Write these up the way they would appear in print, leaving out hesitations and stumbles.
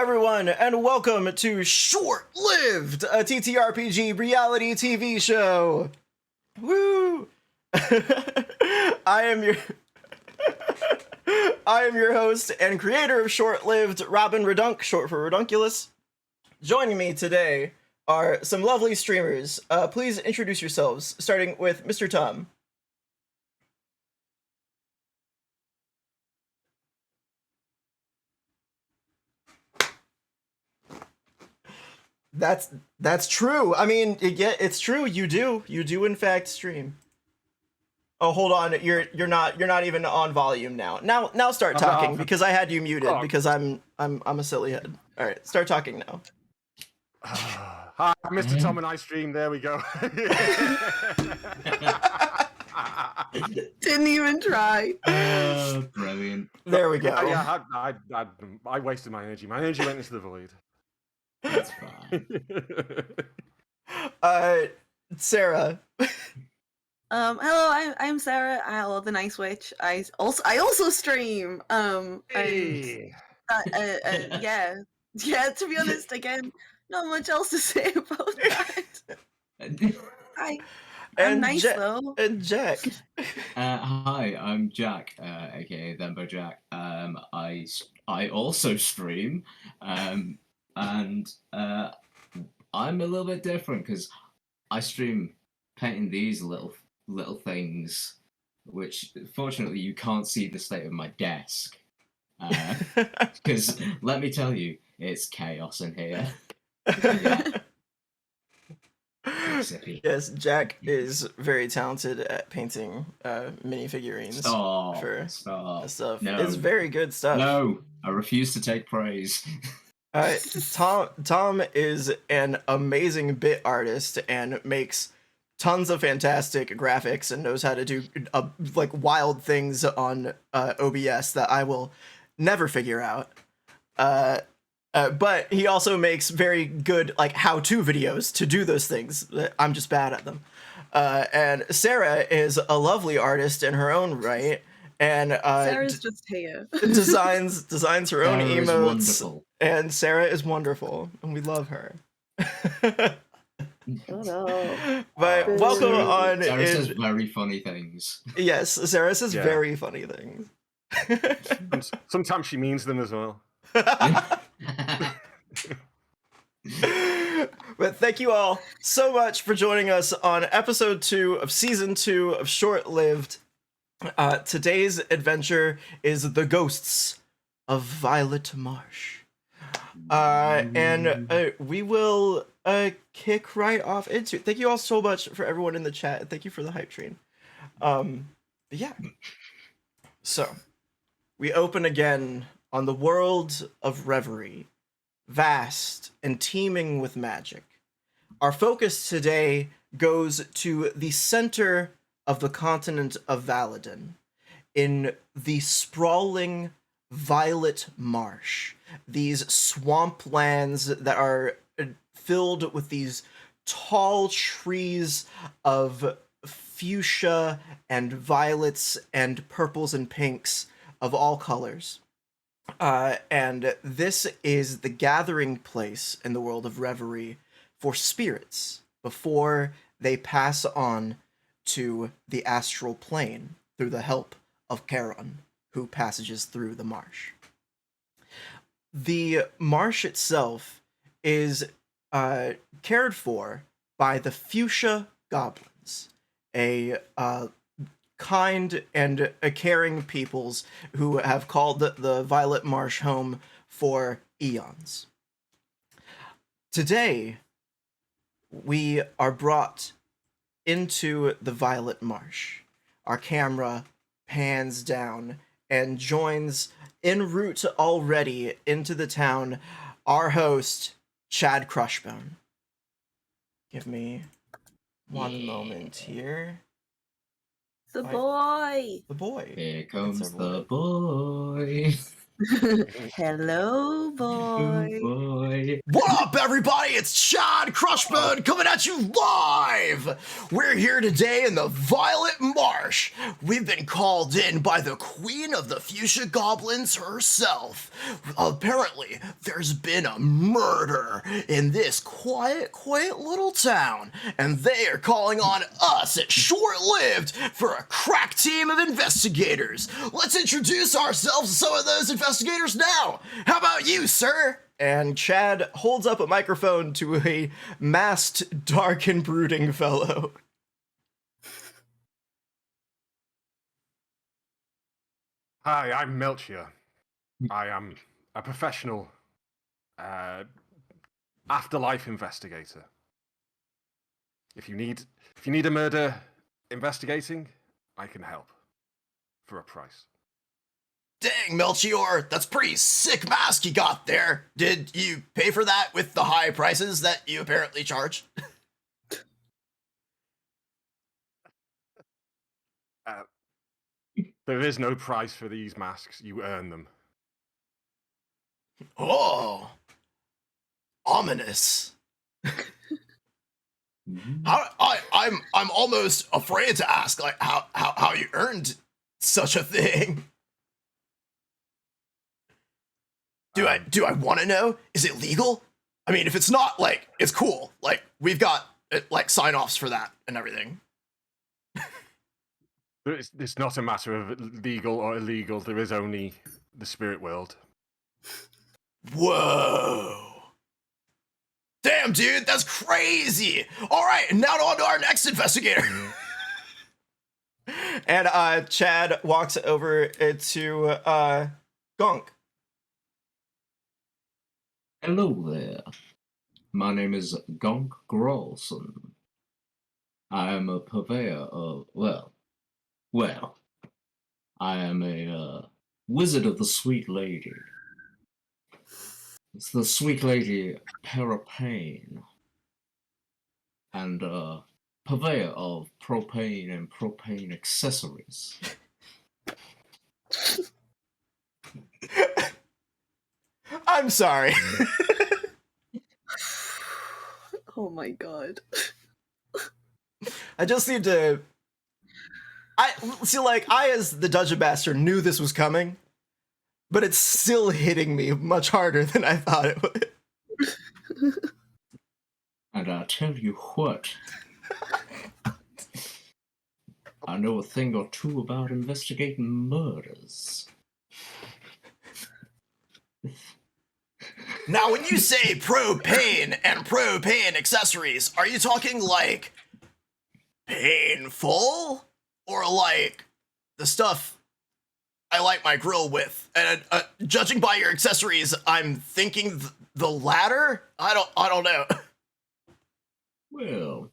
everyone, and welcome to Short-Lived, a TTRPG reality TV show. Woo! I am your host and creator of Short-Lived, Robin Redunk, short for Redunculus. Joining me today are some lovely streamers. Please introduce yourselves, starting with Mr. Tom. That's true. I mean, it's true. You do in fact stream. Oh, hold on. You're not even on volume now. Now start talking because I had you muted because I'm a silly head. All right, start talking now. Hi, Mr. Tom and I stream. There we go. Didn't even try. Brilliant. There we go. Yeah, I wasted my energy. My energy went into the void. That's fine. Sarah. Hello, I'm Sarah. Hello, the Nice Witch. I also stream. Hey. Yeah. To be honest, again, not much else to say about that. I'm nice though. And Jack. Hi, I'm Jack, aka Thembo Jack. I also stream, and I'm a little bit different because I stream painting these little things, which fortunately you can't see the state of my desk. Because let me tell you, it's chaos in here. Yeah. Yes, Jack is very talented at painting minifigurines for stuff. No. It's very good stuff. No, I refuse to take praise. Tom is an amazing bit artist and makes tons of fantastic graphics and knows how to do like wild things on OBS that I will never figure out. But he also makes very good like how-to videos to do those things. I'm just bad at them. And Sarah is a lovely artist in her own right, and Sarah's just here. designs her own Sarah emotes. And Sarah is wonderful, and we love her. Shut up. But welcome on. Sarah says very funny things. Yes, Sarah says very funny things. Sometimes she means them as well. But thank you all so much for joining us on episode 2 of season 2 of Short-Lived. Today's adventure is the ghosts of Violet Marsh. And we will kick right off into it. Thank you all so much for everyone in the chat. Thank you for the hype train. But yeah. So, we open again on the world of Reverie, vast and teeming with magic. Our focus today goes to the center of the continent of Valadin, in the sprawling Violet Marsh, these swamplands that are filled with these tall trees of fuchsia and violets and purples and pinks of all colors. And this is the gathering place in the world of Reverie for spirits before they pass on to the astral plane through the help of Charon, who passages through the marsh. The marsh itself is cared for by the Fuchsia Goblins, a kind and caring peoples who have called the Violet Marsh home for eons. Today, we are brought into the Violet Marsh. Our camera pans down and joins en route already into the town our host, Chad Crushbone. Give me one moment here. The boy. The boy. Here comes the boy. Hello, boy. Boy. What up, everybody? It's Chad Crushbone coming at you live! We're here today in the Violet Marsh. We've been called in by the Queen of the Fuchsia Goblins herself. Apparently, there's been a murder in this quiet little town, and they are calling on us at Short-Lived for a crack team of investigators. Let's introduce ourselves to some of those investigators now. How about you, sir? And Chad holds up a microphone to a masked, dark, and brooding fellow. Hi, I'm Melchior. I am a professional afterlife investigator. If you need a murder investigating, I can help for a price. Dang, Melchior, that's pretty sick mask you got there. Did you pay for that with the high prices that you apparently charge? There is no price for these masks. You earn them. Oh, ominous. Mhm. I'm almost afraid to ask, like, how you earned such a thing. Do I want to know? Is it legal? I mean, if it's not, like, it's cool. Like, we've got like sign-offs for that and everything. It's not a matter of legal or illegal. There is only the spirit world. Whoa. Damn, dude, that's crazy. All right, now on to our next investigator. And Chad walks over to Gunk. Hello there. My name is Gonk Grolson. I am a purveyor of, well, I am a wizard of the Sweet Lady. It's the Sweet Lady Parapane. And purveyor of propane and propane accessories. I'm sorry. Oh my god. I just need to. I see, like, I as the Dungeon Master knew this was coming, but it's still hitting me much harder than I thought it would. And I tell you what, I know a thing or two about investigating murders. Now, when you say propane and propane accessories, are you talking like painful? Or like the stuff I light my grill with? And judging by your accessories, I'm thinking the latter? I don't know. Well,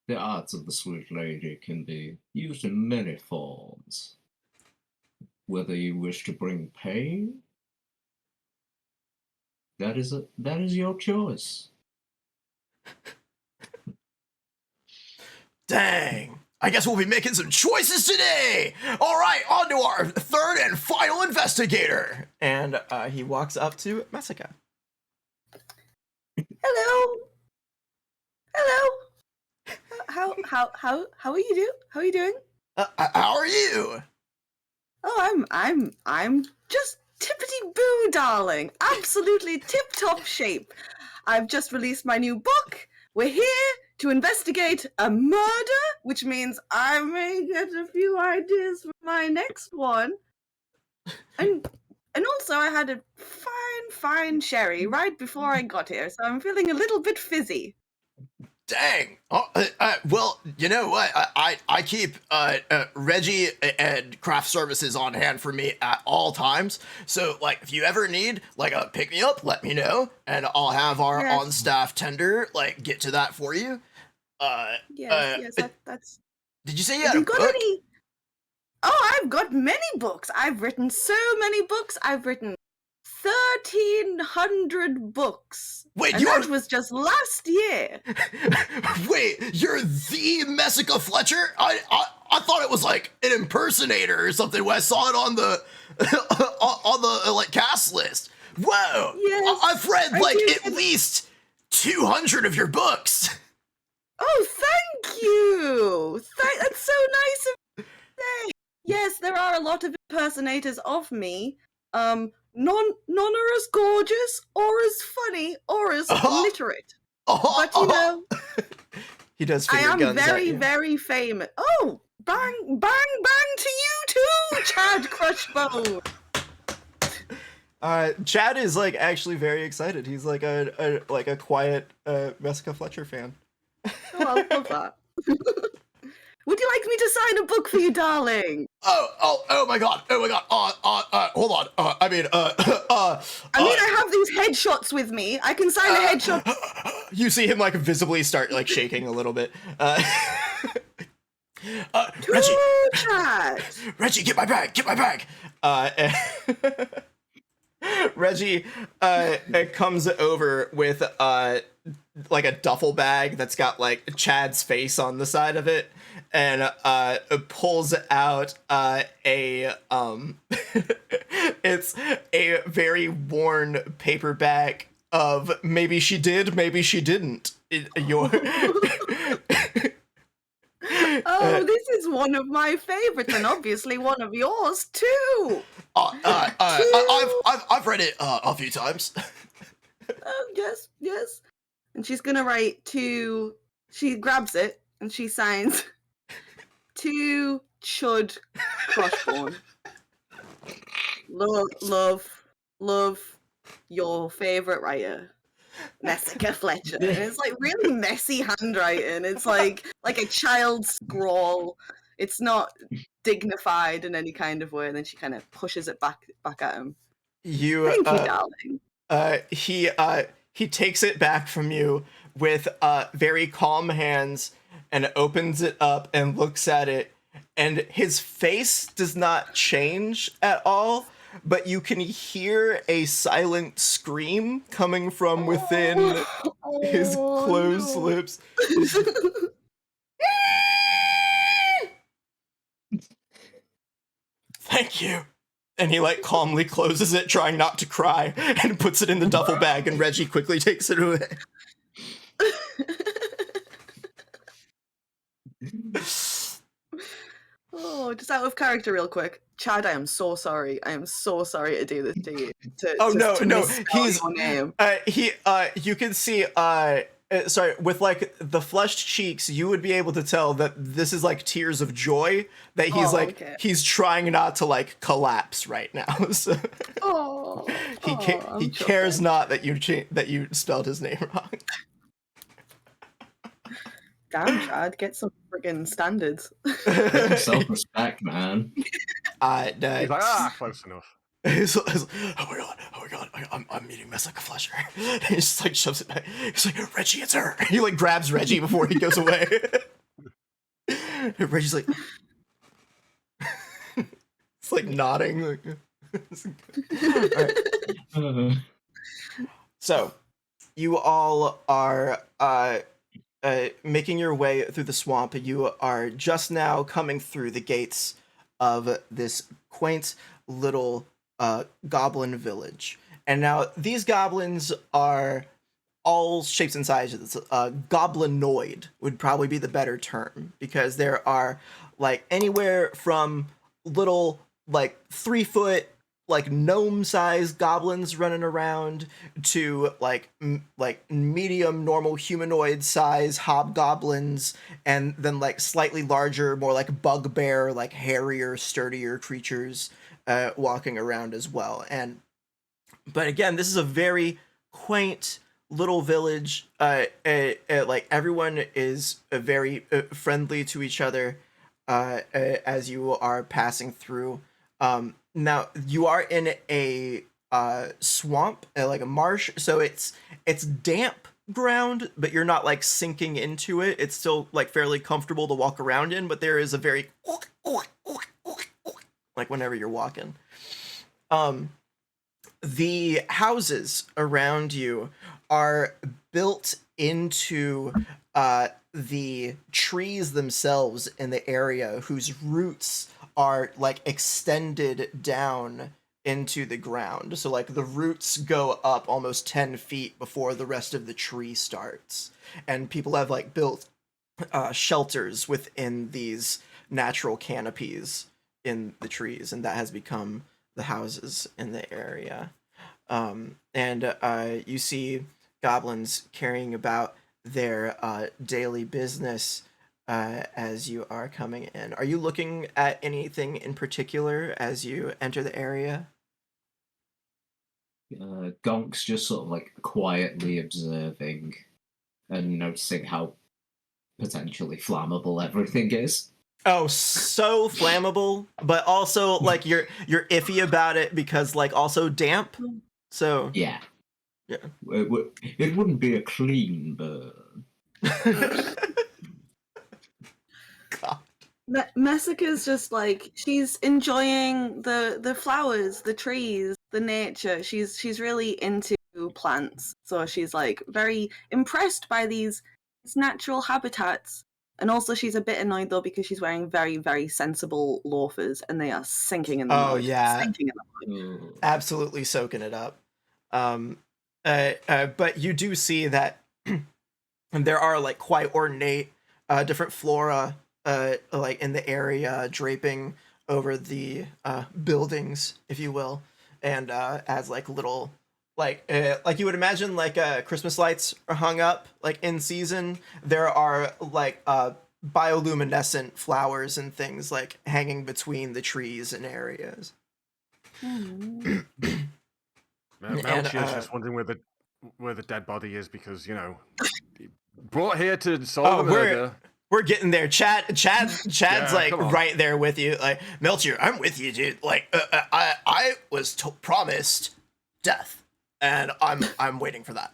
the arts of the Sweet Lady can be used in many forms. Whether you wish to bring pain, that is your choice. Dang. I guess we'll be making some choices today. All right, on to our third and final investigator. And he walks up to Messica. Hello. Hello. How are you doing? How are you? Oh, I'm just tippity boo, darling. Absolutely tip-top shape. I've just released my new book. We're here to investigate a murder, which means I may get a few ideas for my next one. And also I had a fine sherry right before I got here, so I'm feeling a little bit fizzy. Dang. Oh, well, you know what? I keep Reggie and craft services on hand for me at all times. So, like, if you ever need like a pick me up, let me know, and I'll have our Yes. on staff tender like get to that for you. Yes, that's. Did you say you Have had a you got book? any? Oh, I've got many books. I've written so many books. I've written 1,300 books. Wait, And you that are. was just last year. Wait, you're the Messica Fletcher? I thought it was like an impersonator or something when I saw it on the on the like cast list. Whoa! Yes, I've read I like do at least 200 of your books. Oh, thank you. That's so nice of you to say. Yes, there are a lot of impersonators of me. None are as gorgeous or as funny or as literate. But you know, He does I finger am guns at very, you. very famous. Oh, bang, bang, bang to you too, Chad Crushbone. Chad is like actually very excited. He's like a quiet Jessica Fletcher fan. Oh, I love that. Would you like me to sign a book for you, darling? Oh my god. Hold on. I have these headshots with me. I can sign a headshot. You see him like visibly start like shaking a little bit. Reggie, Chad. Reggie, get my bag. Reggie comes over with like a duffel bag that's got like Chad's face on the side of it, and pulls out a it's a very worn paperback of maybe she did, maybe she didn't. Oh, this is one of my favorites, and obviously one of yours too. I've read it a few times. Yes. And she's gonna write to. She grabs it and she signs to Chud Crushbone. Love your favorite writer, Jessica Fletcher. And it's like really messy handwriting. It's like a child's scrawl. It's not dignified in any kind of way. And then she kind of pushes it back at him. Thank you, darling. He takes it back from you with very calm hands and opens it up and looks at it, and his face does not change at all, but you can hear a silent scream coming from within his closed lips. Thank you. And he like calmly closes it, trying not to cry, and puts it in the duffel bag, and Reggie quickly takes it away. Oh, just out of character real quick. Chad, I am so sorry. I am so sorry to do this to you. No, he's your name. You can see sorry, with like the flushed cheeks, you would be able to tell that this is like tears of joy, that he's he's trying not to like collapse right now. So he cares not that you spelled his name wrong. Damn, Chad, get some friggin' standards. Self-respect, man. He's like, close enough. Oh my god, I'm meeting Jessica Fletcher. He just like shoves it back. He's like, Reggie, it's her. He like grabs Reggie before he goes away. Reggie's like, it's like nodding. Right. So, you all are making your way through the swamp. You are just now coming through the gates of this quaint little goblin village. And now these goblins are all shapes and sizes. Goblinoid would probably be the better term, because there are like anywhere from little like 3-foot like gnome-sized goblins running around to like medium normal humanoid-sized hobgoblins, and then like slightly larger, more like bugbear, like hairier, sturdier creatures walking around as well. But again, this is a very quaint little village. Like everyone is very friendly to each other as you are passing through. Now you are in a swamp, like a marsh, so it's damp ground, but you're not like sinking into it. It's still like fairly comfortable to walk around in, but there is a very like whenever you're walking. The houses around you are built into the trees themselves in the area whose roots are like extended down into the ground. So like the roots go up almost 10 feet before the rest of the tree starts. And people have like built shelters within these natural canopies in the trees, and that has become the houses in the area. And you see goblins carrying about their daily business as you are coming in. Are you looking at anything in particular as you enter the area? Gonk's just sort of like quietly observing and noticing how potentially flammable everything is. Oh, so flammable, but also like you're iffy about it because like also damp. So Yeah. yeah. It wouldn't be a clean burn. God. Messica's just like she's enjoying the flowers, the trees, the nature. She's really into plants, so she's like very impressed by these natural habitats. And also, she's a bit annoyed though because she's wearing very very sensible loafers, and they are sinking in the Oh mud. yeah, Sinking in the mud. Oh. absolutely soaking it up. Um, but you do see that there are like quite ornate different flora like in the area draping over the buildings, if you will, and as like little like you would imagine like Christmas lights are hung up like in season. There are like bioluminescent flowers and things like hanging between the trees and areas. Mm. Melchior's just wondering where the dead body is because brought here to solve a murder. We're getting there. Chad's Yeah, like come on. right there with you. Like Melchior, I'm with you, dude. Like I was promised death, and I'm waiting for that.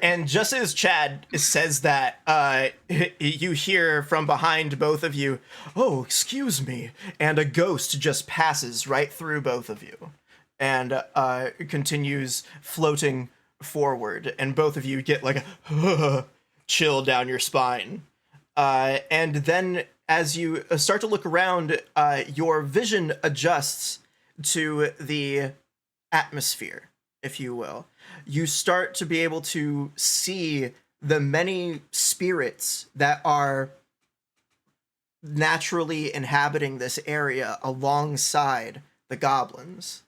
And just as Chad says that, you hear from behind both of you, "Oh, excuse me," and a ghost just passes right through both of you, and continues floating forward, and both of you get like a chill down your spine. And then as you start to look around, your vision adjusts to the atmosphere, if you will. You start to be able to see the many spirits that are naturally inhabiting this area alongside the goblins.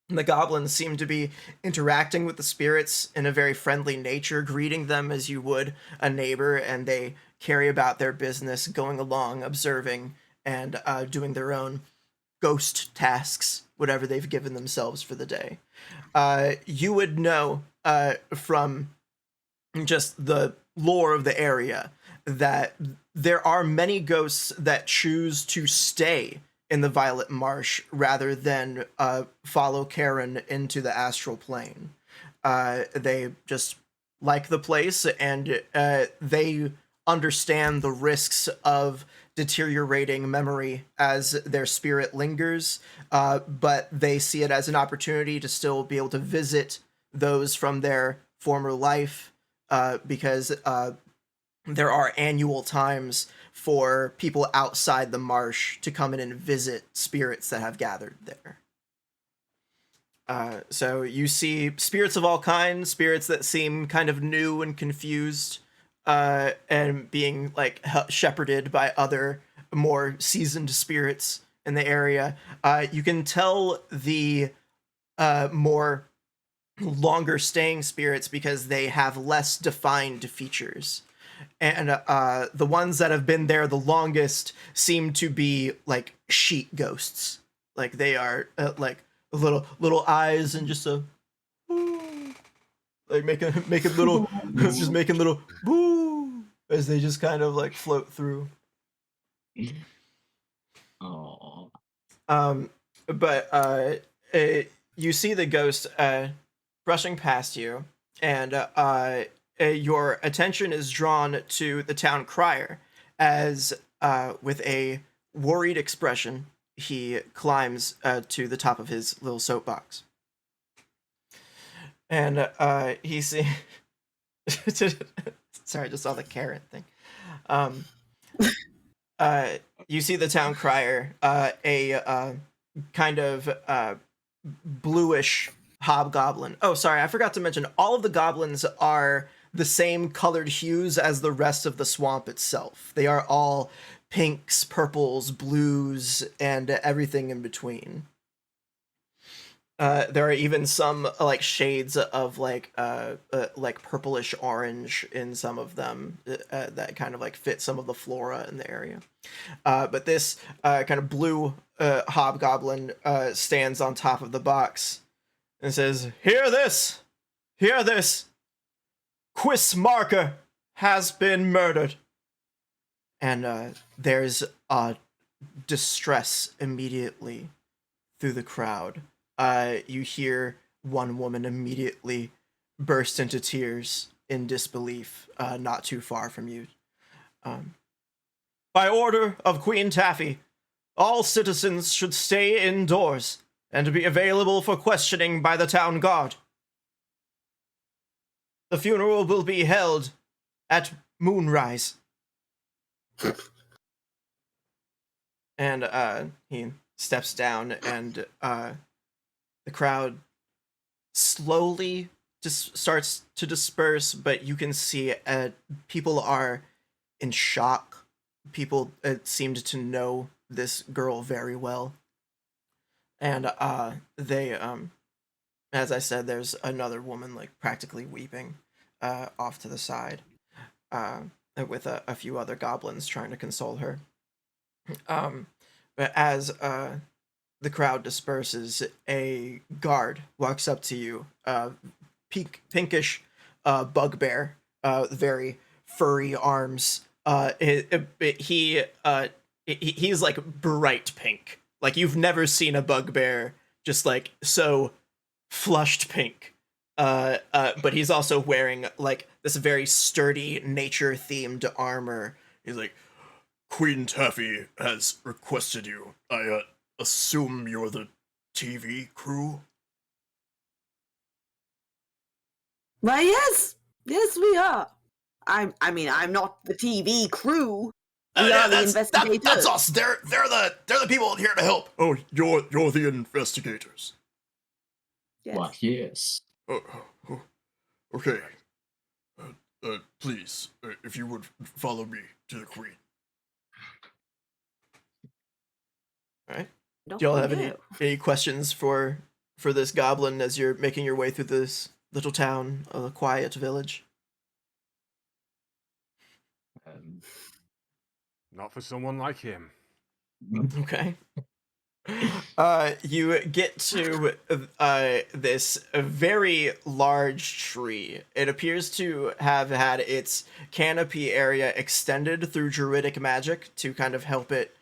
The goblins seem to be interacting with the spirits in a very friendly nature, greeting them as you would a neighbor, and they carry about their business, going along, observing, and doing their own ghost tasks, whatever they've given themselves for the day. You would know from just the lore of the area that there are many ghosts that choose to stay in the Violet Marsh rather than follow Karen into the astral plane. They just like the place, and they understand the risks of deteriorating memory as their spirit lingers, but they see it as an opportunity to still be able to visit those from their former life, because there are annual times for people outside the marsh to come in and visit spirits that have gathered there. So you see spirits of all kinds, spirits that seem kind of new and confused, and being like shepherded by other more seasoned spirits in the area. You can tell the more longer staying spirits because they have less defined features. And the ones that have been there the longest seem to be like sheet ghosts. Like they are like little eyes and just a like making little just making little boo as they just kind of like float through. Oh. But you see the ghost brushing past you, and your attention is drawn to the town crier as, with a worried expression, he climbs to the top of his little soapbox. And he see. Sorry, I just saw the carrot thing. Um, you see the town crier, a kind of bluish hobgoblin. Oh, sorry, I forgot to mention, all of the goblins are the same colored hues as the rest of the swamp itself. They are all pinks, purples, blues, and everything in between. There are even some like shades of like purplish orange in some of them that kind of like fit some of the flora in the area. But this kind of blue hobgoblin stands on top of the box and says, "Hear this! Hear this! Quis Marker has been murdered." And there's distress immediately through the crowd. You hear one woman immediately burst into tears in disbelief, not too far from you. By order of Queen Taffy, all citizens should stay indoors and be available for questioning by the town guard. The funeral will be held at moonrise. And he steps down, and the crowd slowly just starts to disperse, but you can see people are in shock. People seemed to know this girl very well. And they, as I said, there's another woman like practically weeping off to the side with a few other goblins trying to console her. But as the crowd disperses, a guard walks up to you, pinkish bugbear, very furry arms. He's like bright pink. Like you've never seen a bugbear just like so flushed pink. But he's also wearing like this very sturdy nature themed armor. He's like, "Queen Taffy has requested you. I assume you're the TV crew?" Why, yes, we are. I'm not the TV crew. We are the investigators. That's us. They're the people here to help. Oh, you're the investigators. Yes. Why, yes. Oh, okay. Please, if you would follow me to the queen. All right. Do y'all have any questions for this goblin as you're making your way through this little town, a quiet village? Not for someone like him. Okay. You get to this very large tree. It appears to have had its canopy area extended through druidic magic to kind of help it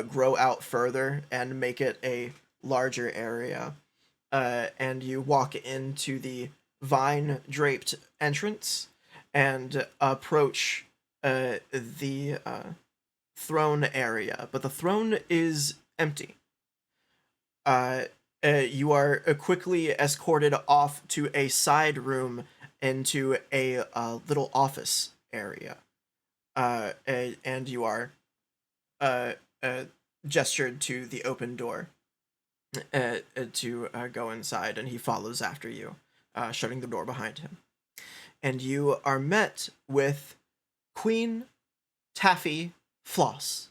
grow out further and make it a larger area. And you walk into the vine-draped entrance and approach the throne area, but the throne is empty. You are quickly escorted off to a side room into a little office area, and you are gestured to the open door to go inside, and he follows after you, shutting the door behind him. And you are met with Queen Taffy Floss.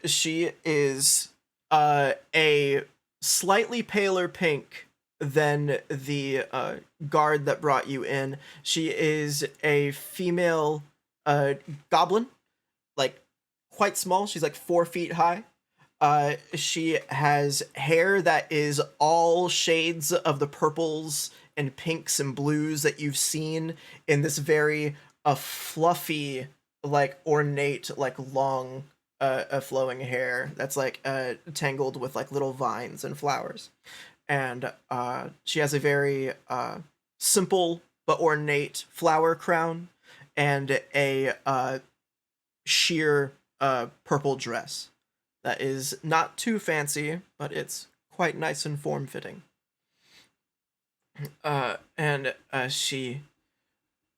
She is a slightly paler pink than the guard that brought you in. She is a female goblin, like quite small. She's like 4 feet high. She has hair that is all shades of the purples and pinks and blues that you've seen in this very fluffy, like ornate, like long flowing hair that's like tangled with like little vines and flowers. And she has a very simple but ornate flower crown and a sheer purple dress that is not too fancy, but it's quite nice and form-fitting. And she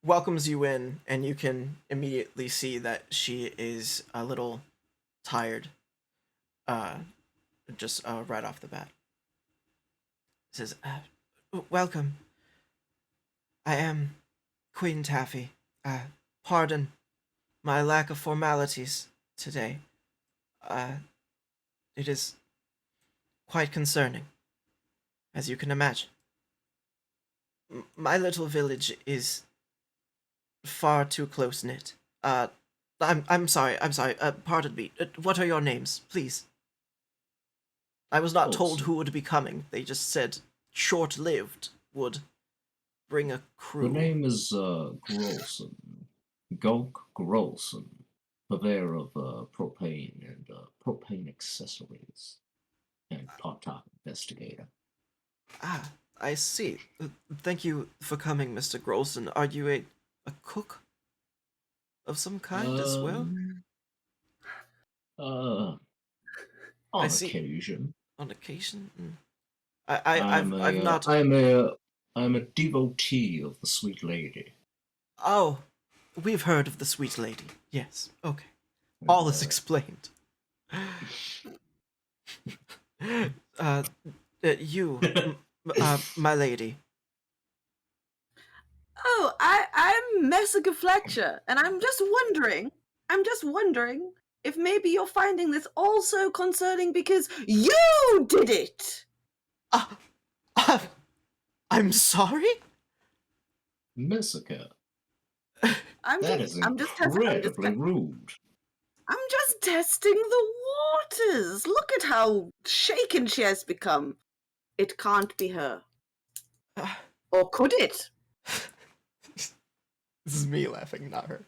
welcomes you in, and you can immediately see that she is a little tired. Uh, just right off the bat. Says, "Welcome. I am Queen Taffy. Pardon my lack of formalities today. It is quite concerning, as you can imagine. My little village is far too close knit. I'm sorry. Pardon me. What are your names, please? I was not told who would be coming. They just said short-lived would bring a crew. The name is Grolson. Gulk Grolson. Purveyor of propane and propane accessories. And part-time investigator. Ah, I see. Thank you for coming, Mr. Grolson. Are you a cook of some kind as well? On I see. occasion. On occasion? I'm I've not... I'm a devotee of the sweet lady. Oh, we've heard of the sweet lady. Yes, okay. All is explained. You, my lady. Oh, I'm Messica Fletcher, and I'm just wondering if maybe you're finding this also concerning because you did it! I'm sorry? Messica, I'm just incredibly rude. I'm just testing the waters. Look at how shaken she has become. It can't be her. Or could it? This is me laughing, not her.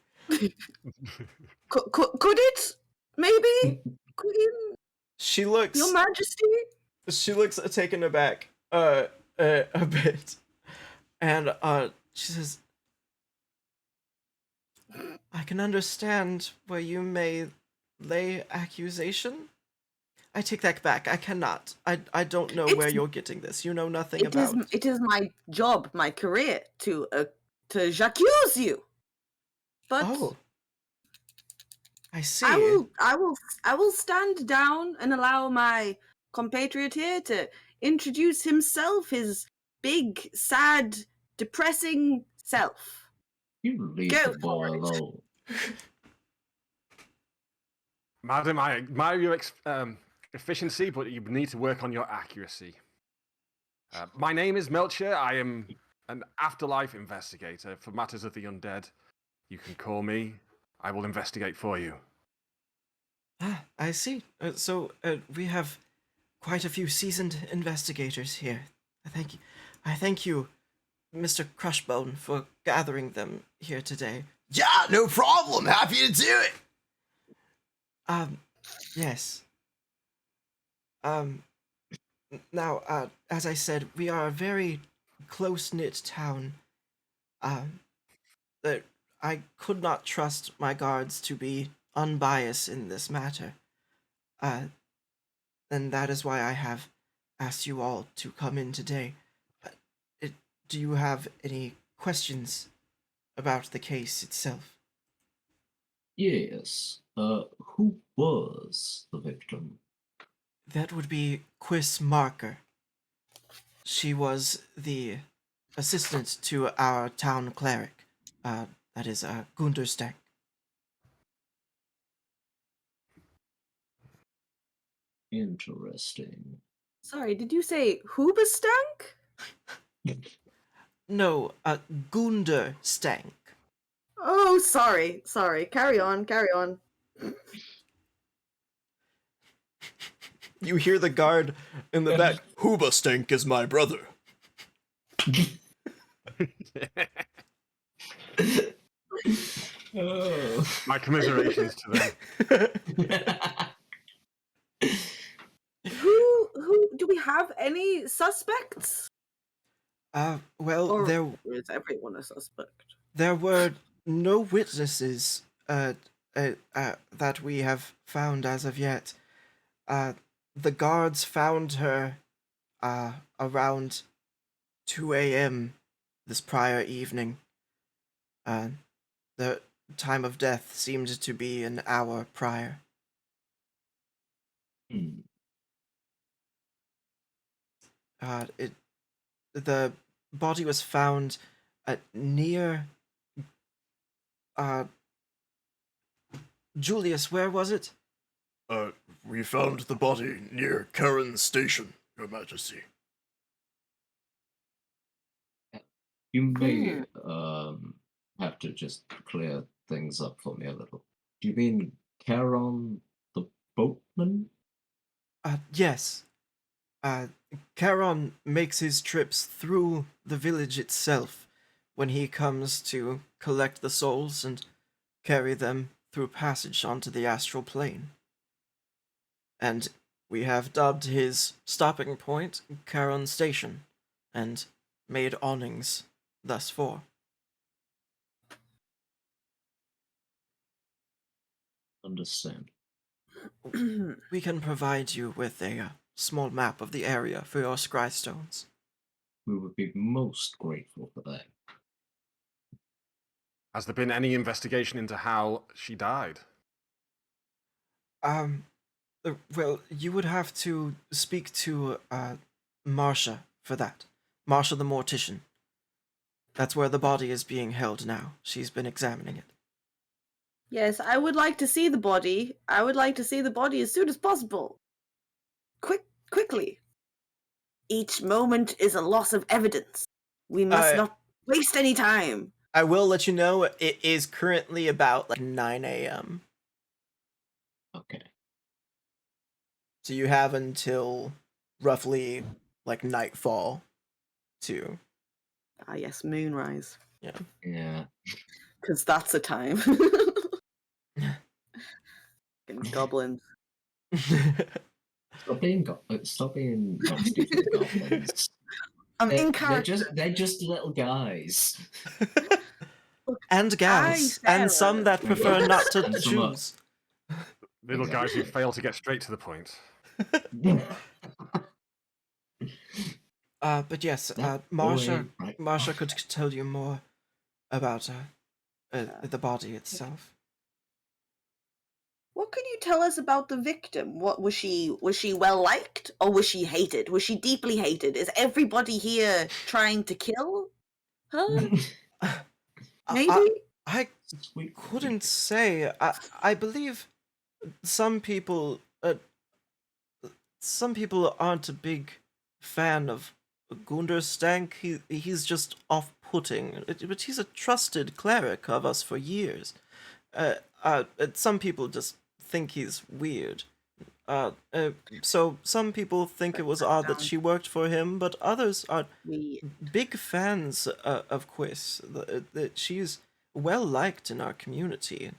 Could it? Maybe? Queen? She looks... Your Majesty? She looks taken aback a bit. And she says, I can understand where you may lay accusation. I take that back. I cannot. I don't know where you're getting this. You know nothing about... It is my job, my career, to j'accuse you. But oh, I see. I will stand down and allow my compatriot here to introduce himself, his big, sad, depressing self. You leave Go the boy alone. Madam, I admire your efficiency, but you need to work on your accuracy. My name is Melcher. I am an afterlife investigator for matters of the undead. You can call me. I will investigate for you. Ah, I see. So we have quite a few seasoned investigators here. I thank you, Mr. Crushbone, for gathering them here today. Yeah, no problem. Happy to do it. Yes. Now, as I said, we are a very close-knit town. That I could not trust my guards to be unbiased in this matter. And that is why I have asked you all to come in today. Do you have any questions about the case itself? Yes. Who was the victim? That would be Quiz Marker. She was the assistant to our town cleric. That is Gunderstank. Interesting. Sorry, did you say Hoobastank? No, Gunderstank. Oh, sorry. Carry on. You hear the guard in the back. Hoobastank is my brother. My commiserations to them. Who do we have any suspects? Well, Or there is everyone a suspect? There were no witnesses that we have found as of yet. The guards found her around 2 a.m. this prior evening. The time of death seemed to be an hour prior. Hmm. The body was found near. Julius, where was it? We found the body near Karen's station, Your Majesty. You may have to just clear things up for me a little. Do you mean Charon the boatman? Yes. Charon makes his trips through the village itself when he comes to collect the souls and carry them through passage onto the astral plane. And we have dubbed his stopping point Charon Station, and made awnings thus for. Understand. We can provide you with a small map of the area for your scry stones. We would be most grateful for that. Has there been any investigation into how she died? Well, you would have to speak to Marsha for that. Marsha the mortician. That's where the body is being held now. She's been examining it. Yes, I would like to see the body. I would like to see the body as soon as possible. Quickly. Each moment is a loss of evidence. We must not waste any time. I will let you know it is currently about 9 a.m. Okay. So you have until roughly nightfall to. Ah, yes, moonrise. Yeah. Because that's a time. Goblins. Stop being nasty to the goblins. I'm in character. They're just little guys. And gals, and some that prefer not to And some choose. Little guys who Exactly. fail to get straight to the point. But yes, Marsha could tell you more about the body itself. What can you tell us about the victim? What was she well liked or was she hated? Was she deeply hated? Is everybody here trying to kill her? Maybe? I couldn't say. I believe some people aren't a big fan of Gunderstank. He's just off-putting, but he's a trusted cleric of us for years. Some people just think he's weird. So some people think it was odd that she worked for him, but others are big fans of Quiz. That she's well liked in our community.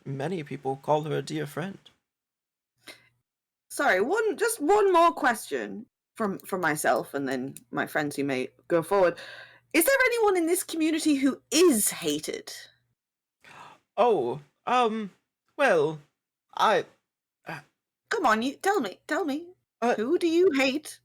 Many people call her a dear friend. Sorry, just one more question from myself and then my friends who may go forward. Is there anyone in this community who is hated? Oh, well, Come on, you tell me. Who do you hate?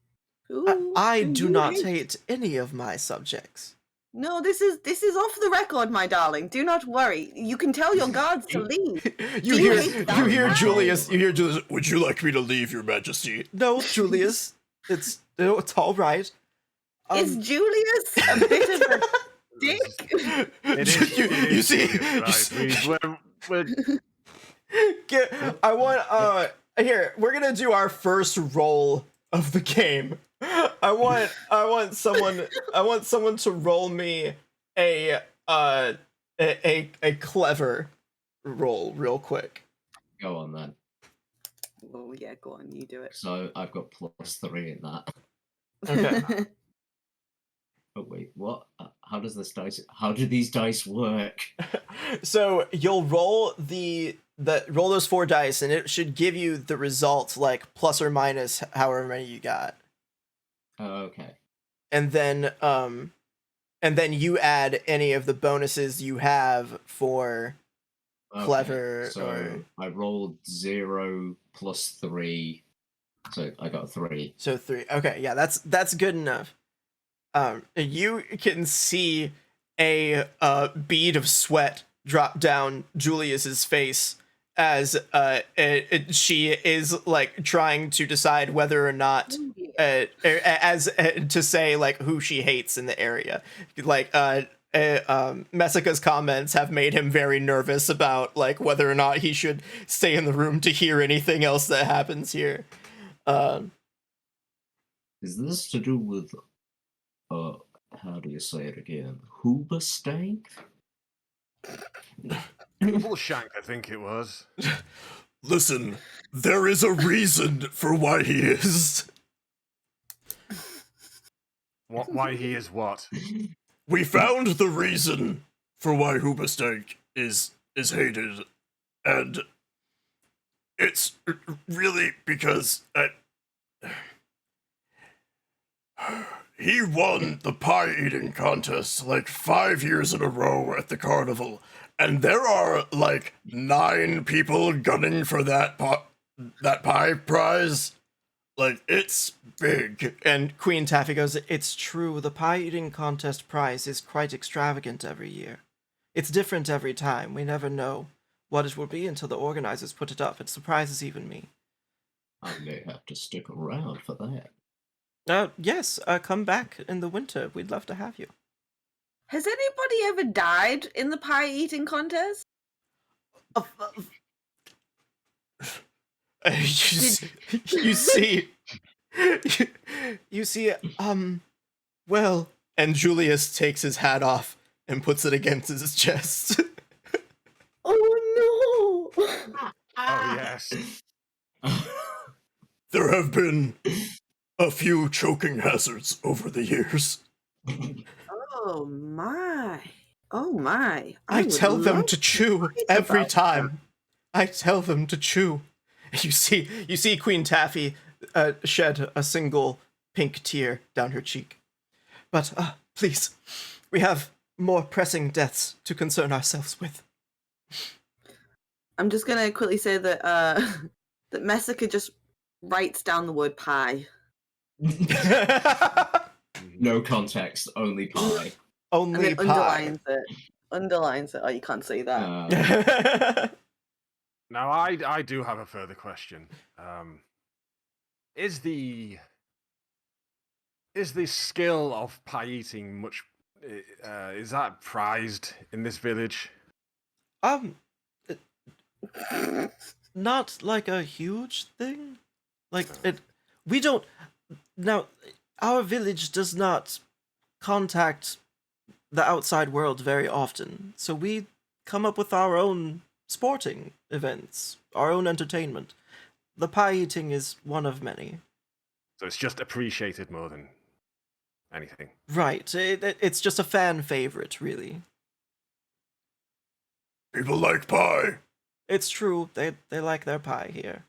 I do not hate any of my subjects. No, this is off the record, my darling. Do not worry. You can tell your guards to leave. You hear Julius. You hear Julius. Would you like me to leave, Your Majesty? No, Julius. It's all right. Is Julius a bit of a dick? It is. You see. I want. Here, we're gonna do our first roll of the game. I want someone to roll me a clever roll real quick. Go on then. Oh yeah, go on, you do it. So I've got +3 in that. Okay. Oh wait, what? How do these dice work? So you'll roll roll those 4 dice, and it should give you the result plus or minus however many you got. Okay. And then you add any of the bonuses you have for clever. So I rolled 0 plus 3, so I got 3. So 3. Okay, yeah, that's good enough. You can see a bead of sweat drop down Julius's face as she is like trying to decide whether or not to say like who she hates in the area. Like Messica's comments have made him very nervous about like whether or not he should stay in the room to hear anything else that happens here. Is this to do with, how do you say it again? Hoobastank? Shank, I think it was. Listen, there is a reason for why he is. Why he is what? We found the reason for why Hoobastank is hated, and it's really because he won the pie eating contest like 5 years in a row at the carnival, and there are like 9 people gunning for that pie prize. Like, it's big. And Queen Taffy goes, "It's true, the pie eating contest prize is quite extravagant every year. It's different every time. We never know what it will be until the organizers put it up. It surprises even me." I may have to stick around for that. Yes, come back in the winter. We'd love to have you. Has anybody ever died in the pie eating contest? You see, well, and Julius takes his hat off and puts it against his chest. Oh no! Oh yes. There have been a few choking hazards over the years. Oh my! Oh my! I would tell them love to chew read every about time. I tell them to chew. You see Queen Taffy shed a single pink tear down her cheek. But please, we have more pressing deaths to concern ourselves with. I'm just gonna quickly say that that Messica just writes down the word pie. No context, only pie. Only and then pie. Underlines it. Oh, you can't see that. Now I do have a further question. Is the skill of pie eating much? Is that prized in this village? Not like a huge thing. Like we don't. Now, our village does not contact the outside world very often, so we come up with our own sporting events, our own entertainment. The pie eating is one of many. So it's just appreciated more than anything. Right. It's just a fan favorite, really. People like pie. It's true. They like their pie here.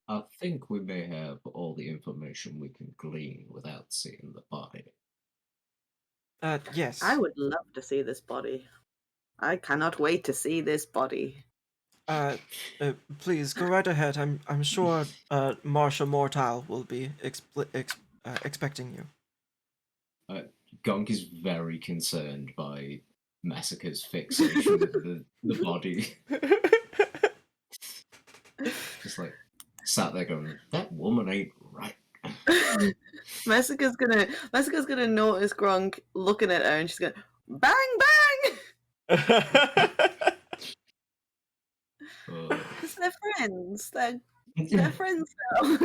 I think we may have all the information we can glean without seeing the body. Yes. I would love to see this body. I cannot wait to see this body. Please go right ahead. I'm sure Marsha Mortal will be expecting you. Gunk is very concerned by Massacre's fixation with the body. Just like sat there going, "That woman ain't right." Messica's gonna notice Gronk looking at her, and she's gonna bang bang. Because they're friends. They're friends now.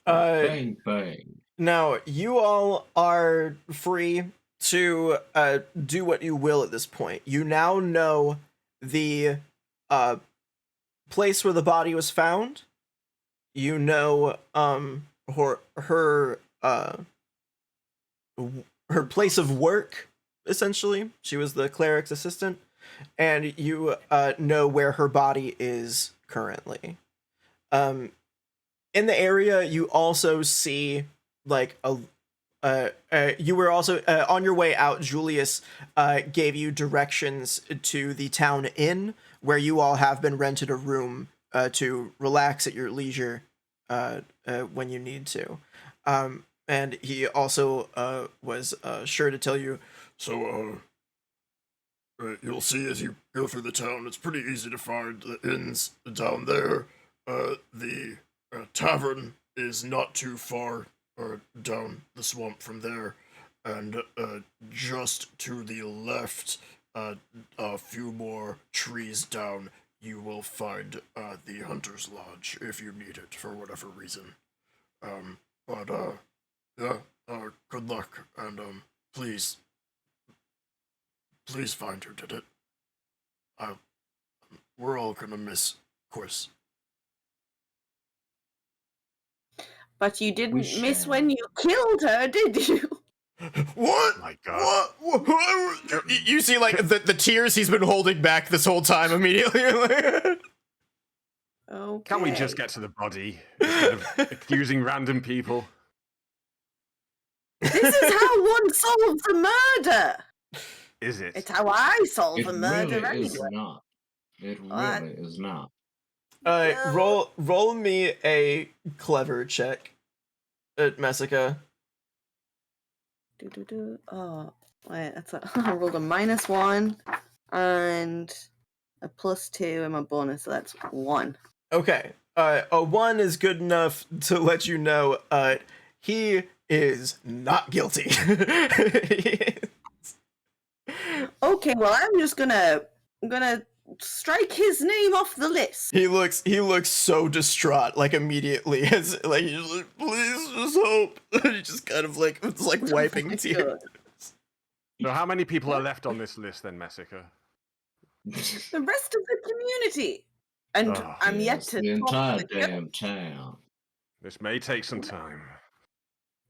Bang bang. Now, you all are free to do what you will at this point. You now know the place where the body was found. You know her place of work, essentially. She was the cleric's assistant. And you know where her body is currently. In the area, you also see like you were also on your way out. Julius gave you directions to the town inn, where you all have been rented a room to relax at your leisure when you need to. and he also was sure to tell you. So, you'll see as you go through the town, it's pretty easy to find the inns down there. The tavern is not too far down the swamp from there, and just to the left, a few more trees down, you will find the Hunter's Lodge if you need it for whatever reason. But yeah, good luck, and please find who did it. We're all gonna miss Quiz. But you didn't We miss shall. when you killed her, did you? What? My God. What? You see, like the tears he's been holding back this whole time immediately. Okay. Can we just get to the body instead of accusing random people? This is how one solves a murder. Is it? It's how I solve It a murder really is anyway. not. It What? really is not. Roll me a clever check, Messica. Oh, wait, I rolled a -1 and a +2 and my bonus, so that's 1. Okay. A 1 is good enough to let you know he is not guilty. Okay, well I'm just gonna strike his name off the list. he looks so distraught, like immediately, as like he's like, please just hope. He just kind of like it's like wiping my tears. God. So how many people are left on this list then, Messica? The rest of the community. And Oh, I'm yet Yes, to the talk entire to the girl. damn town. This may take some time.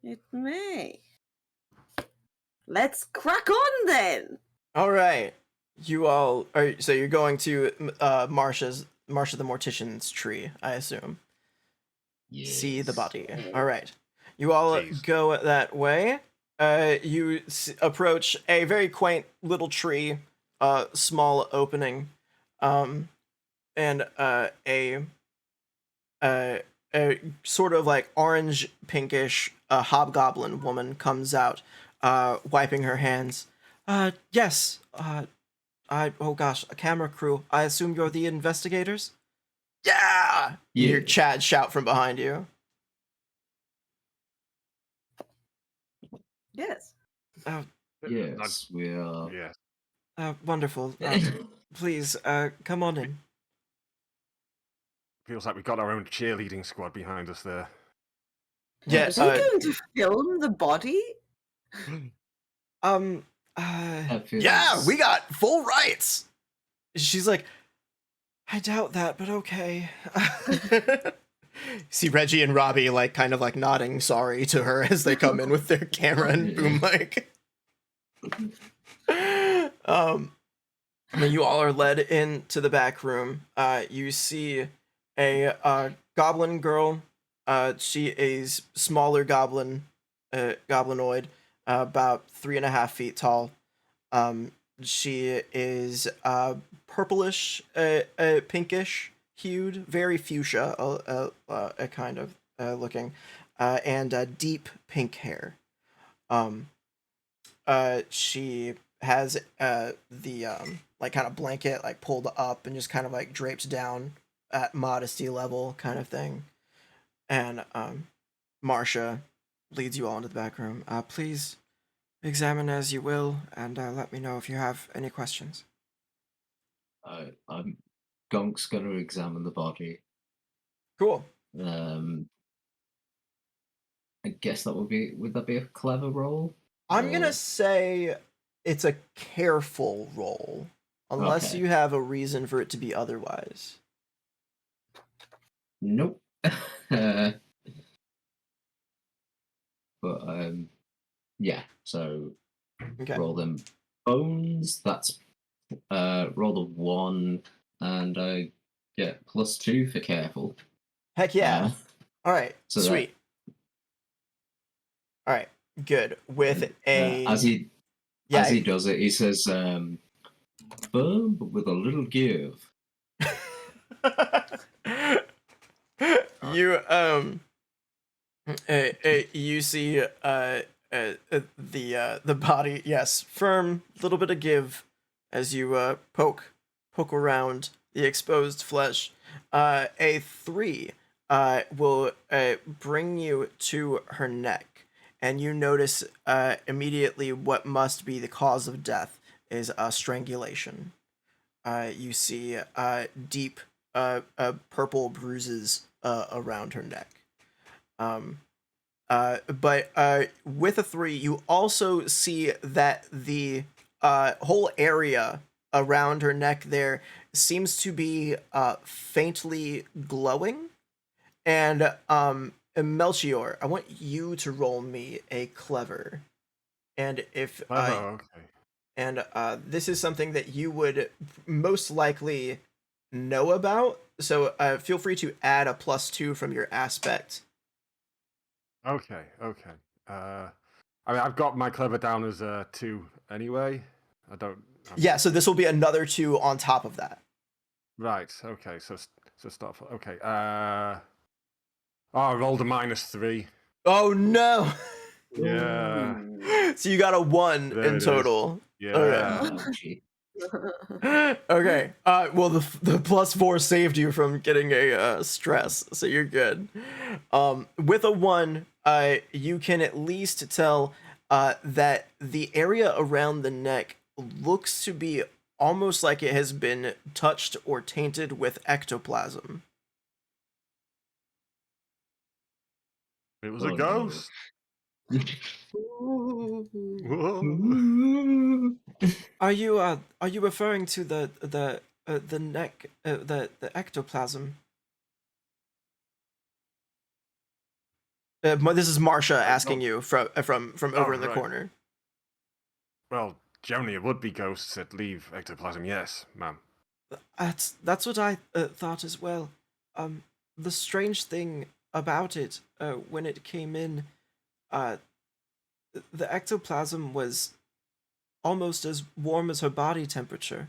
It may. Let's crack on then. All right, you all are. So you're going to Marsha the Mortician's tree, I assume. See the Yes. body. All right, you all Jeez. go that way. You approach a very quaint little tree, small opening, and a sort of like orange pinkish hobgoblin woman comes out, wiping her hands. Yes. Oh gosh, a camera crew. I assume you're the investigators. Yeah. You hear Yeah. Chad shout from behind you. Yes. Yes, we are. Yeah. Wonderful. Please, come on in. Feels like we've got our own cheerleading squad behind us there. Yeah. Are they going to film the body? That feels- Yeah, we got full rights. She's like, I doubt that, but okay. See Reggie and Robbie like kind of like nodding sorry to her as they come in with their camera and boom mic. When you all are led into the back room, you see a goblin girl. She is smaller goblin, goblinoid, about 3.5 feet tall. She is purplish, pinkish hued, very fuchsia, a kind of looking, and deep pink hair. She has the like kind of blanket like pulled up and just kind of like drapes down at modesty level kind of thing. And Marsha leads you all into the back room. Please examine as you will, and let me know if you have any questions. I'm Gonk's going to examine the body. Cool. I guess that would that be a clever roll? I'm gonna Or- say it's a careful roll, unless Okay. you have a reason for it to be otherwise. Nope. But yeah. So Okay. roll them bones. That's roll a 1, and I get +2 for careful. Heck yeah. All right. so that- Sweet. All right. Good. With a as he yeah. does it, he says, "Firm but with a little give." You You see the body, yes, firm, little bit of give as you poke around the exposed flesh. A 3 will bring you to her neck, and you notice immediately what must be the cause of death is strangulation. You see deep purple bruises around her neck. But with a 3, you also see that the whole area around her neck there seems to be faintly glowing. And Melchior, I want you to roll me a clever. And if Okay. and this is something that you would most likely know about, so feel free to add a +2 from your aspect. Okay. I mean, I've got my clever down as a 2 anyway. I don't. Yeah, so this will be another 2 on top of that. Right. Okay. So start. Okay. I rolled a -3. Oh no! Yeah. So you got a 1 There in it is. total. Yeah. Ouchie. Okay. Well, the +4 saved you from getting a stress, so you're good. With a 1, you can at least tell that the area around the neck looks to be almost like it has been touched or tainted with ectoplasm. It was Oh, a no. ghost. Whoa. Are you referring to the neck the ectoplasm? This is Marsha asking you from over in the right. corner. Well, generally it would be ghosts that leave ectoplasm. Yes, ma'am. That's what I thought as well. The strange thing about it, when it came in, uh, the ectoplasm was almost as warm as her body temperature.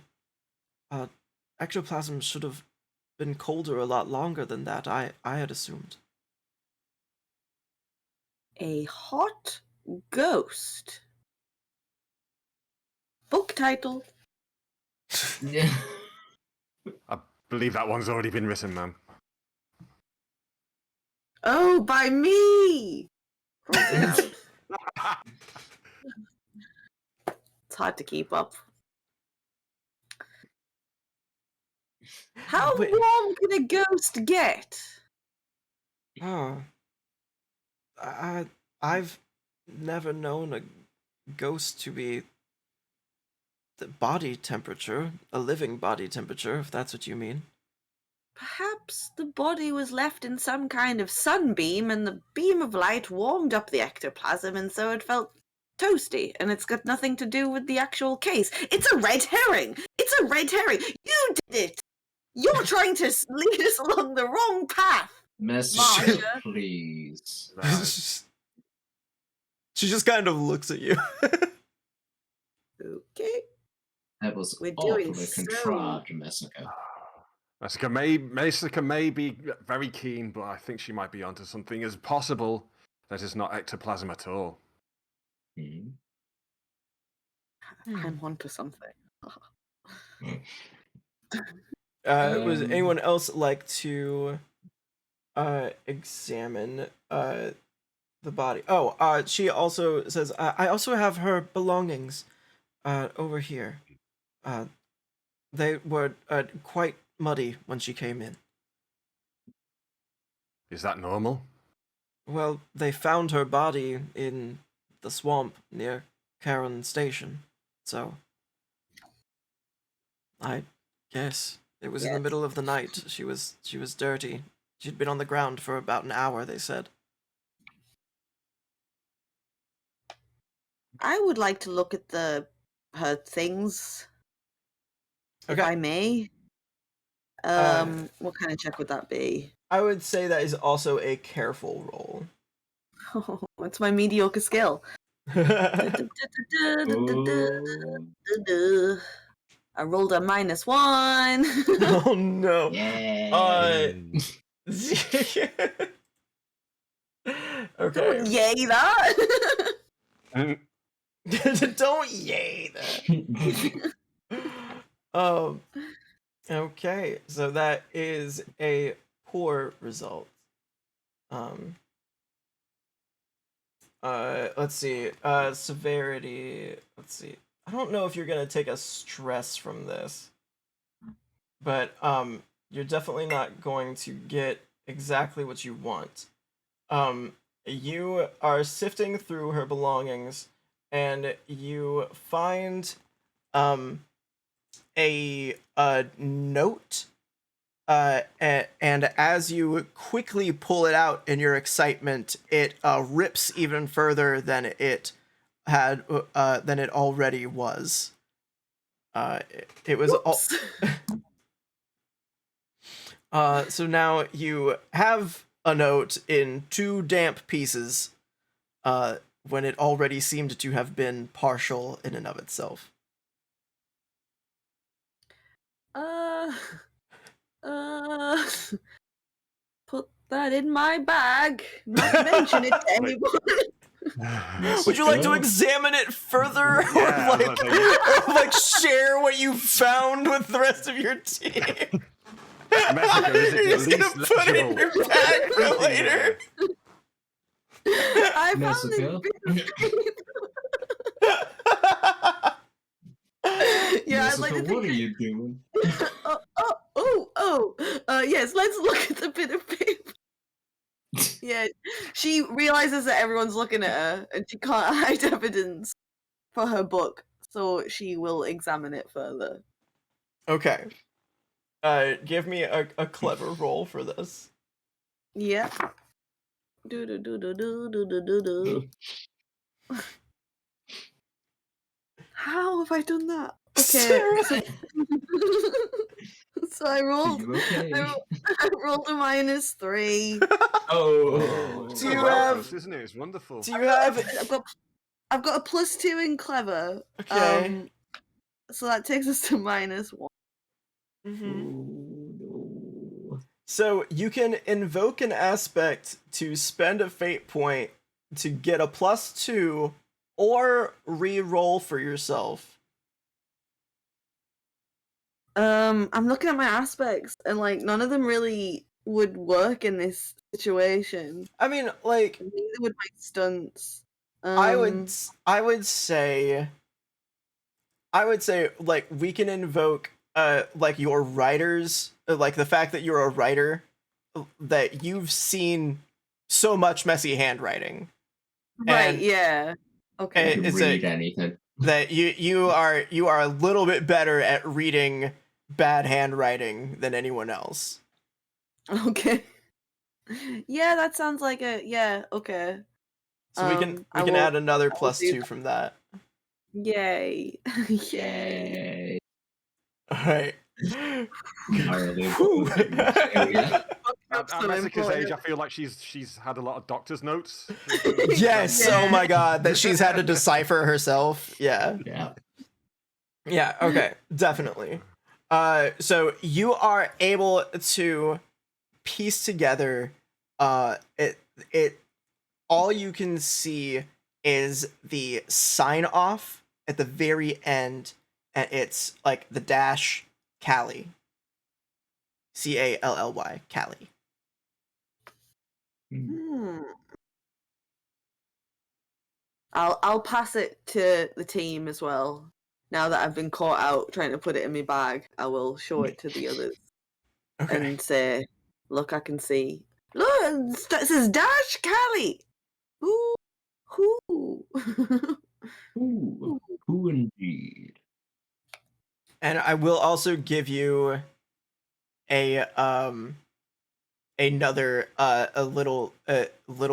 Ectoplasm should have been colder a lot longer than that. I had assumed. A hot ghost. Book title. Yeah. I believe that one's already been written, ma'am. Oh, by me! Cross it out. It's hard to keep up. How Wait. warm can a ghost get? Oh, I've never known a ghost to be the body temperature, a living body temperature, if that's what you mean. Perhaps the body was left in some kind of sunbeam and the beam of light warmed up the ectoplasm and so it felt toasty and it's got nothing to do with the actual case. It's a red herring! It's a red herring! You did it! You're trying to lead us along the wrong path! Messenger, Marsha. please. Right. She just kind of looks at you. Okay. That was We're doing awfully so- contrived, Messica. Mesica may be very keen, but I think she might be onto something. It's possible that it's not ectoplasm at all. Hmm. I'm onto something. Was anyone else like to examine the body? Oh, she also says, I also have her belongings over here. They were quite muddy when she came in. Is that normal? Well, they found her body in the swamp near Caron Station, so I guess it was in the Yes. middle of the night. She was dirty. She'd been on the ground for about an hour, they said. I would like to look at her things, if Okay. I may. What kind of check would that be? I would say that is also a careful roll. It's my mediocre skill. Ooh. I rolled a -1. Oh no. Yeah. Okay. Don't yay that. Don't yay that. Okay, so that is a poor result. Let's see. Severity. Let's see. I don't know if you're gonna take a stress from this, but you're definitely not going to get exactly what you want. You are sifting through her belongings, and you find a note. And as you quickly pull it out in your excitement, it rips even further than it had than it already was. It was all. So now you have a note in 2 damp pieces, when it already seemed to have been partial in and of itself. Put that in my bag. Not mention it to anyone. Would you like to examine it further, Yeah, I was about to say- or like share what you found with the rest of your team? Mexico, is it You're the just gonna least put it in legible? your bag for later. I found Mexico? this. Yeah, I'd like to Mexico, what are think. you doing? Yes, let's look at the bit of paper. Yeah, she realizes that everyone's looking at her and she can't hide evidence for her book, so she will examine it further. Okay. Give me a clever roll for this. Yeah. Do do do do do do do do do. How have I done that? Okay. So I Are rolled. you okay? I rolled a -3. Oh. Do you Well, have- close, isn't it? It's wonderful. Do you have? I've got a +2 in clever. Okay. So that takes us to -1. Mm-hmm. Oh, no. So you can invoke an aspect to spend a fate point to get a +2, or re-roll for yourself. I'm looking at my aspects and like none of them really would work in this situation. I mean, like, Neither would my stunts. I would say like we can invoke like your writers, like the fact that you're a writer, that you've seen so much messy handwriting. Right, and- yeah. Okay. You can It's read a- anything. That you are a little bit better at reading bad handwriting than anyone else. Okay. Yeah, that sounds like okay. So we can I will- add another I will do +2 from that. Yay. Yay. Yay. All right. Entirely. Whew. Yeah. At So Mexico's age, important. I feel like she's had a lot of doctor's notes. Yes. Yeah. Oh my god, that she's had to decipher herself. Yeah. Yeah. Yeah. Okay. Definitely. So you are able to piece together. It. All you can see is the sign off at the very end, and it's like the dash Callie. Cally. Callie. I'll pass it to the team as well. Now that I've been caught out trying to put it in my bag, I will show it to the others Okay. and say, "Look, I can see. Look, it says Dash Callie. Ooh, ooh." Ooh, who indeed? And I will also give you a another a little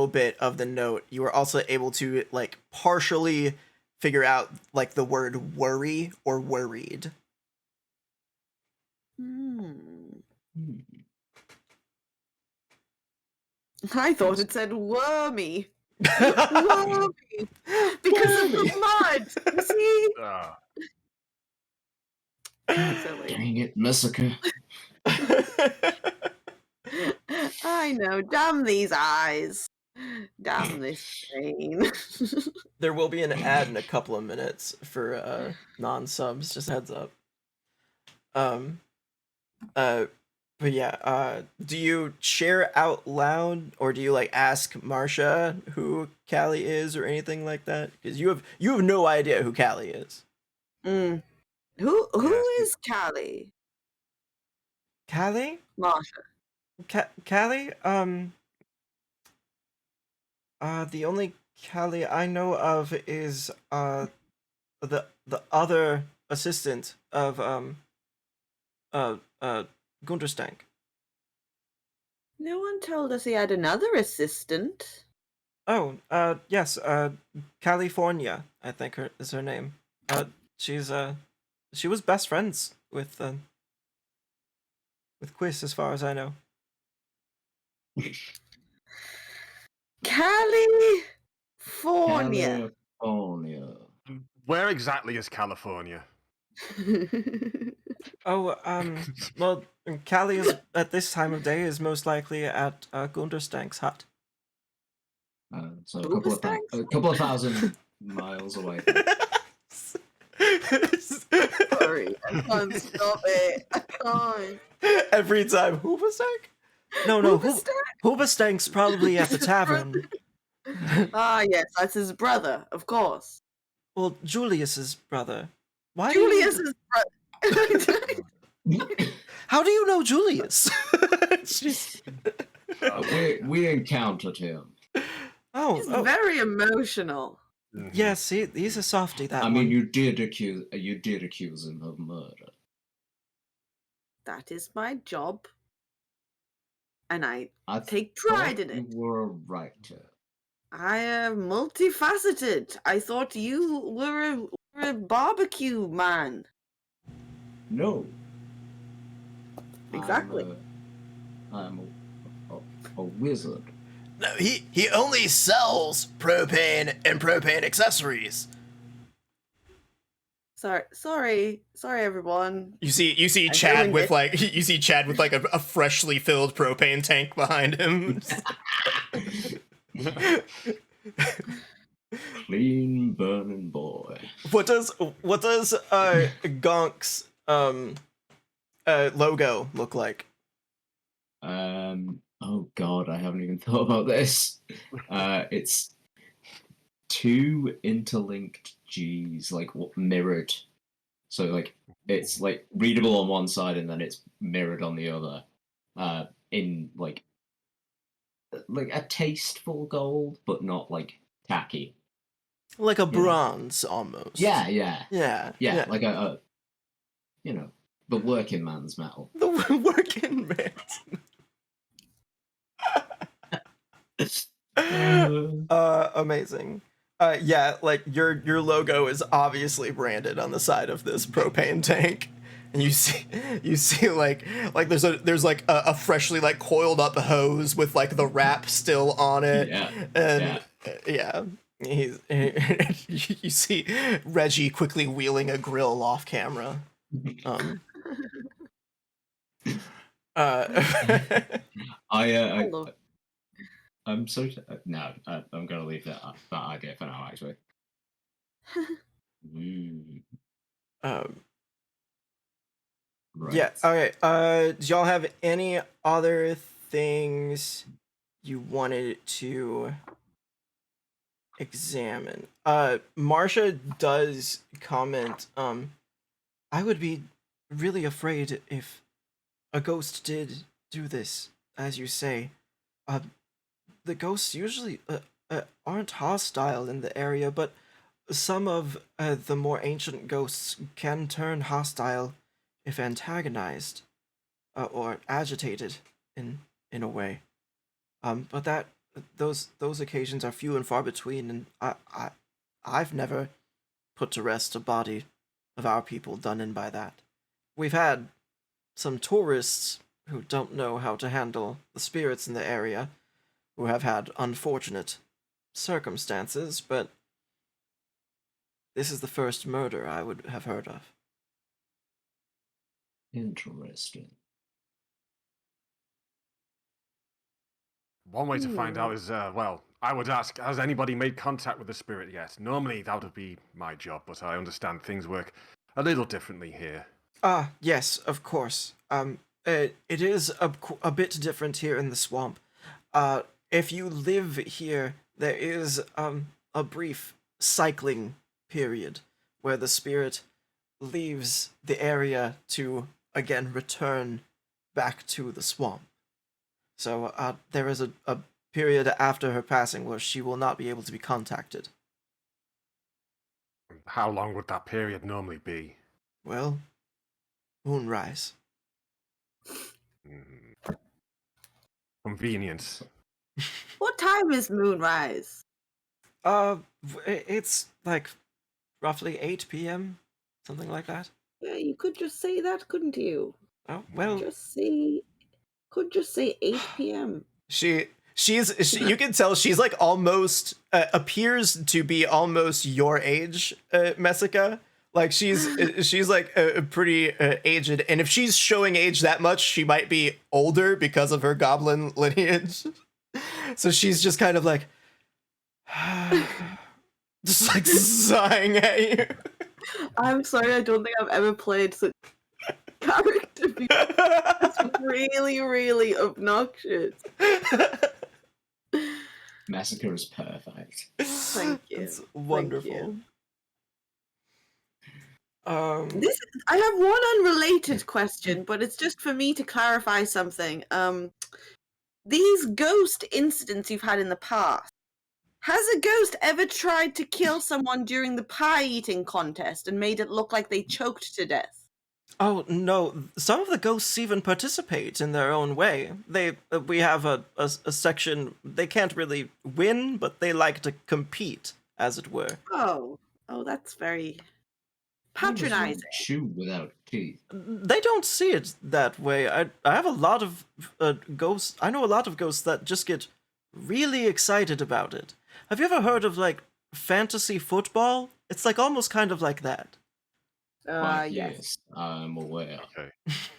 bit of the note. You were also able to like partially figure out like the word worry or worried. I thought it said wormy. Wormy. Because of the mud. You see? Ah. Silly. Dang it, Messica. I know. Damn these eyes. Damn this train. There will be an ad in a couple of minutes for non-subs, just heads up. Um but yeah, do you share out loud or do you like ask Marsha who Callie is or anything like that? Because you have no idea who Callie is. Mm. Who Yes. is Callie? Callie? Marsha. Callie? The only Callie I know of is the other assistant of uh uh Gunderstank. No one told us he had another assistant. Oh, yes, California, I think is her name. She's she was best friends with Quiz, as far as I know. California. California. Where exactly is California? Oh, well, Callie is at this time of day is most likely at Gunderstank's hut. So a Uberstank? couple of thousand miles away. Sorry, I can't stop it. I can't. Every time, Hoobastank? No, Uberstank? Hoobastank's probably at the tavern. Ah, yes, that's his brother, of course. Well, Julius's brother. Why? Julius's brother. How do you know Julius? Jeez. We encountered him. He's very emotional. Yes, he's a softie. That I mean, one. you did accuse him of murder. That is my job. And I I take pride in thought it. You were a writer. I am multifaceted. I thought you were a barbecue man. No. Exactly. I'm a wizard. No, he only sells propane and propane accessories. Sorry, everyone. You see I'm Chad doing with it. like a freshly filled propane tank behind him. Clean burning boy. What does Gonk's logo look like? Oh god, I haven't even thought about this. It's two interlinked G's, like mirrored. So like it's like readable on one side and then it's mirrored on the other. In like a tasteful gold, but not like tacky. Like a Yeah. bronze almost. Yeah, like a the working man's metal. The working man. Amazing. Yeah, like your logo is obviously branded on the side of this propane tank. And you see like there's like a freshly like coiled up hose with like the wrap still on it. Yeah. And yeah. You see Reggie quickly wheeling a grill off camera. I'm so no. I'm gonna leave that idea for now. Actually. Right. Yeah. Okay. Do y'all have any other things you wanted to examine? Marsha does comment. I would be really afraid if a ghost did do this, as you say. The ghosts usually aren't hostile in the area, but some of the more ancient ghosts can turn hostile if antagonized or agitated in a way. But those occasions are few and far between, and I've never put to rest a body of our people done in by that. We've had some tourists who don't know how to handle the spirits in the area, who have had unfortunate circumstances, but this is the first murder I would have heard of. Interesting. One way to find out is, well, I would ask, has anybody made contact with the spirit yet? Normally that would be my job, but I understand things work a little differently here. Yes, of course. It is a bit different here in the swamp. If you live here, there is a brief cycling period where the spirit leaves the area to again return back to the swamp. So there is a period after her passing where she will not be able to be contacted. How long would that period normally be? Well, moonrise. Convenience. What time is moonrise? It's like roughly 8 p.m., something like that. Yeah, you could just say that, couldn't you? Oh, well, Could just say 8 p.m. She you can tell she's like almost appears to be almost your age, Messica. Like she's like pretty aged, and if she's showing age that much, she might be older because of her goblin lineage. So she's just kind of like just like sighing at you. I'm sorry, I don't think I've ever played such a character before. It's really, really obnoxious. Massacre is perfect. Thank you. It's wonderful. I have one unrelated question, but it's just for me to clarify something. These ghost incidents you've had in the past, has a ghost ever tried to kill someone during the pie eating contest and made it look like they choked to death? Oh no! Some of the ghosts even participate in their own way. We have a section. They can't really win, but they like to compete, as it were. Oh, that's very How does one patronizing. chew without teeth? They don't see it that way. I have a lot of ghosts. I know a lot of ghosts that just get really excited about it. Have you ever heard of like fantasy football? It's like almost kind of like that. Why, Yes. I'm aware. Okay.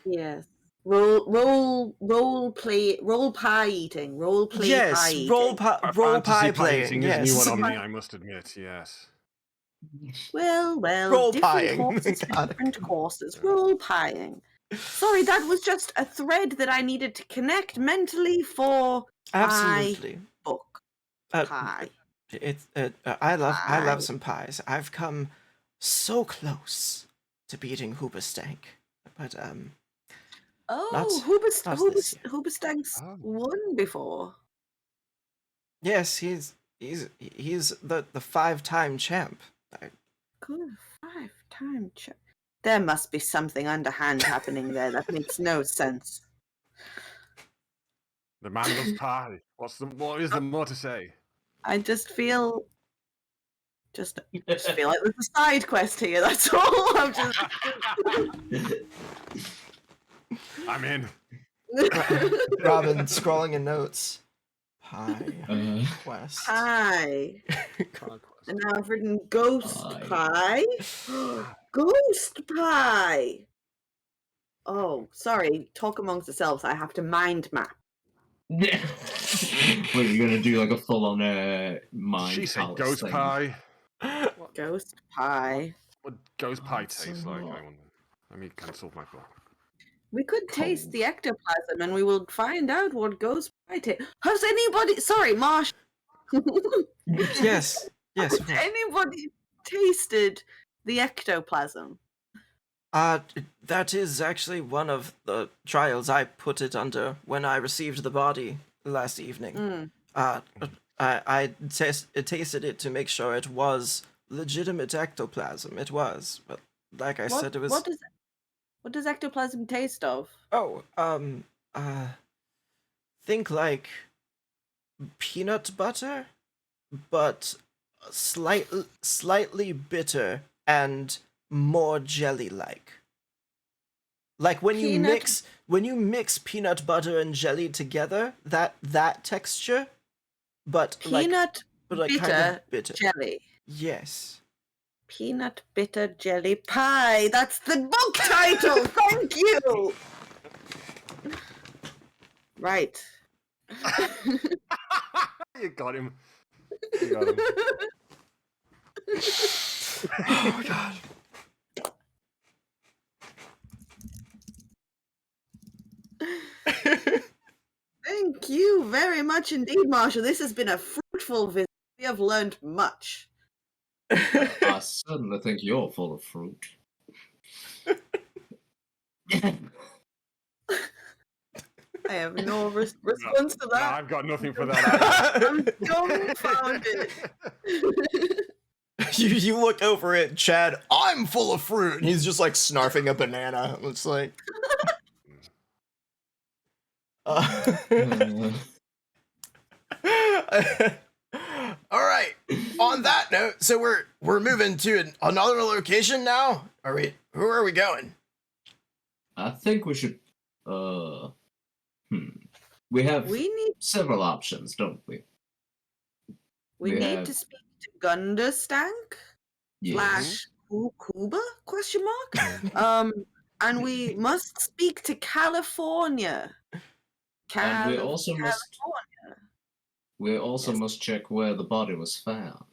Yes. Role pie eating. Role play Yes, pie eating. role Fantasy pie playing. eating is a new Yes, one on me, I must admit, yes. Well, Role different pieing. courses for Got it. different courses. Role pieing. Sorry, that was just a thread that I needed to connect mentally for Absolutely. book. Uh, Pie. I love Pie. some pies. I've come so close to beating Hoobastank, but Oh, not this year. Hoobastank's Oh. won before. yes, he's the 5-time champ. Good 5-time check. There must be something underhand happening there. That makes no sense. The man loves pie. What is there more to say? I just feel like there's a side quest here. That's all. I'm just. I'm in. Robin scrolling in notes. Pie quest. Pie. And now I've written ghost pie. Ghost pie. Oh, sorry. Talk amongst yourselves. I have to mind map. Wait, you're gonna do like a full-on mind She said palace ghost thing. pie. Ghost pie. What ghost pie That's tastes a like, lot. I wonder. Let me consult my book. We could taste Cold. the ectoplasm and we will find out what ghost pie tastes. Has anybody. Sorry, Marsh. Yes, yes. Has Of course. anybody tasted the ectoplasm? That is actually one of the trials I put it under when I received the body last evening. I tasted it to make sure it was legitimate ectoplasm. It was, but like I said, it was. What does ectoplasm taste of? Oh, think like peanut butter, but slightly bitter and more jelly-like. Like when you mix peanut butter and jelly together, that texture, but Peanut kind of bitter. jelly. Yes. Peanut bitter jelly pie. That's the book title. Thank you. Right. You got him. You got him. Oh god. Thank you very much indeed, Marshall. This has been a fruitful visit. We have learned much. I certainly think you're full of fruit. I have no response to No, that. I've got nothing for that. I'm dumbfounded. You look over at Chad. I'm full of fruit, and he's just like snarfing a banana. It's like. All right. On that note, so we're moving to another location now. Are we? Who are we going? I think we should. We have We need several options, don't we? we We need have- to speak to Gunderstank Yes. / Kuba ? And we must speak to California. And we also must. California. We also Yes. must check where the body was found.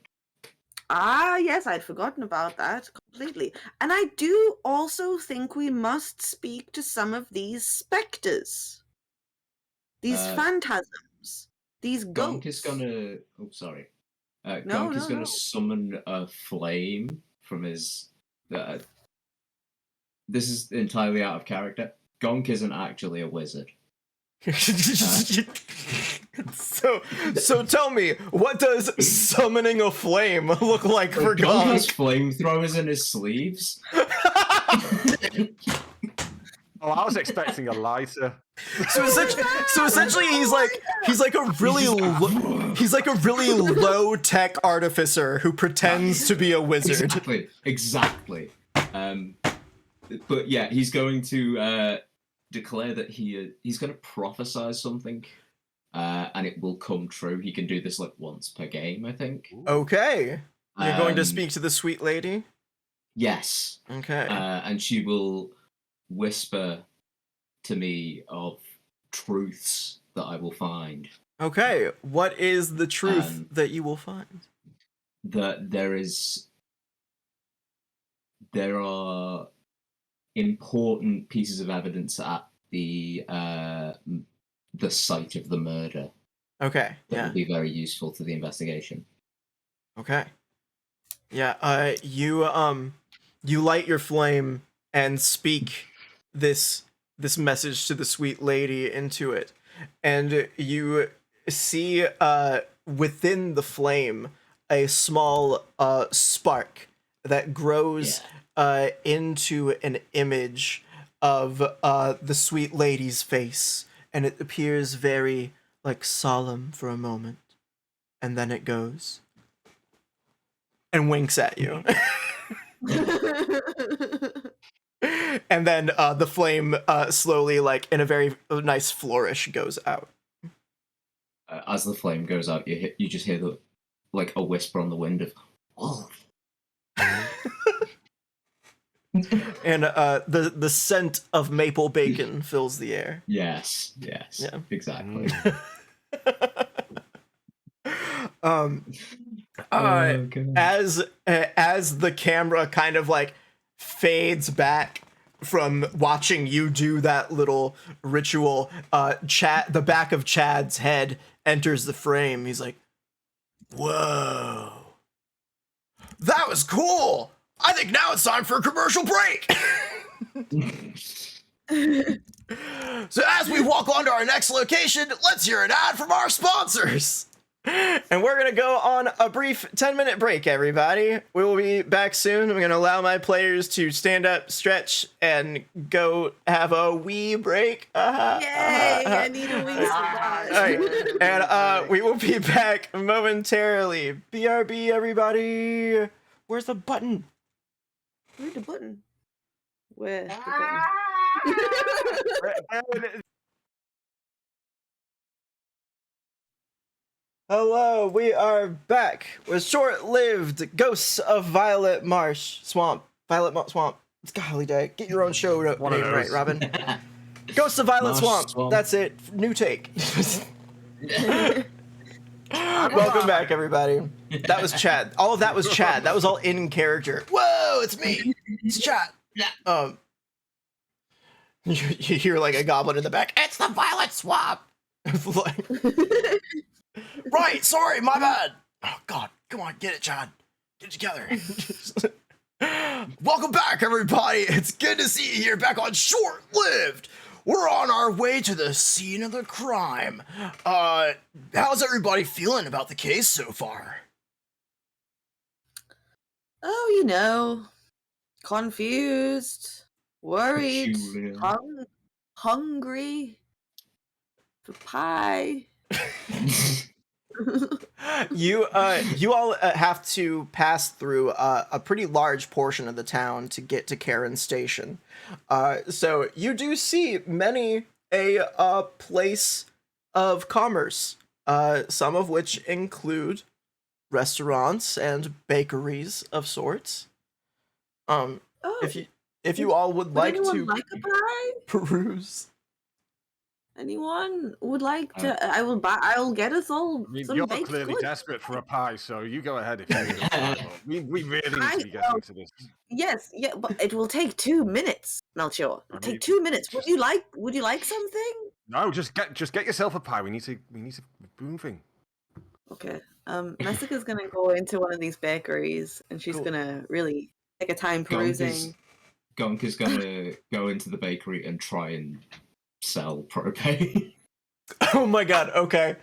Ah, yes, I'd forgotten about that completely. And I do also think we must speak to some of these specters, these phantasms, these Gonk ghosts. is gonna. Oh, sorry. No, Gonk is no, gonna no. summon a flame from his. This is entirely out of character. Gonk isn't actually a wizard. So tell me, what does summoning a flame look like for Gonk has Gonk? flamethrowers in his sleeves. Oh, I was expecting a lighter. So essentially, he's like a really low tech artificer who pretends to be a wizard. Exactly. But yeah, he's going to declare that he's going to prophesy something, and it will come true. He can do this like once per game, I think. Okay, you're going to Um, speak to the sweet lady. Yes. Okay. And she will whisper to me of truths that I will find. Okay. What is the truth that you will find? That there are important pieces of evidence at the site of the murder Okay. that Yeah. will be very useful to the investigation. Okay. Yeah. You light your flame and speak this message to the sweet lady into it, and you see within the flame a small spark that grows into an image of the sweet lady's face, and it appears very like solemn for a moment, and then it goes and winks at you. And then the flame slowly, like in a very nice flourish, goes out. As the flame goes out, you just hear like a whisper on the wind of, "Oh." And the scent of maple bacon fills the air. Yes, Yeah. exactly. As the camera kind of like fades back from watching you do that little ritual, the back of Chad's head enters the frame. He's like, "Whoa, that was cool. I think now it's time for a commercial break." So as we walk on to our next location, let's hear an ad from our sponsors. And we're gonna go on a brief 10-minute break, everybody. We will be back soon. I'm gonna allow my players to stand up, stretch, and go have a wee break. Yay! I need a wee spot. All right. And we will be back momentarily. BRB, everybody. Where's the button? Where's the button? Where's the button? Hello, we are back with short-lived Ghosts of Violet Marsh Swamp. Swamp. It's golly day. Get your own show name right, Robin. Ghosts of Violet Marsh Swamp. Swamp. That's it. New take. Welcome back, everybody. That was Chad. All of that was Chad. That was all in character. Whoa, it's me. It's Chad. You hear like a goblin in the back. It's the violet swamp. Like, right, sorry, my bad. Oh God, come on, get it, Chad. Get it together. Welcome back, everybody. It's good to see you here back on Short Lived. We're on our way to the scene of the crime. How's everybody feeling about the case so far? Oh, you know, confused, worried, Peculiar. hungry for pie. You all have to pass through a pretty large portion of the town to get to Karen Station. So you do see many a place of commerce, some of which include restaurants and bakeries of sorts. Oh, If you all would like anyone to like a pie? peruse. Anyone would like to? I will buy. I'll get us all I mean, some you're baked clearly goods. desperate for a pie, so you go ahead if you need a pie. But we really need to be getting to this. Yes, yeah, but it will take 2 minutes, Melchior. It'll I mean, take 2 minutes. Would just- you like something? No, just get yourself a pie. We need to moving. Okay. Messica's gonna go into one of these bakeries, and she's Cool. gonna really take a time perusing. Gonk is gonna go into the bakery and try and sell propane. Oh my God. Okay.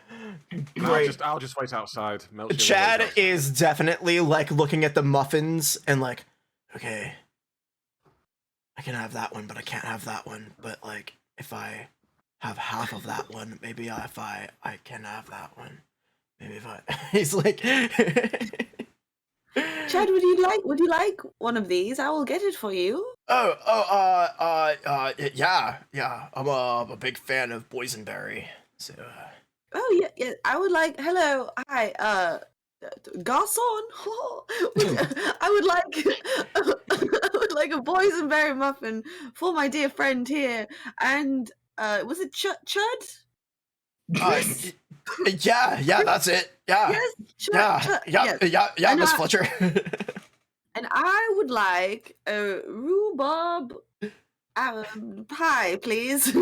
Great. I'll just wait outside. Melchior will wait Chad outside. is definitely like looking at the muffins and like, okay, I can have that one, but I can't have that one. But like, if I have half of that one, maybe if I can have that one. Maybe if I, he's like, Chad, would you like one of these? I will get it for you. yeah. I'm a big fan of boysenberry. So. Oh yeah. I would like. Hello, hi, garçon. I would like. I would like a boysenberry muffin for my dear friend here. And was it Chud? Yeah, that's it. Yeah. Yes, Chud. Yeah, And Miss I- Fletcher. And I would like a rhubarb pie, please.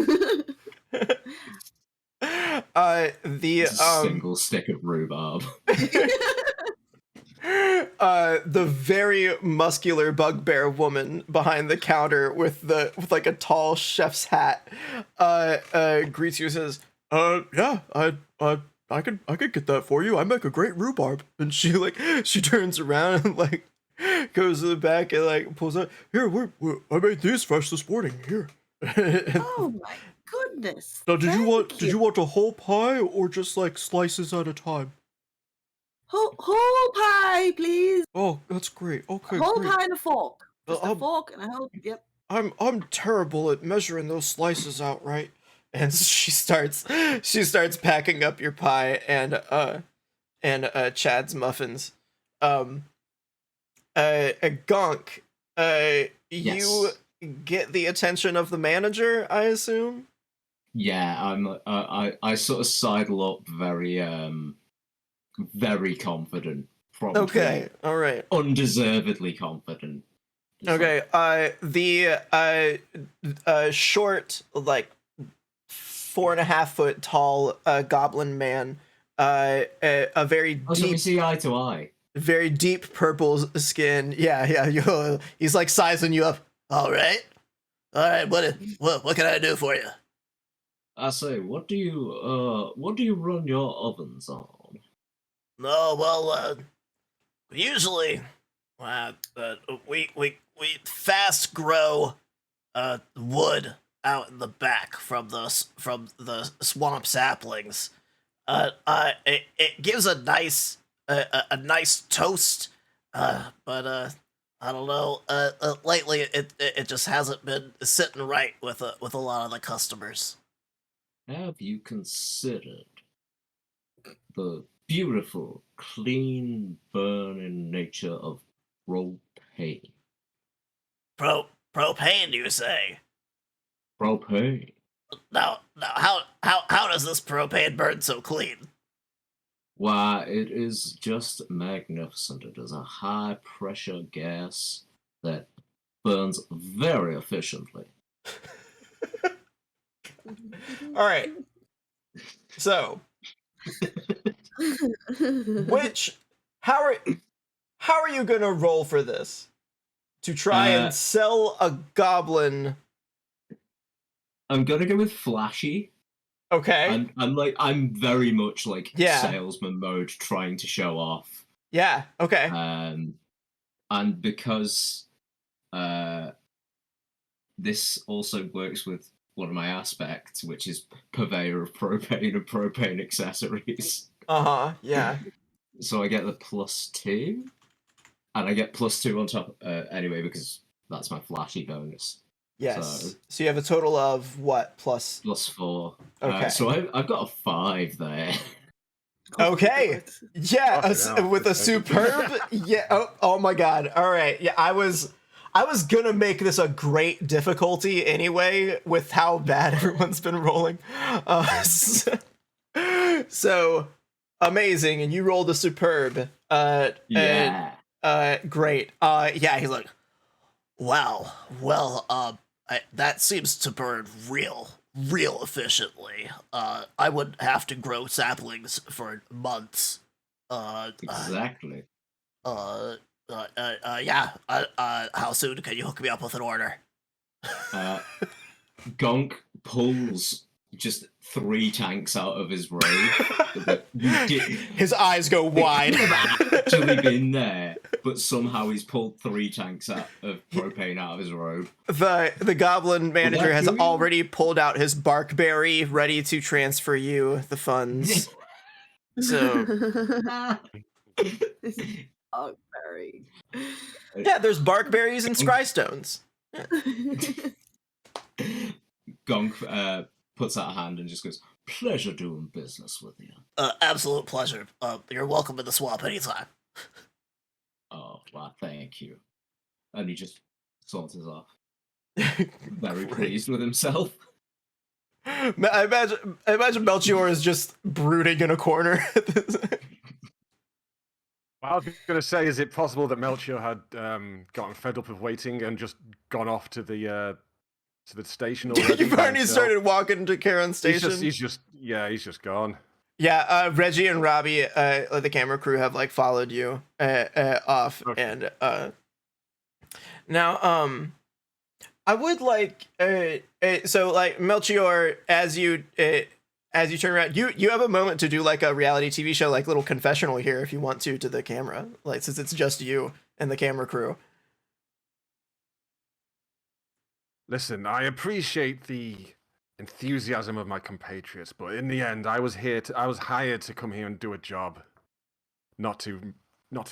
The Single stick of rhubarb. the very muscular bugbear woman behind the counter with like a tall chef's hat greets you and says, yeah, I could get that for you. I make a great rhubarb. And she turns around and like goes to the back and like pulls out, here, I made these fresh this morning. Here. Oh my goodness. Now, did Thank you want a whole pie or just like slices at a time? Whole pie, please. Oh, that's great. Okay, Whole great. pie and a fork. Just a Um, fork and a whole. Yep. I'm terrible at measuring those slices out right. And she starts packing up your pie and Chad's muffins. Gonk, you Yes. get the attention of the manager, I assume? Yeah, I sort of sidle up very confident. Probably Okay, all right. undeservedly confident. It's Okay, the short, like 4.5 foot tall goblin man, a very Oh, so we deep, see eye to eye. very deep purple skin. Yeah. He's like sizing you up. All right. What can I do for you? I say, what do you run your ovens on? No, well, usually, we fast grow wood out in the back from the swamp saplings. It gives a nice toast. But I don't know. Lately it just hasn't been sitting right with a lot of the customers. Have you considered the beautiful, clean, burning nature of propane? Propane, you say? Propane. Now, how does this propane burn so clean? Why, it is just magnificent. It is a high pressure gas that burns very efficiently. All right. So, how are you gonna roll for this? To try and sell a goblin. I'm gonna go with flashy. Okay. I'm very much like Yeah. salesman mode, trying to show off. Yeah. Okay. And because this also works with one of my aspects, which is purveyor of propane and propane accessories. Yeah. So I get the +2, and I get +2 on top anyway because that's my flashy bonus. Yes. So you have a total of what? +4. Okay. So I've got a 5 there. Okay. Yeah, Fucking hell. with a superb. Yeah. Oh my god. All right. Yeah, I was gonna make this a great difficulty anyway with how bad everyone's been rolling. So amazing, and you rolled a superb. Yeah. Great. Yeah. He's like, Wow. Well, that seems to burn real efficiently. I would have to grow saplings for months. Exactly. Yeah. How soon can you hook me up with an order? Gonk pulls just 3 tanks out of his robe. his eyes go wide. He could have actually been there, but somehow he's pulled 3 tanks of propane out of his robe. The goblin manager has kill you? already pulled out his barkberry, ready to transfer you the funds. So Ogberry. yeah, there's barkberries and scrystones. Gonk puts out a hand and just goes, "Pleasure doing business with you." Absolute pleasure. You're welcome to the swamp anytime. Oh, well, thank you. And he just saunters off. Very pleased with himself. I imagine Melchior is just brooding in a corner. What I was going to say, is it possible that Melchior had gotten fed up of waiting and just gone off to the station already? You've already started walking to Charon Station. He's just gone. Yeah, Reggie and Robbie, the camera crew, have like followed you off, Okay. and now I would like so like Melchior, as you turn around, you have a moment to do like a reality TV show, like little confessional here if you want to the camera, like since it's just you and the camera crew. Listen, I appreciate the enthusiasm of my compatriots, but in the end, I was hired to come here and do a job, not to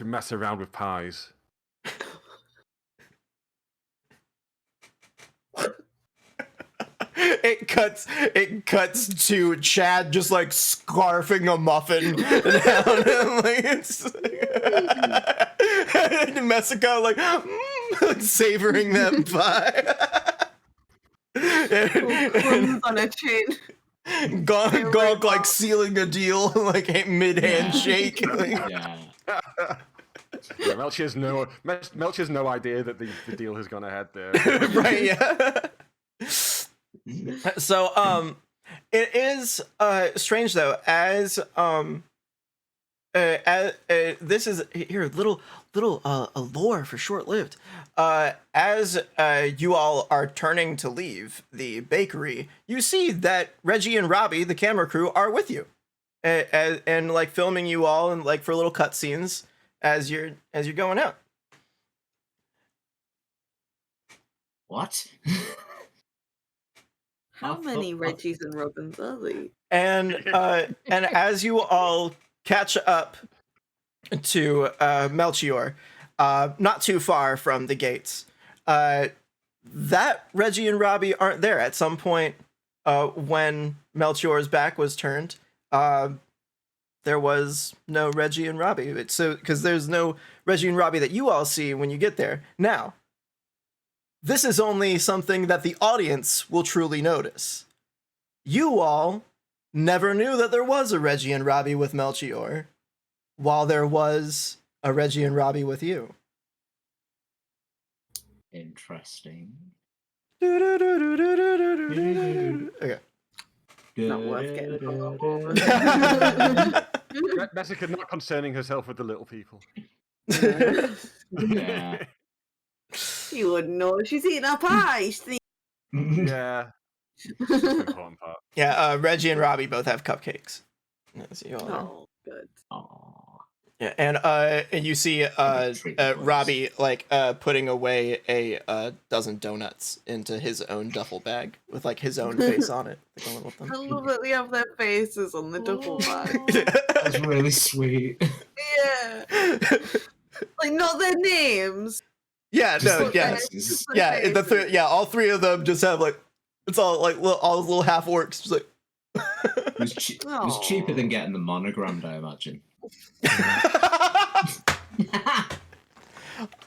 mess around with pies. It cuts to Chad just like scarfing a muffin down, like it's in Mexico, like savoring that pie. Crumbs on a chain. Gonk like sealing a deal, like mid handshake. Yeah. Yeah, Melchior's no idea that the deal has gone ahead there. Right? Yeah. So it is strange though, as this is here little a lore for short lived. As you all are turning to leave the bakery, you see that Reggie and Robbie, the camera crew, are with you, and like filming you all and like for little cutscenes as you're going out. What? How many Reggies and Robins are they? And as you all catch up to Melchior, not too far from the gates, that Reggie and Robbie aren't there. At some point, when Melchior's back was turned, there was no Reggie and Robbie. Because there's no Reggie and Robbie that you all see when you get there. Now, this is only something that the audience will truly notice. you all never knew that there was a Reggie and Robbie with Melchior, while there was a Reggie and Robbie with you. Interesting. Okay. Not worth getting hung up over. Jessica not concerning herself with the little people. Yeah. You wouldn't know. She's eating a pie. See? Yeah. That's the important part. Yeah, Reggie and Robbie both have cupcakes. So you all know. Oh, good. Aw. Yeah, and you see Treat the boys. Robbie like putting away a dozen donuts into his own duffel bag with like his own face on it. Like, going with them. I love that they have their faces on the duffel bag. That's really sweet. Yeah. Like, not their names. Yeah, Just no, the yeah, faces. yeah. All three of them just have like it's all like all little half orcs, just like. It was cheaper than getting the monogrammed, I imagine. I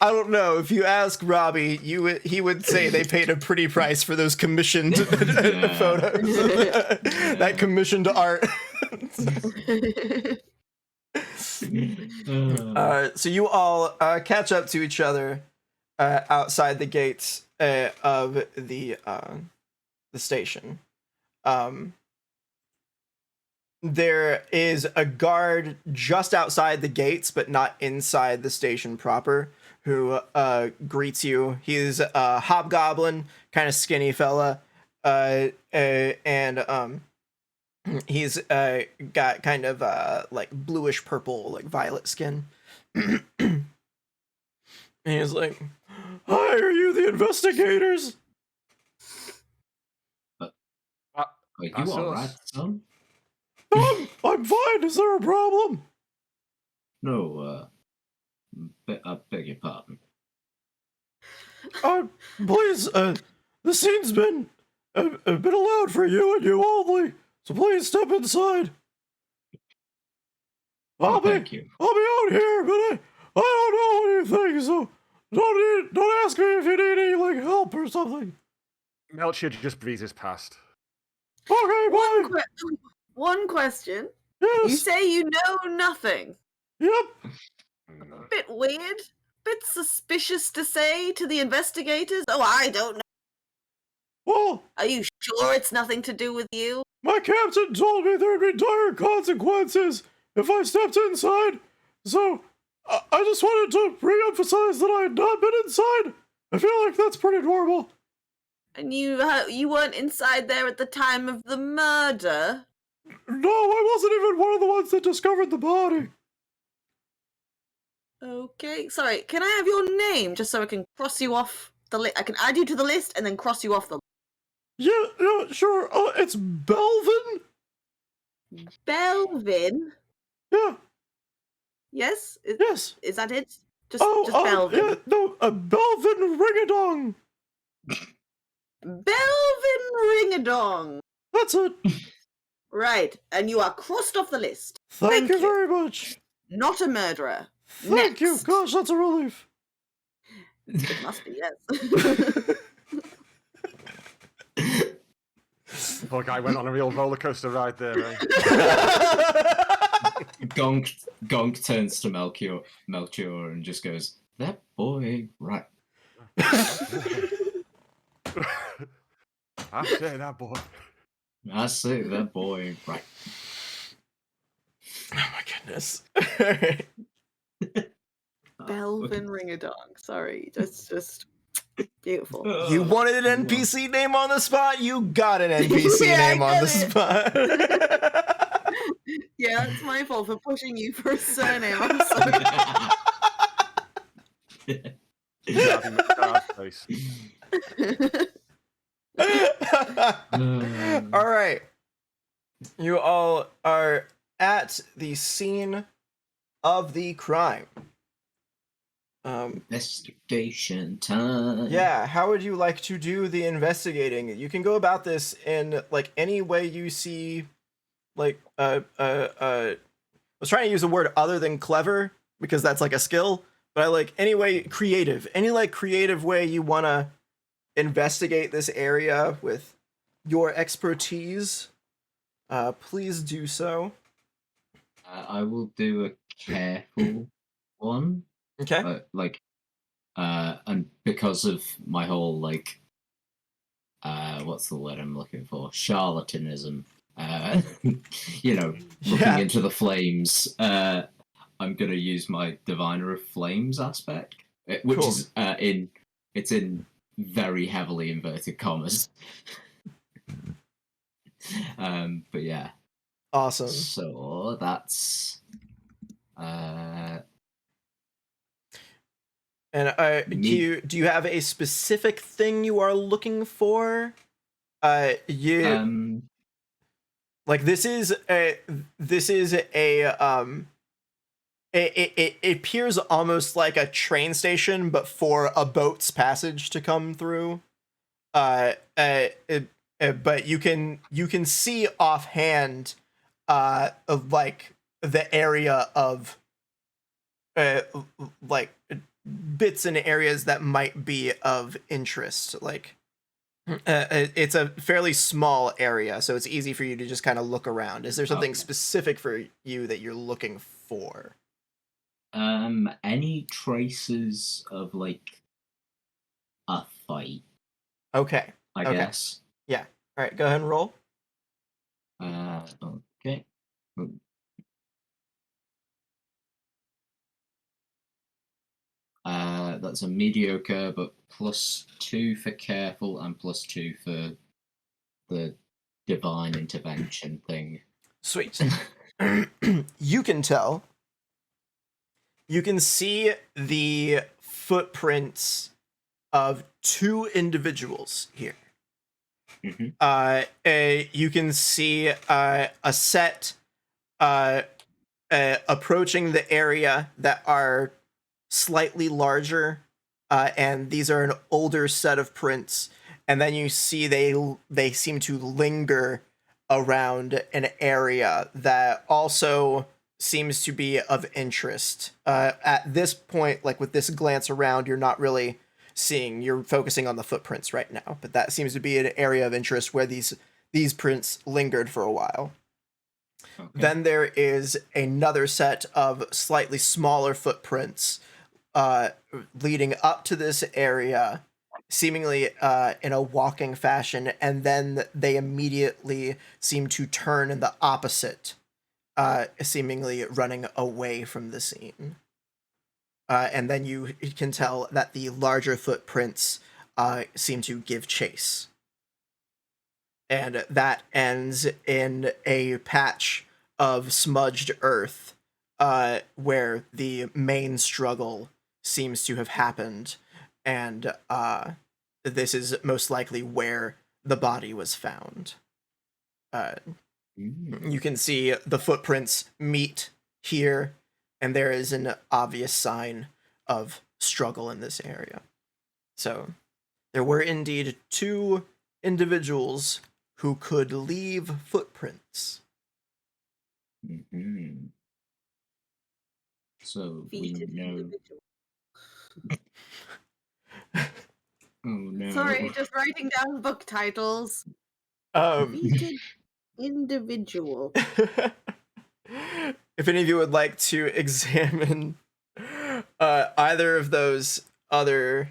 don't know. If you ask Robbie, he would say they paid a pretty price for those commissioned photos. That commissioned art. So you all catch up to each other outside the gates of the station. There is a guard just outside the gates, but not inside the station proper, who greets you. He's a hobgoblin, kind of skinny fella, and he's got kind of like bluish purple, like violet skin. And he's like, "Hi, are you the investigators?" Are you That's alright, us. son? I'm fine. Is there a problem? No, I beg your pardon. Please, the scene's been a bit allowed for you and you only, so please step inside. Oh, thank you. I'll be out here, but I don't know anything, so don't ask me if you need any like help or something. Melchior just breezes past. Okay, bye. One question. Yes. You say you know nothing. Yep. Bit weird. Bit suspicious to say to the investigators. Oh, I don't know. Well, Are you sure it's nothing to do with you? my captain told me there'd be dire consequences if I stepped inside, so I just wanted to re-emphasize that I had not been inside. I feel like that's pretty normal. And you weren't inside there at the time of the murder? No, I wasn't even one of the ones that discovered the body. Okay. Sorry, can I have your name just so I can cross you off the list? I can add you to the list and then cross you off the list. Yeah, sure. It's Belvin? Belvin? Yeah, Yes? yes. Is that it? Just Belvin. Yeah, no, Belvin Ringadong. Belvin Ringadong. That's it. Right, and you are crossed off the list. Thank you very much. Not a murderer. Thank you. Next. Gosh, that's a relief. It must be, yes. Poor guy went on a real roller coaster ride there, right? Gonk turns to Melchior and just goes, "That boy, right." I say that boy. I say that boy, right. Oh my goodness. Belvin Ringadong. Sorry, that's just beautiful. You wanted an NPC name on the spot? You got an NPC Yeah, I name on the get spot. Yeah, it's my fault for pushing you for a surname. I'm sorry. Having McDonald's face. All right. You all are at the scene of the crime. Investigation time. Yeah, how would you like to do the investigating? You can go about this in like any way you see like I was trying to use a word other than clever because that's like a skill, but I like any way creative. Any like creative way you want to investigate this area with your expertise, please do so. I will do a careful one. Okay. And because of my whole what's the word I'm looking for? Charlatanism. Looking Yeah. into the flames. I'm gonna use my Diviner of Flames aspect, which Cool. is in very heavily inverted commas. But yeah. Awesome. So that's And do you have a specific thing you are looking for? Like this is a it appears almost like a train station, but for a boat's passage to come through. But you can see offhand, of like the area of, like bits and areas that might be of interest. Like, it's a fairly small area, so it's easy for you to just kind of look around. Is there something Okay. specific for you that you're looking for? Any traces of like a fight, Okay. I Okay. guess. Yeah. All right. Go ahead and roll. Okay. That's a mediocre, but +2 for careful and +2 for the divine intervention thing. Sweet. You can tell. You can see the footprints of two individuals here. Mhm. You can see a set approaching the area that are slightly larger, and these are an older set of prints. And then you see they seem to linger around an area that also seems to be of interest. At this point, like with this glance around, you're not really seeing. You're focusing on the footprints right now, but that seems to be an area of interest where these prints lingered for a while. Okay. Then there is another set of slightly smaller footprints, leading up to this area, seemingly in a walking fashion, and then they immediately seem to turn in the opposite, seemingly running away from the scene. And then you can tell that the larger footprints seem to give chase. And that ends in a patch of smudged earth, where the main struggle seems to have happened, and this is most likely where the body was found. You can see the footprints meet here, and there is an obvious sign of struggle in this area. So there were indeed two individuals who could leave footprints. Mhm. So we Defeated know. individual. Oh no. Sorry, just writing down book titles. Um, Defeated individual. if any of you would like to examine either of those other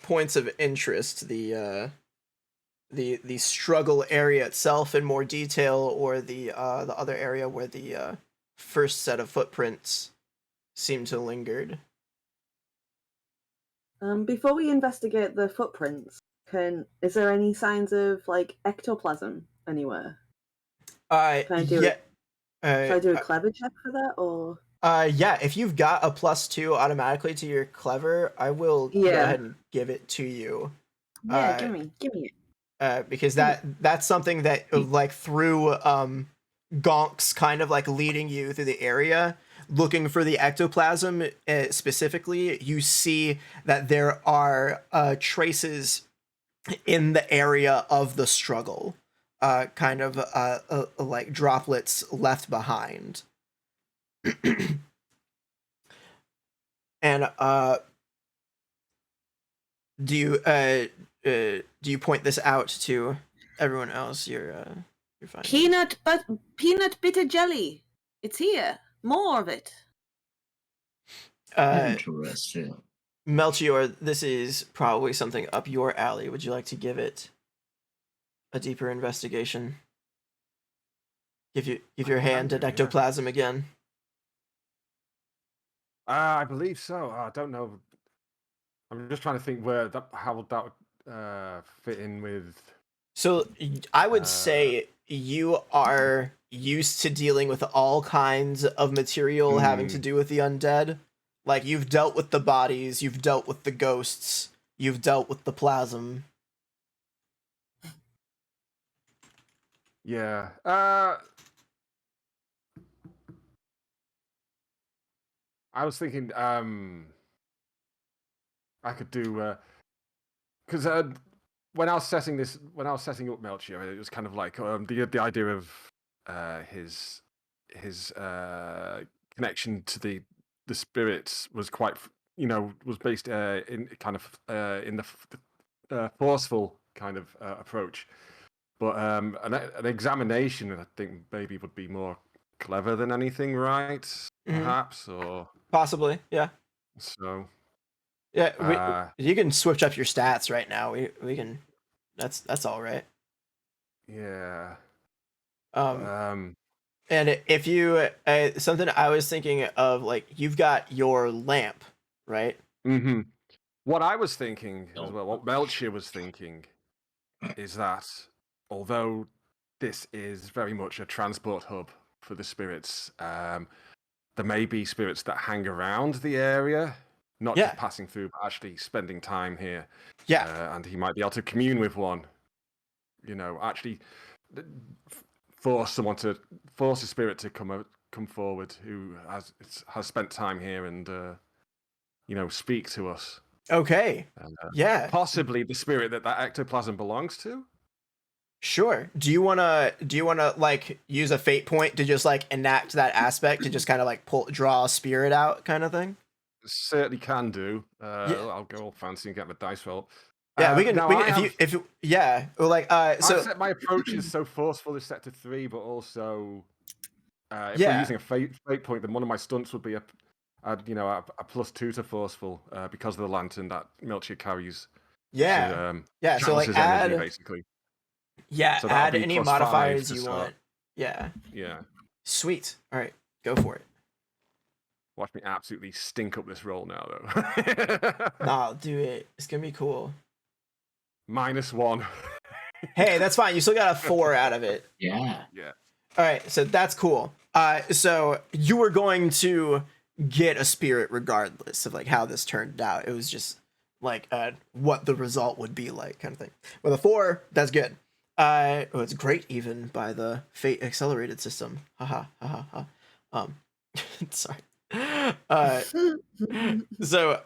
points of interest, the struggle area itself in more detail, or the other area where the first set of footprints seem to lingered. Before we investigate the footprints, is there any signs of like ectoplasm anywhere? Can I do Yeah. Should I do a clever check for that, or? Yeah, if you've got a +2 automatically to your clever, I will go Yeah. ahead and give it to you. Yeah, give me it. Because that's something that, like, through gonks kind of like leading you through the area looking for the ectoplasm, specifically, you see that there are traces in the area of the struggle, kind of like droplets left behind. And do you point this out to? everyone else, you're fine. Peanut bitter jelly. It's here. More of it. Interesting. Melchior, this is probably something up your alley. Would you like to give it a deeper investigation? Give your hand to ectoplasm again. I believe so. I don't know. I'm just trying to think how would that fit in with. So I would say you are used to dealing with all kinds of material having to do with the undead. Like, you've dealt with the bodies, you've dealt with the ghosts, you've dealt with the plasm. Yeah. I was thinking I could do because when I was setting up Melchior, it was kind of like the idea of his connection to the spirits was quite was based in kind of in the forceful kind of approach, but an examination I think maybe would be more clever than anything, right? Perhaps, or possibly, yeah. So yeah, you can switch up your stats right now. We can. That's all right. Yeah. And if you something I was thinking of, like, you've got your lamp, right? Mm-hmm. What I was thinking as well, what Melchior was thinking, is that although this is very much a transport hub for the spirits, there may be spirits that hang around the area, not just passing through, but actually spending time here. Yeah. And he might be able to commune with one. Actually force a spirit to come forward who has spent time here and speak to us. Okay. Yeah. Possibly the spirit that ectoplasm belongs to. Sure. Do you wanna like use a fate point to just like enact that aspect to just kind of like draw a spirit out, kind of thing? Certainly can do. I'll go all fancy and get my dice roll. Yeah, we can. If you yeah, or like so. My approach is so forceful is set to 3, but also if we're using a fate point, then one of my stunts would be a +2 to forceful because of the lantern that Melchior carries. Yeah. So like add energy, basically. Yeah, so add any modifiers you start. want. Yeah. Yeah. Sweet. All right, go for it. Watch me absolutely stink up this roll now, though. Nah, do it. It's gonna be cool. -1. Hey, that's fine. You still got a 4 out of it. Yeah. Yeah. All right, so that's cool. So you were going to get a spirit regardless of like how this turned out. It was just like what the result would be like, kind of thing. With a 4, that's good. It's great even by the fate accelerated system. Haha, haha, ha. Sorry. So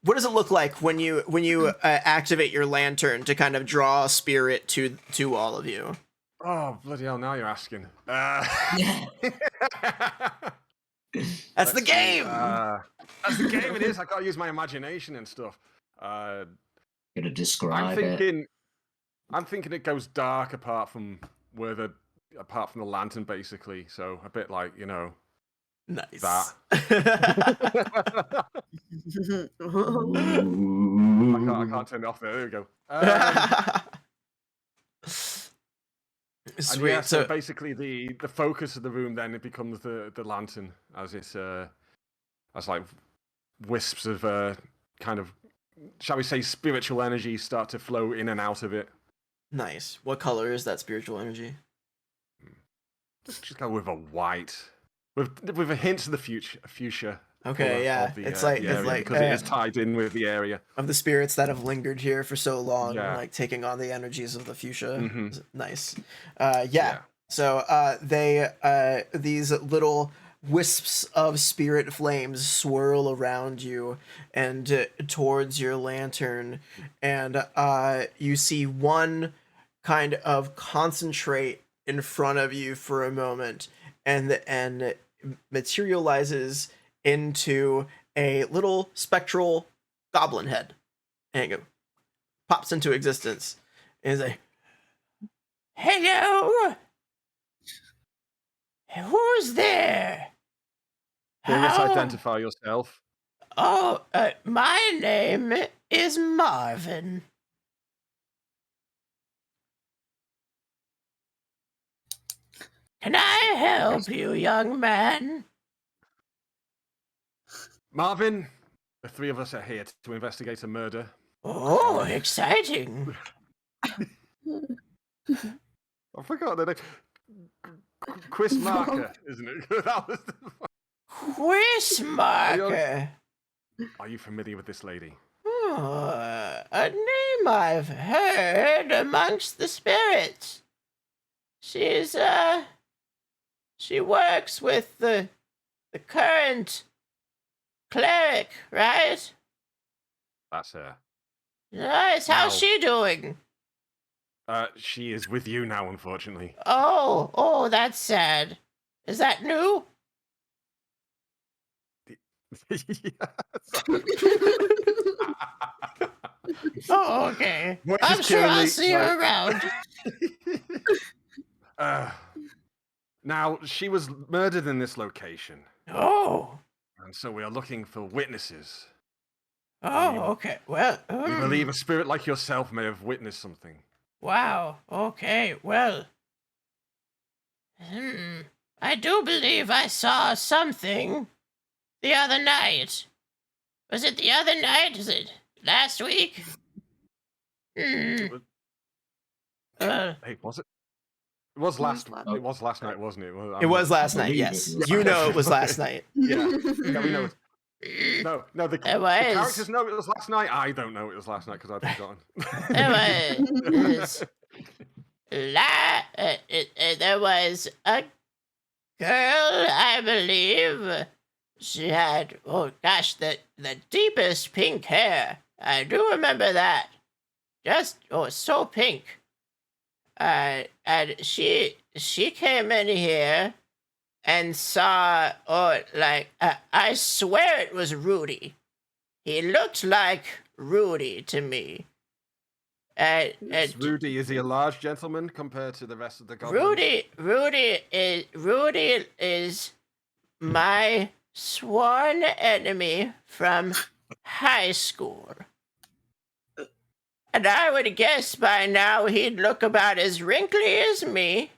what does it look like when you activate your lantern to kind of draw a spirit to all of you? Oh, bloody hell, now you're asking. That's the game! That's the game, it is. I gotta use my imagination and stuff. Gotta describe it. I'm thinking it goes dark apart from the lantern, basically. So a bit like, Nice. That. I can't turn it off there. There we go. Sweet. Yeah, so basically the focus of the room then it becomes the lantern as it's as like wisps of kind of, shall we say, spiritual energy start to flow in and out of it. Nice. What color is that spiritual energy? Just go with a white, with a hint of the fuchsia. Okay, yeah. It's like because it is tied in with the area of the spirits that have lingered here for so long, like taking on the energies of the fuchsia. Mm-hmm. Nice. So they these little wisps of spirit flames swirl around you and towards your lantern, and you see one kind of concentrate in front of you for a moment, and materializes into a little spectral goblin head, and it pops into existence. And he's like, "Hello, who's there? Curious, How- identify yourself. Oh, my name is Marvin." "Can I help you, young man?" Marvin, the three of us are here to investigate a murder. Oh, exciting. I forgot the name. Chris Marker, isn't it? That was Chris Marker. Are you familiar with this lady? Oh, a name I've heard amongst the spirits. She's, she works with the current cleric, right? That's her. Nice, how's Now- she doing? She is with you now, unfortunately. Oh, that's sad. Is that new? Oh, okay. What I'm is sure I'll currently- see her sorry. around. Now, she was murdered in this location, Oh, and so we are looking for witnesses. okay. Well, We believe a spirit like yourself may have witnessed something. wow. Okay, well. I do believe I saw something the other night. Was it the other night? Is it last week? Hey, was it? It was last. last- It was last night, wasn't it? Well, It was not- last I night, believe yes. it was. You know it was last night. Yeah, yeah, we know. No, the was. characters know it was last night. I don't know it was last night because I've forgotten. There was a girl, I believe. She had, oh gosh, the deepest pink hair. I do remember that. Just, so pink. And she came in here and saw, I swear it was Rudy. He looked like Rudy to me. Rudy, is he a large gentleman compared to the rest of the goblins? Rudy is my sworn enemy from high school. And I would guess by now he'd look about as wrinkly as me.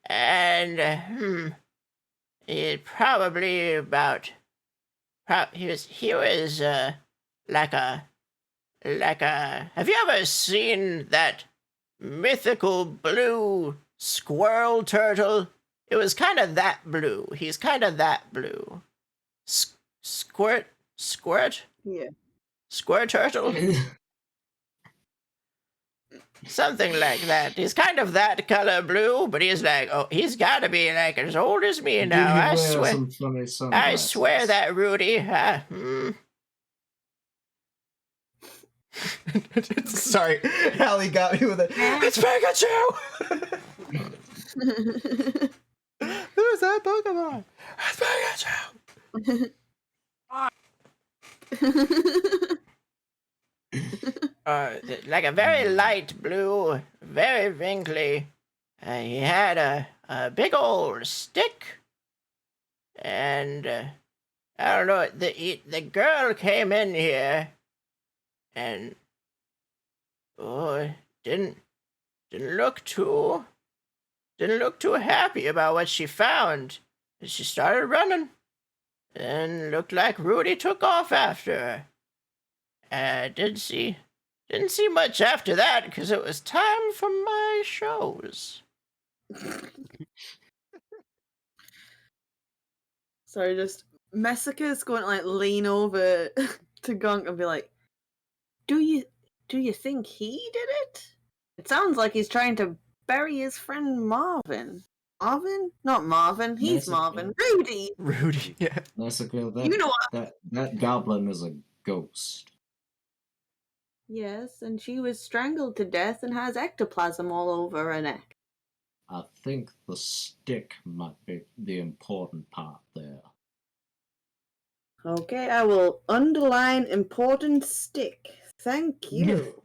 And, he'd probably about, he was, like a, have you ever seen that mythical blue squirrel turtle? It was kind of that blue. He's kind of that blue. Squirt? Yeah. Squirt turtle? Something like that. He's kind of that color blue, but he's like, he's got to be like as old as me now. I swear. I swear that Rudy. Sorry, Hallie got me with it. It's Pikachu. Who's that Pokemon? It's Pikachu. Like a very light blue, very wrinkly. He had a big old stick, and I don't know. The girl came in here, and didn't look too happy about what she found. She started running, and looked like Rudy took off after her. Didn't see much after that because it was time for my shows. Sorry, just Messica's going to like lean over to Gunk and be like, Do you think he did it? It sounds like he's trying to bury his friend Marvin. Marvin? Not Marvin. He's Messica. Marvin. Rudy. Rudy, yeah. Jessica, You know that goblin is a ghost. Yes, and she was strangled to death and has ectoplasm all over her neck. I think the stick might be the important part there. Okay, I will underline important stick. Thank you.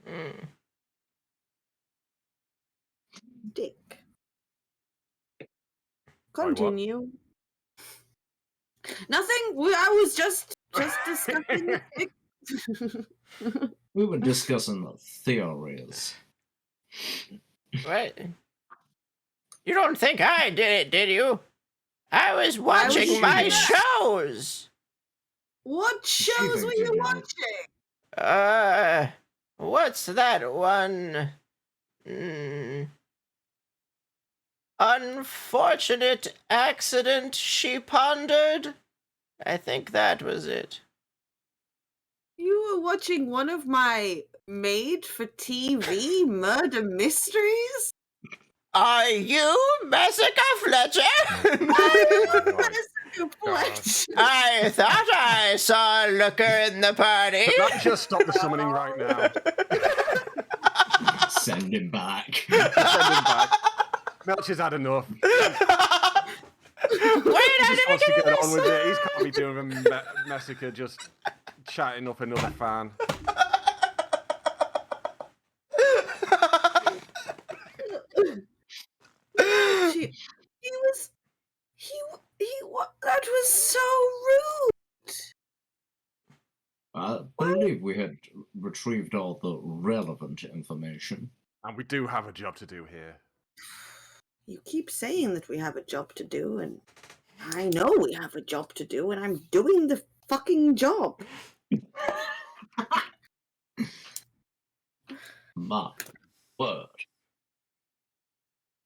Continue. Nothing. I was just discussing. We were discussing theories. What? You don't think I did it, did you? I was watching was my shooting shows. What shows were you watching? What's that one? Unfortunate accident, she pondered. I think that was it. You were watching one of my made-for-TV murder mysteries? Are you Jessica Fletcher? I thought I saw a looker in the party. Could I just stop the summoning right now? Send him back. Send him back. Melcher's had enough. Wait, He I just didn't wants to get get on this. with it. He can't be doing a massacre just chatting up another fan. That was so rude. I believe we had retrieved all the relevant information. And we do have a job to do here. You keep saying that we have a job to do, and I know we have a job to do, and I'm doing the fucking job. My word.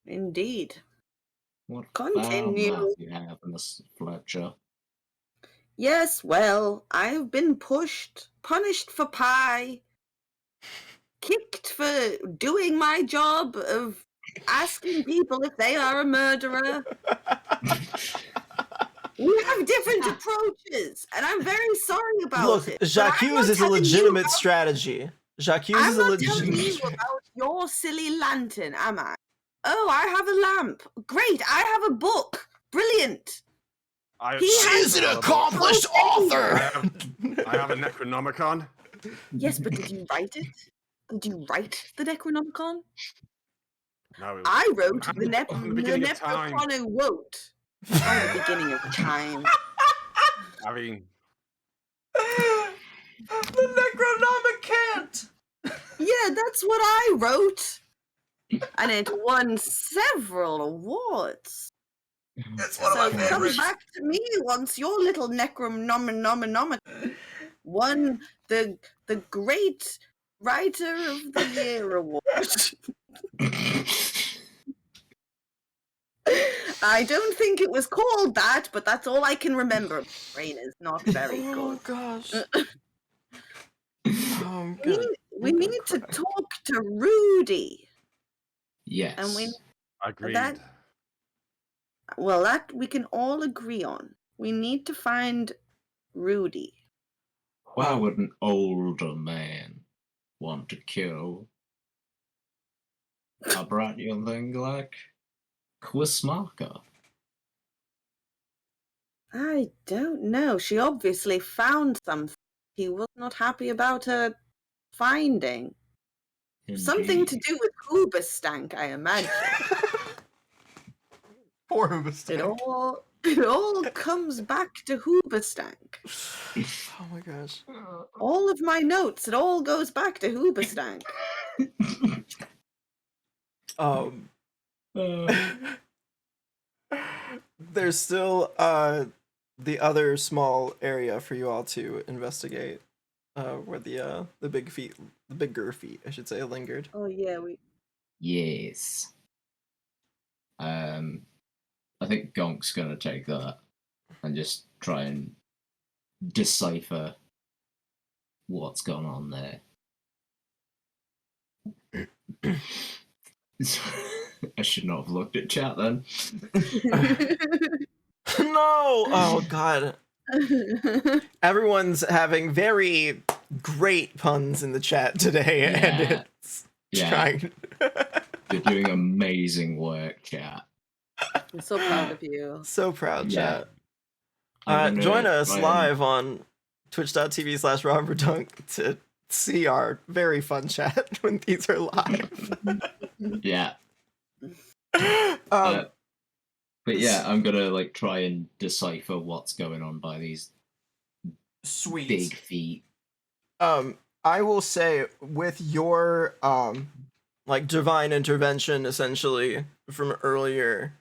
Indeed. What Continue. foul mouth you have, Miss Fletcher. Yes, well, I've been punished for pie, kicked for doing my job of asking people if they are a murderer. We have different approaches, and I'm very sorry about Look, it. but Jacques I'm not is a telling you legitimate about- strategy. Jacques I'm is a not telling you legitimate. about your silly lantern, am I? Oh, I have a lamp. Great, I have a book. Brilliant. She's an accomplished author! I have a Necronomicon. Yes, but did you write it? Did you write the Necronomicon? No, it was I wrote on the beginning of time. Necronomicon wrote on the beginning of time. I mean, The Necronomicant! Yeah, that's what I wrote. And it won several awards. It's So come back to me once your little Necronomicon won the Great Writer of the Year award. I don't think it was called that, but that's all I can remember. My brain is not very Oh good. gosh. Oh, We, good. we need to talk to Rudy. Yes. And we agreed. that we can all agree on. We need to find Rudy. Why would an older man want to kill a brat young thing like Quismaka? I don't know. She obviously found something he was not happy about her finding. Something to Indeed. do with Hoobastank, I imagine. Poor It Hoobastank. all comes back to Hoobastank. Oh my gosh. All of my notes, it all goes back to Hoobastank. There's still the other small area for you all to investigate, where the bigger feet, I should say, lingered. Oh yeah, Yes. I think Gonk's gonna take that and just try and decipher what's going on there. I should not have looked at chat then. No! Oh god. Everyone's having very great puns in the chat today, and Yeah. it's Yeah. trying. You're doing amazing work, chat. I'm so proud of you. So proud, Yeah. chat. I'm gonna Join us try and- live on twitch.tv/RobberDunk to see our very fun chat when these are live. Yeah. But yeah, I'm gonna like try and decipher what's going on by these Sweet. big feet. I will say with your like divine intervention essentially from earlier,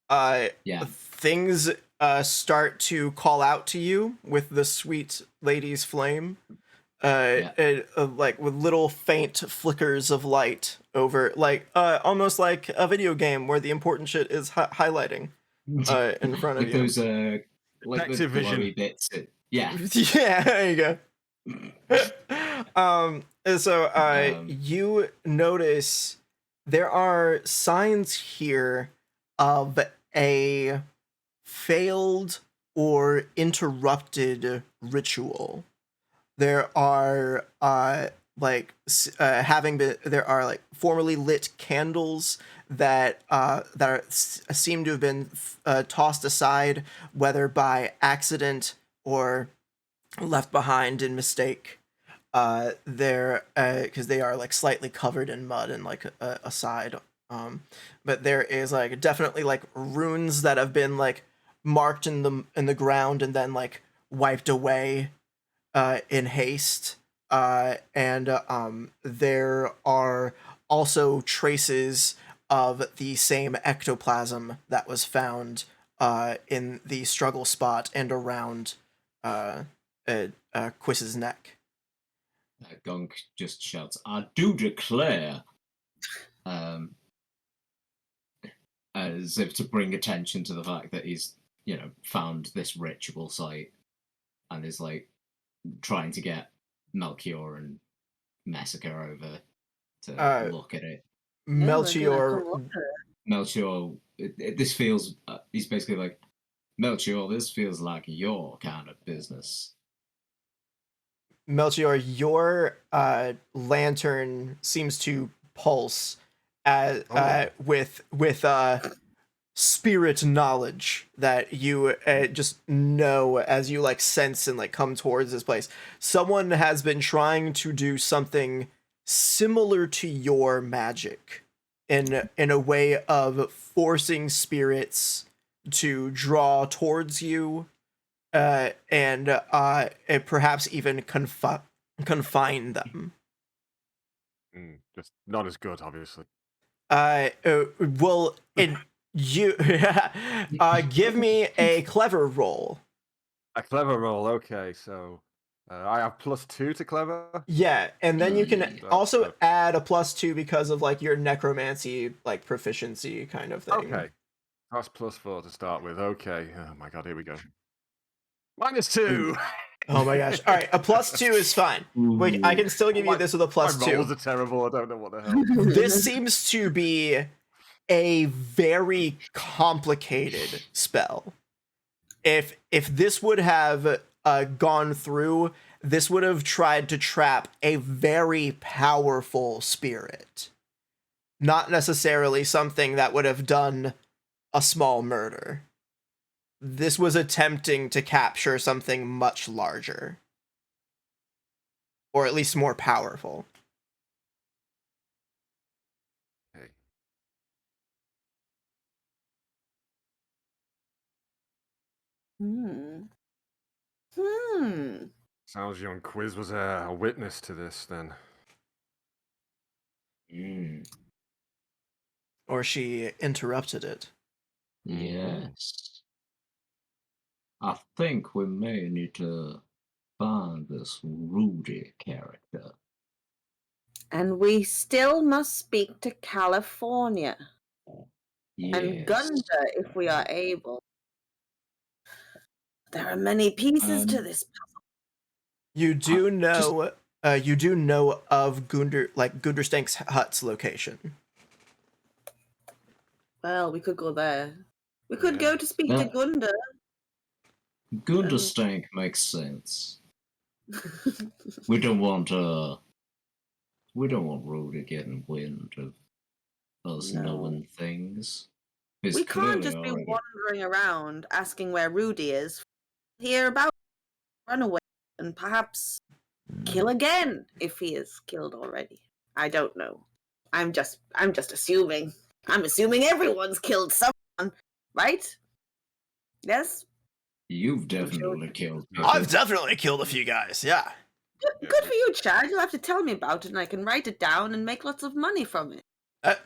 Yeah. things start to call out to you with the sweet lady's flame. Like with little faint flickers of light over, like almost like a video game where the important shit is highlighting in front of With you. those like the Detective vision. glowy bits. Yeah. Yeah, there you go. And so you notice there are signs here of a failed or interrupted ritual. There are there are like formerly lit candles that seem to have been tossed aside, whether by accident or left behind in mistake. They're because they are like slightly covered in mud and like aside. But there is like definitely like runes that have been like marked in the ground and then like wiped away in haste. And there are also traces of the same ectoplasm that was found in the struggle spot and around Quiss's neck. Gunk just shouts, "I do declare," as if to bring attention to the fact that he's, found this ritual site and is like trying to get Melchior and Massacre over to look at it. Melchior, Melchior, this feels. He's basically like, Melchior, this feels like your kind of business. Melchior, your lantern seems to pulse with spirit knowledge that you just know as you like sense and like come towards this place. Someone has been trying to do something similar to your magic in a way of forcing spirits to draw towards you and perhaps even confine them. Just not as good, obviously. Well, you give me a clever roll. A clever roll, okay, so I have +2 to clever. Yeah, and then you can That's also good. add a +2 because of like your necromancy like proficiency kind of thing. Okay, that's +4 to start with. Okay, oh my god, here we go. -2. Oh my gosh! All right, a +2 is fine. Wait, I can still give you this with a +2. My rolls are terrible. I don't know what the hell. This seems to be a very complicated spell. If this would have gone through, this would have tried to trap a very powerful spirit, not necessarily something that would have done a small murder. This was attempting to capture something much larger, or at least more powerful. Okay. Sounds young Quiz was a witness to this then. Or she interrupted it. Yes. I think we may need to find this Rudy character. And we still must speak to California. And Yes. Gunda, if we are able. There are many pieces to this puzzle. You do know of Gunderstank's hut's location. Well, we could go there. We could go to speak to Gunda. Gunderstank makes sense. We don't want Rudy getting wind of us knowing things. We can't just be wandering around asking where Rudy is. Hear about run away and perhaps kill again if he is killed already. I don't know. I'm just assuming. I'm assuming everyone's killed someone, right? Yes? You've definitely killed people. I've definitely killed a few guys. Yeah. Good for you, Chad. You'll have to tell me about it, and I can write it down and make lots of money from it.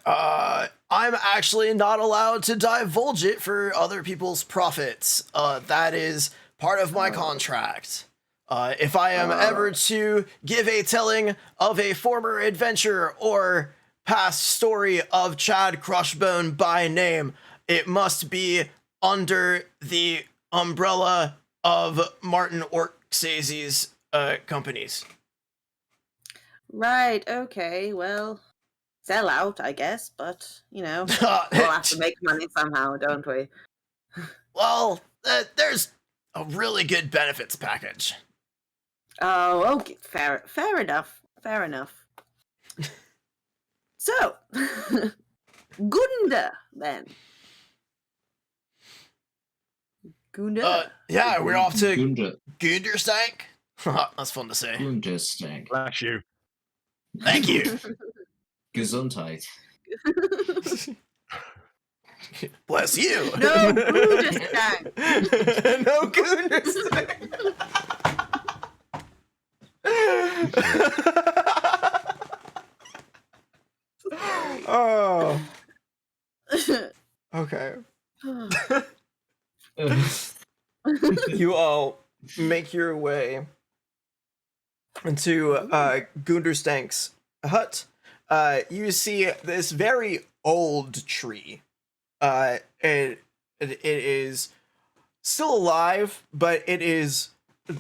I'm actually not allowed to divulge it for other people's profits. That is part of my contract. If I am ever to give a telling of a former adventure or past story of Chad Crushbone by name, it must be under the umbrella of Martin Orcsazy's companies. Right, okay, well, sell out, I guess, but, we'll have to make money somehow, don't we? Well, there's a really good benefits package. Oh, okay, fair enough, fair enough. So, Gunda, then. Gunda? Yeah, we're off to Gunda. Gunderstank. That's fun to say. Gunderstank. Bless you. Thank you. Gesundheit. Bless you. No, Gunderstank. No Gunderstank. Oh. Okay. You all make your way into Gunderstank's hut. You see this very old tree. It is still alive, but it is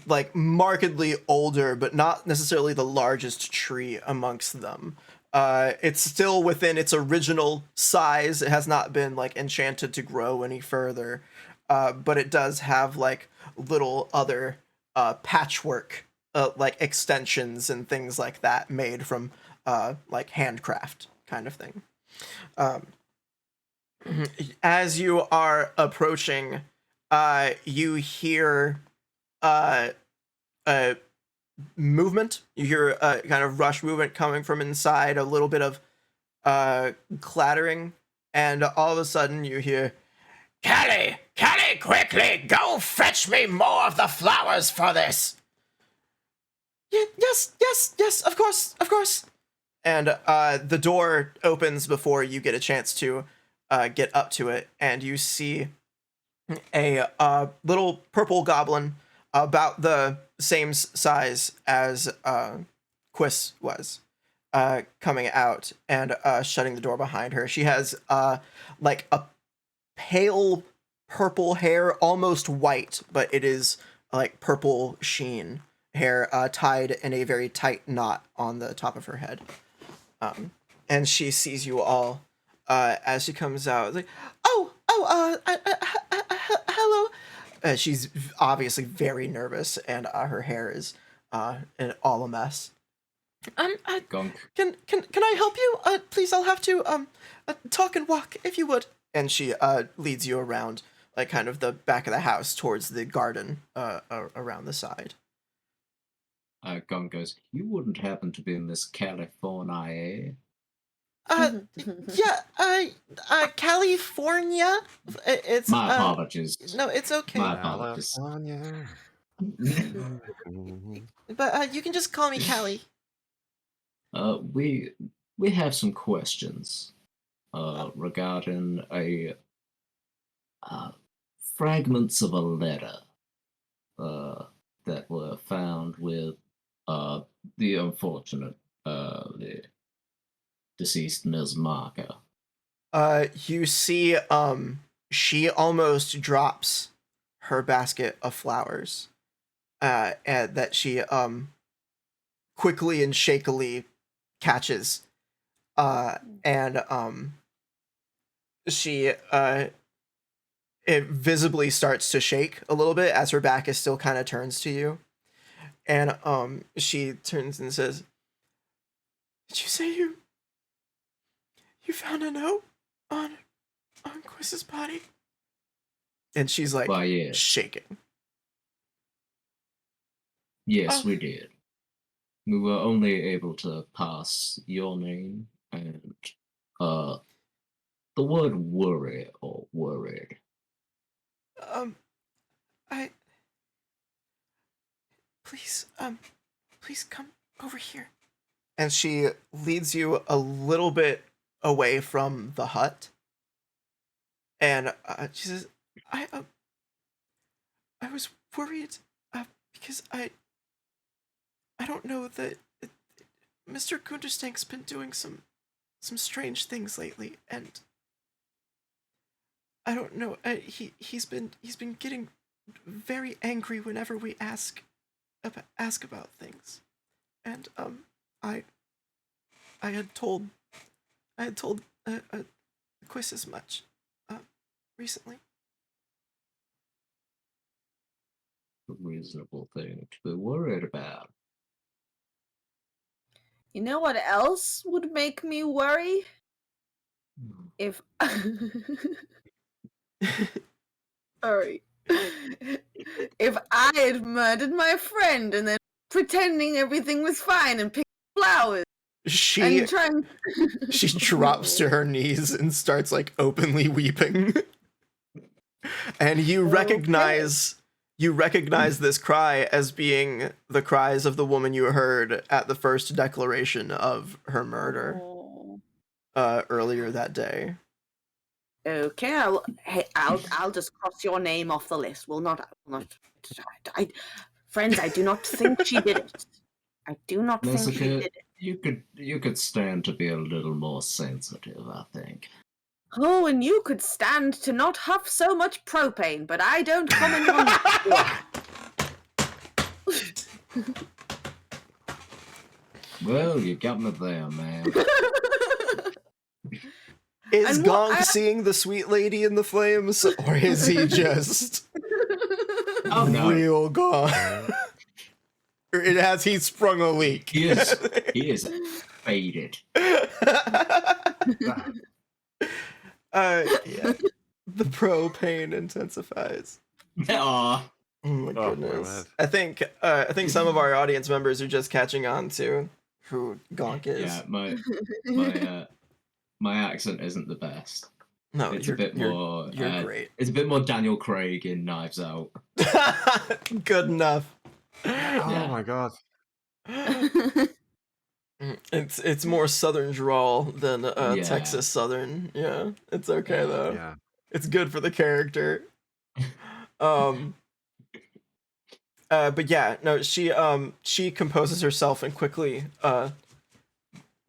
like markedly older, but not necessarily the largest tree amongst them. It's still within its original size. It has not been like enchanted to grow any further. But it does have like little other patchwork like extensions and things like that made from like handcraft kind of thing. As you are approaching, you hear movement. You hear a kind of rush movement coming from inside, a little bit of clattering, and all of a sudden you hear, Callie, quickly, go fetch me more of the flowers for this. Yes, of course. And the door opens before you get a chance to get up to it, and you see a little purple goblin about the same size as Quiss was, coming out and shutting the door behind her. She has like a pale purple hair, almost white, but it is like purple sheen hair, tied in a very tight knot on the top of her head. And she sees you all as she comes out, like, hello. She's obviously very nervous, and her hair is all a mess. Gunk. Can I help you? Please, I'll have to talk and walk if you would. And she leads you around, like kind of the back of the house towards the garden around the side. Gunk goes, you wouldn't happen to be Miss California? Yeah, California. It's My apologies. No, it's okay. My apologies. California. But you can just call me Callie. We have some questions regarding a fragments of a letter that were found with the unfortunate the deceased Ms. Marker. You see, she almost drops her basket of flowers, and that she quickly and shakily catches, and she it visibly starts to shake a little bit as her back is still kind of turns to you, and she turns and says, "Did you say you found a note on Quiz's body?" And she's like, Why, yes. shaking. Yes, we did. We were only able to pass your name and the word worry or worried. I please, please come over here. And she leads you a little bit away from the hut. And she says, I was worried because I don't know that Mr. Gunderstank's been doing some strange things lately, and I don't know. He's been getting very angry whenever we ask about things, and I had told Quiz as much recently. A reasonable thing to be worried about. You know what else would make me worry? If sorry, if I had murdered my friend and then pretending everything was fine and picking flowers She and trying. she drops to her knees and starts like openly weeping. And you recognize this cry as being the cries of the woman you heard at the first declaration of her murder earlier that day. Okay, I'll just cross your name off the list. Friends, I do not think she did it. I do not think she did it. You could stand to be a little more sensitive, I think. Oh, and you could stand to not huff so much propane, but I don't comment on that. Well, you got me there, man. Is And Gonk seeing the sweet lady in the flames, or is he just Oh no, real Gonk? Or has he sprung a leak? he is faded. Yeah. The propane intensifies. Aw. Oh my Oh, my goodness. word. I think some of our audience members are just catching on to who Gonk is. Yeah, my accent isn't the best. No, It's a bit more. You're great. It's a bit more Daniel Craig in Knives Out. Good enough. Oh my god. It's more Southern drawl than Yeah. Texas Southern. Yeah, it's okay though. Yeah. It's good for the character. But yeah, no, she composes herself and quickly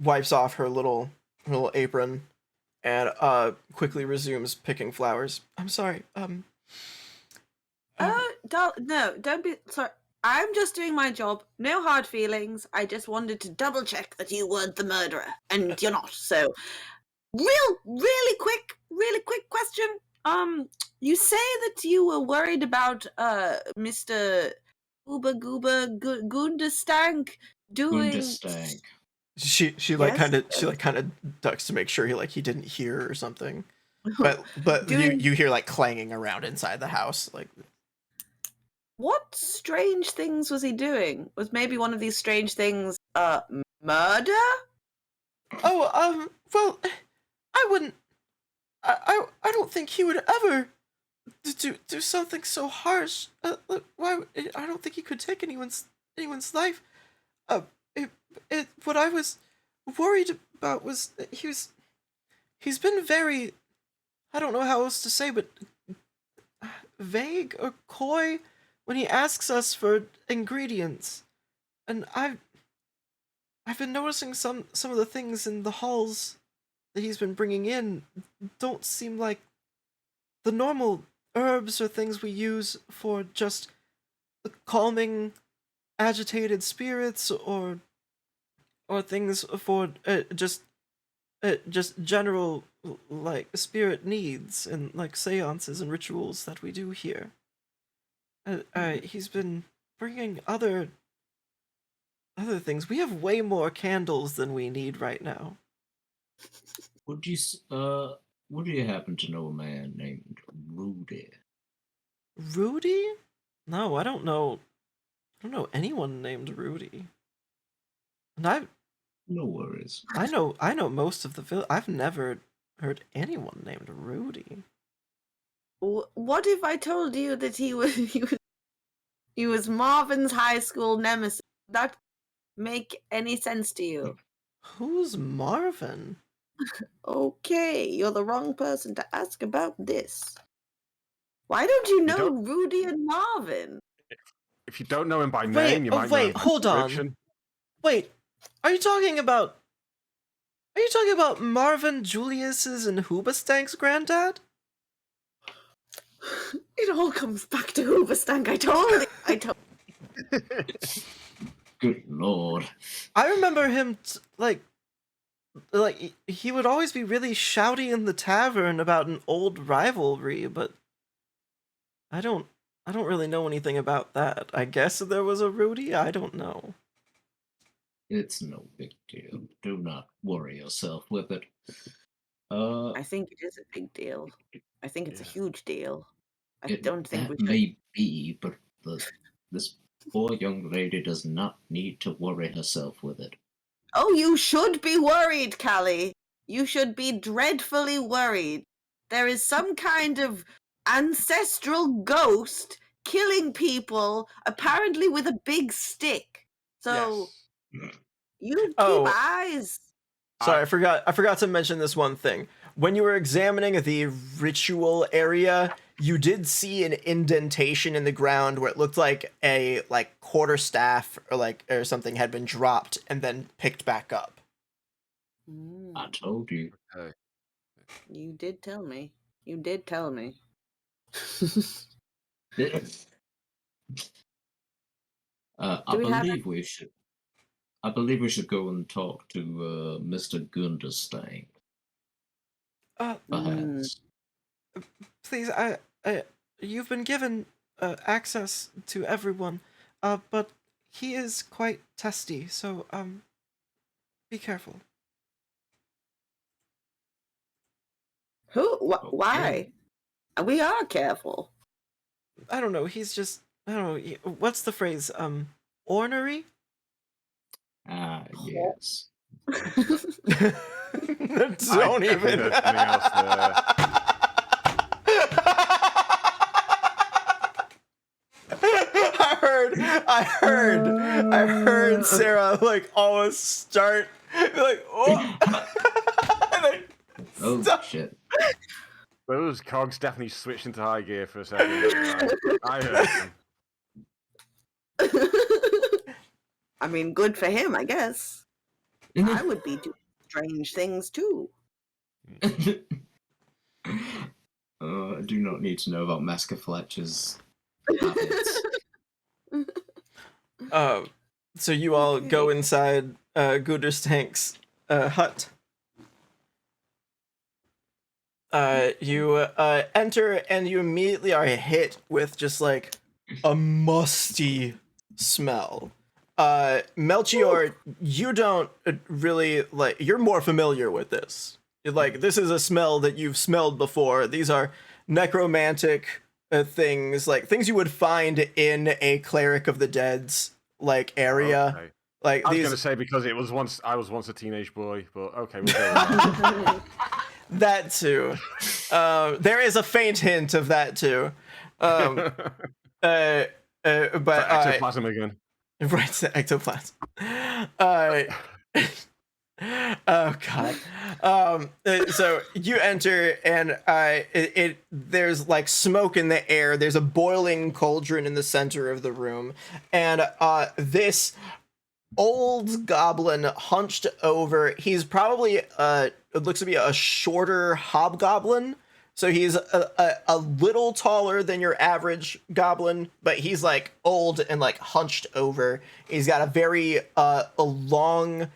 wipes off her little apron and quickly resumes picking flowers. I'm sorry. No, don't be sorry. I'm just doing my job. No hard feelings. I just wanted to double check that you weren't the murderer, and you're not. So, really quick question. You say that you were worried about Mr. Gunderstank doing. Gunderstank. She like Yes? kind of ducks to make sure he didn't hear or something. But Doing- you hear like clanging around inside the house like. What strange things was he doing? Was maybe one of these strange things murder? Oh, well, I wouldn't. I don't think he would ever do something so harsh. Why? I don't think he could take anyone's life. What I was worried about was that he's been very, I don't know how else to say, but vague or coy when he asks us for ingredients, and I've been noticing some of the things in the halls that he's been bringing in don't seem like the normal herbs or things we use for just calming agitated spirits or things for just general like spirit needs and like seances and rituals that we do here. He's been bringing other things. We have way more candles than we need right now. Would you happen to know a man named Rudy? Rudy? No, I don't know. I don't know anyone named Rudy. And No worries. I know most of the village. I've never heard anyone named Rudy. What if I told you that he was Marvin's high school nemesis? Would that make any sense to you? Who's Marvin? Okay, you're the wrong person to ask about this. Why don't you know don't- Rudy and Marvin? If you don't know him by Wait, name, you might know him wait, by hold on. description. Wait, are you talking about Marvin Julius's and Hoobastank's granddad? It all comes back to Hoobastank. I told Good lord. I remember him like he would always be really shouty in the tavern about an old rivalry, but I don't really know anything about that. I guess there was a Rudy. I don't know. It's no big deal. Do not worry yourself with it. I think it is a big deal. I think it's a huge deal. I don't think we that should. may be, but this poor young lady does not need to worry herself with it. Oh, you should be worried, Callie. You should be dreadfully worried. There is some kind of ancestral ghost killing people, apparently with a big stick. So Yes. you keep Oh. eyes. Sorry, I forgot to mention this one thing. When you were examining the ritual area, you did see an indentation in the ground where it looked like a quarterstaff or something had been dropped and then picked back up. I told you. Okay. You did tell me. You did tell me. I believe we should go and talk to Mr. Gunderstein. Perhaps. Please, you've been given access to everyone, but he is quite testy, so be careful. Who? Okay. Why? We are careful. I don't know. He's just I don't know. What's the phrase? Ornery. Yes. Don't even. Heard something else there. I heard Sarah almost start oh. Oh Stop. shit. Those cogs definitely switched into high gear for a second. I heard them. I mean, good for him, I guess. I would be doing strange things too. I do not need to know about Masker Fletcher's habits. So you all go inside Gunderstank's hut. You enter and you immediately are hit with just a musty smell. Melchior, you don't really you're more familiar with this. This is a smell that you've smelled before. These are necromantic things, things you would find in a cleric of the dead's area. Okay. I was going to say because I was once a teenage boy, but okay, we'll go with that. That too. There is a faint hint of that too. But ectoplasm again. Right, it's the ectoplasm. Oh god. So you enter and there's smoke in the air. There's a boiling cauldron in the center of the room, and this old goblin hunched over. He's probably it looks to be a shorter hobgoblin. So he's a little taller than your average goblin, but he's old and hunched over. He's got a very a long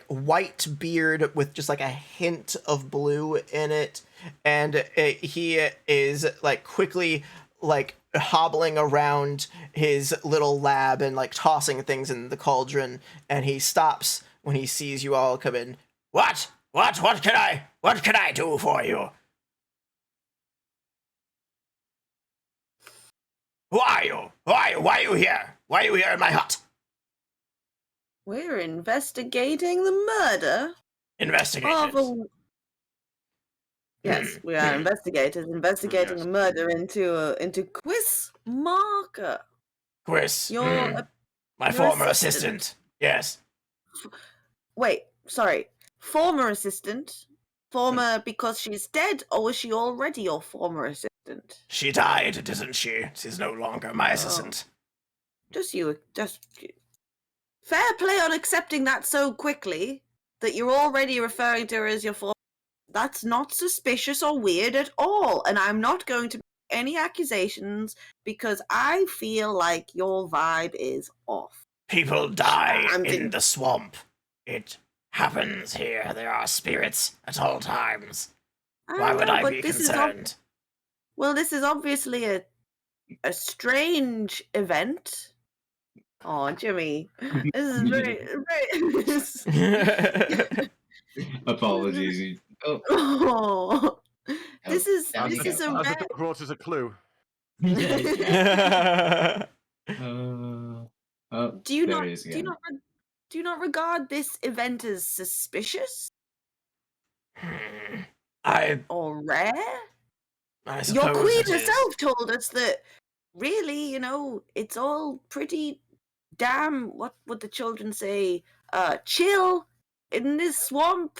white beard with just a hint of blue in it, and he is quickly hobbling around his little lab and tossing things in the cauldron, and he stops when he sees you all come in. What can I do for you? Who are you? Why are you here? Why are you here in my hut? We're investigating the murder Investigate of it. Yes, we are investigators investigating Yes. a murder into Quiz Marker. Quiz. Your My your former assistant. assistant. Yes. Wait, sorry. Former assistant? Former because she's dead, or was she already your former assistant? She died, didn't she? She's no longer my Oh. assistant. Just fair play on accepting that so quickly that you're already referring to her as your former. That's not suspicious or weird at all, and I'm not going to make any accusations because I feel like your vibe is off. People die I'm in thinking- the swamp. It happens here. There are spirits at all times. Why would know, I but be this is concerned? well, this is obviously a strange event. Oh, Jimmy, this is very. Apologies. Oh, Oh, this is down you this is go. a As the rare. dog brought us a clue. Yeah. Do you there not he is do you again. not do you not regard this event as suspicious I or rare? suppose Your queen it is. herself told us that really, it's all pretty damn, what would the children say, chill in this swamp.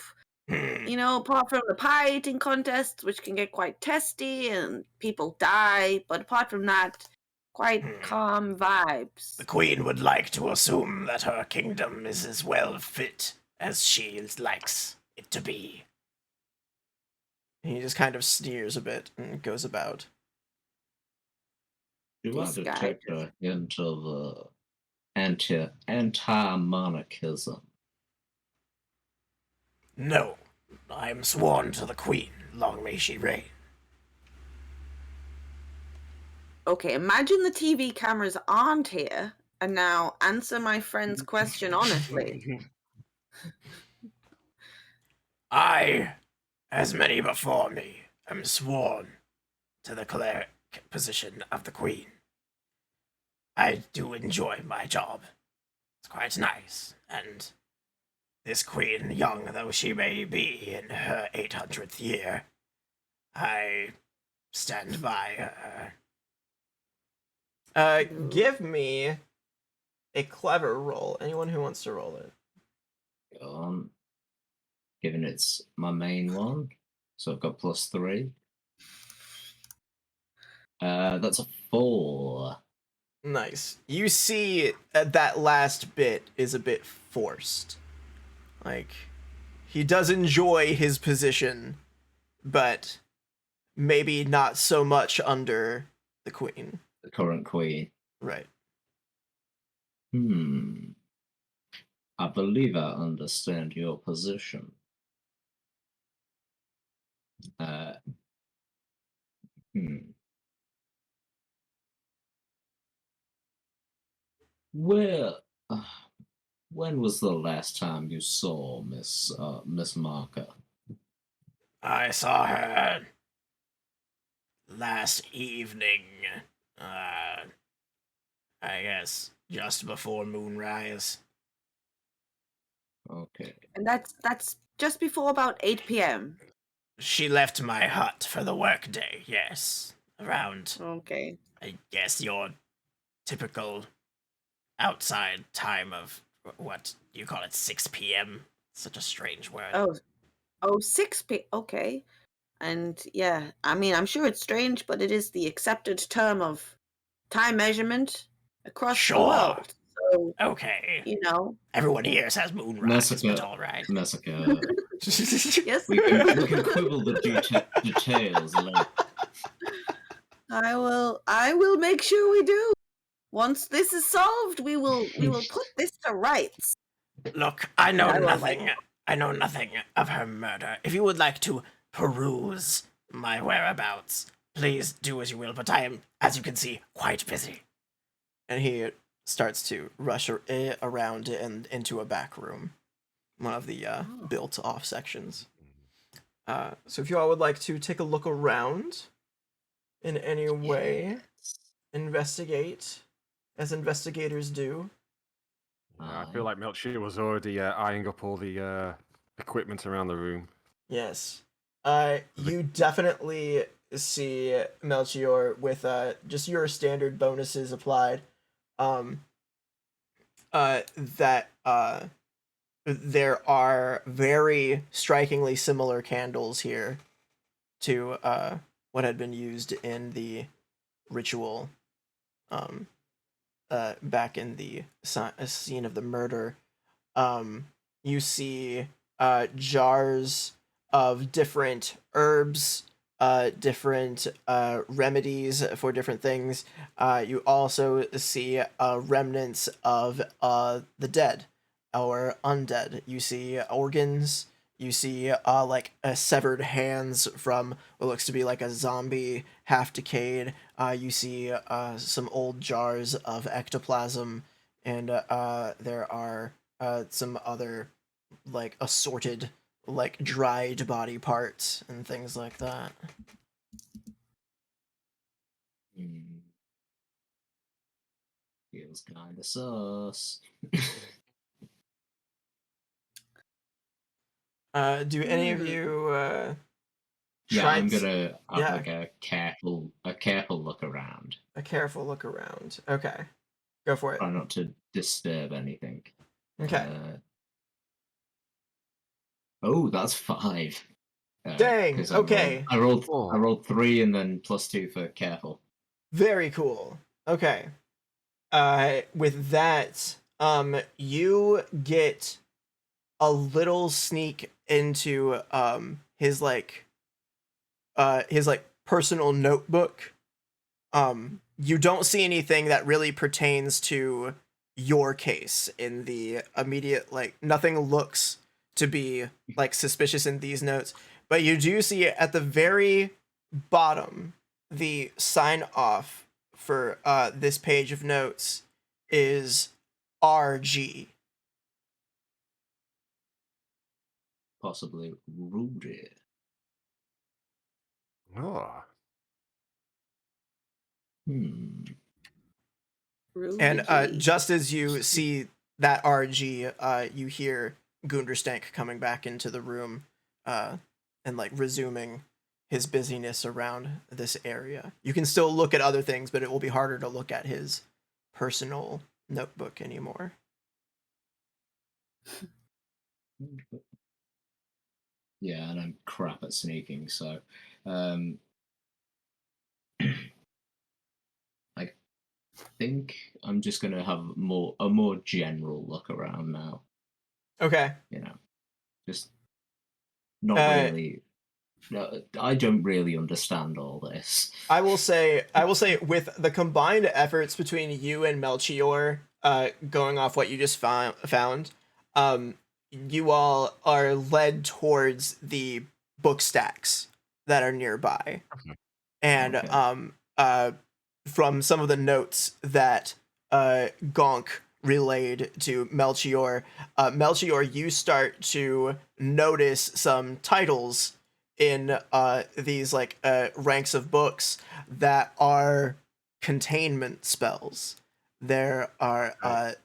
Apart from the pie eating contests, which can get quite testy and people die, but apart from that, quite calm vibes. The queen would like to assume that her kingdom is as well fit as she likes it to be. He just kind of sneers a bit and goes about. Do I This guy detect a hint of anti-monarchism? No, I am sworn to the queen. Long may she reign. Okay, imagine the TV cameras aren't here, and now answer my friend's question honestly. I, as many before me, am sworn to the cleric position of the queen. I do enjoy my job. It's quite nice, and this queen, young though she may be in her 800th year, I stand by her. Give me a clever roll. Anyone who wants to roll it. Go on. Given it's my main one, so I've got +3. That's a 4. Nice. You see that last bit is a bit forced. Like, he does enjoy his position, but maybe not so much under the queen. The current queen. Right. I believe I understand your position. Well, when was the last time you saw Miss Marker? I saw her last evening. I guess just before moonrise. Okay. And that's just before about 8 p.m. She left my hut for the workday, yes. Around, Okay. I guess, your typical outside time of, what you call it, 6 p.m.? Such a strange word. Oh, 6 p. Okay. And yeah, I mean, I'm sure it's strange, but it is the accepted term of time measurement across the Sure. world. So, Okay. everyone here says moonrise, but Massacre. alright. Massacre. yes, we can quibble the details later. I will make sure we do. Once this is solved, we will put this to rights. Look, I know I love nothing. I know nothing of her murder. If you would like to peruse my whereabouts, please do as you will, but I am, as you can see, quite busy. And he starts to rush around and into a back room, one of the built-off sections. So if you all would like to take a look around in any way, investigate, as investigators do. I feel like Melchior was already eyeing up all the equipment around the room. Yes. You definitely see Melchior with just your standard bonuses applied. That there are very strikingly similar candles here to what had been used in the ritual back in the scene of the murder. You see jars of different herbs, different remedies for different things. You also see remnants of the dead or undead. You see organs. You see like severed hands from what looks to be like a zombie, half decayed. You see some old jars of ectoplasm, and there are some other like assorted like dried body parts and things like that. Feels kind of sus. Do any of you Yeah, try I'm gonna have yeah, like a careful look around. a careful look around? Okay, go for it. Try not to disturb anything. Okay. Oh, that's 5. Dang. 'Cause Okay. I rolled Oh. 3 and then +2 for careful. Very cool. Okay. With that, you get a little sneak into his like personal notebook. You don't see anything that really pertains to your case in the immediate, like nothing looks to be like suspicious in these notes, but you do see at the very bottom the sign off for this page of notes is RG. Possibly Rudy. Oh. Hmm. And Rudy. just as you see that RG, you hear Gunderstank coming back into the room and like resuming his busyness around this area. You can still look at other things, but it will be harder to look at his personal notebook anymore. Yeah, and I'm crap at sneaking, so I think I'm just gonna have a more general look around now. Okay. You know, just not Uh, really. No, I don't really understand all this. I will say with the combined efforts between you and Melchior, going off what you just found, you all are led towards the book stacks that are nearby. Okay. And Okay. from some of the notes that Gonk relayed to Melchior, Melchior, you start to notice some titles in these like ranks of books that are containment spells. There are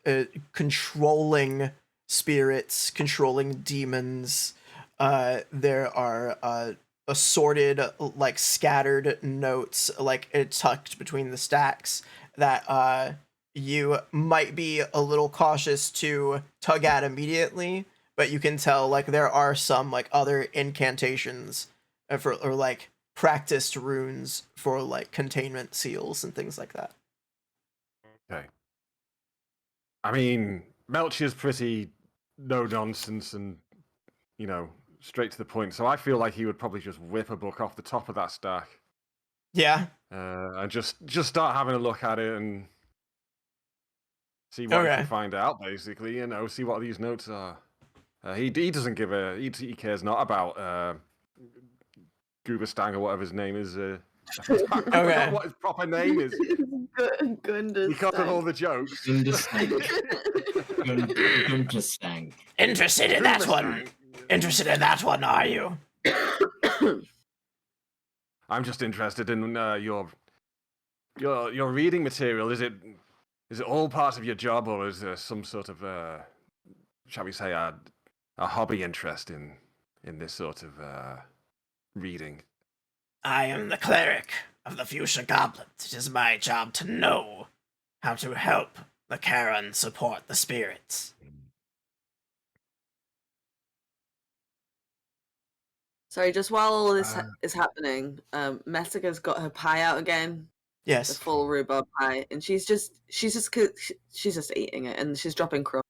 controlling spirits, controlling demons. There are assorted, like scattered notes, like tucked between the stacks that you might be a little cautious to tug at immediately, but you can tell like there are some like other incantations for or like practiced runes for like containment seals and things like that. Okay. I mean, Melchior's pretty no nonsense and, you know, straight to the point. So I feel like he would probably just whip a book off the top of that stack Yeah. and just start having a look at it and see what he Okay. can find out. Basically, you know, see what these notes are. He doesn't give a he cares not about Gooberstang or whatever his name is. I forgot what his proper name is because of all the jokes. Gunderstank. Gunderstank. Interested in that one? Interested in that one, are you? I'm just interested in your reading material. Is it all part of your job, or is there some sort of shall we say a hobby interest in this sort of reading? I am the cleric of the Fuchsia Goblins. It is my job to know how to help the Karen support the spirits. Sorry, just while all this is happening, Messica's got her pie out again, the Yes. full rhubarb pie, and she's just eating it, and she's dropping crumbs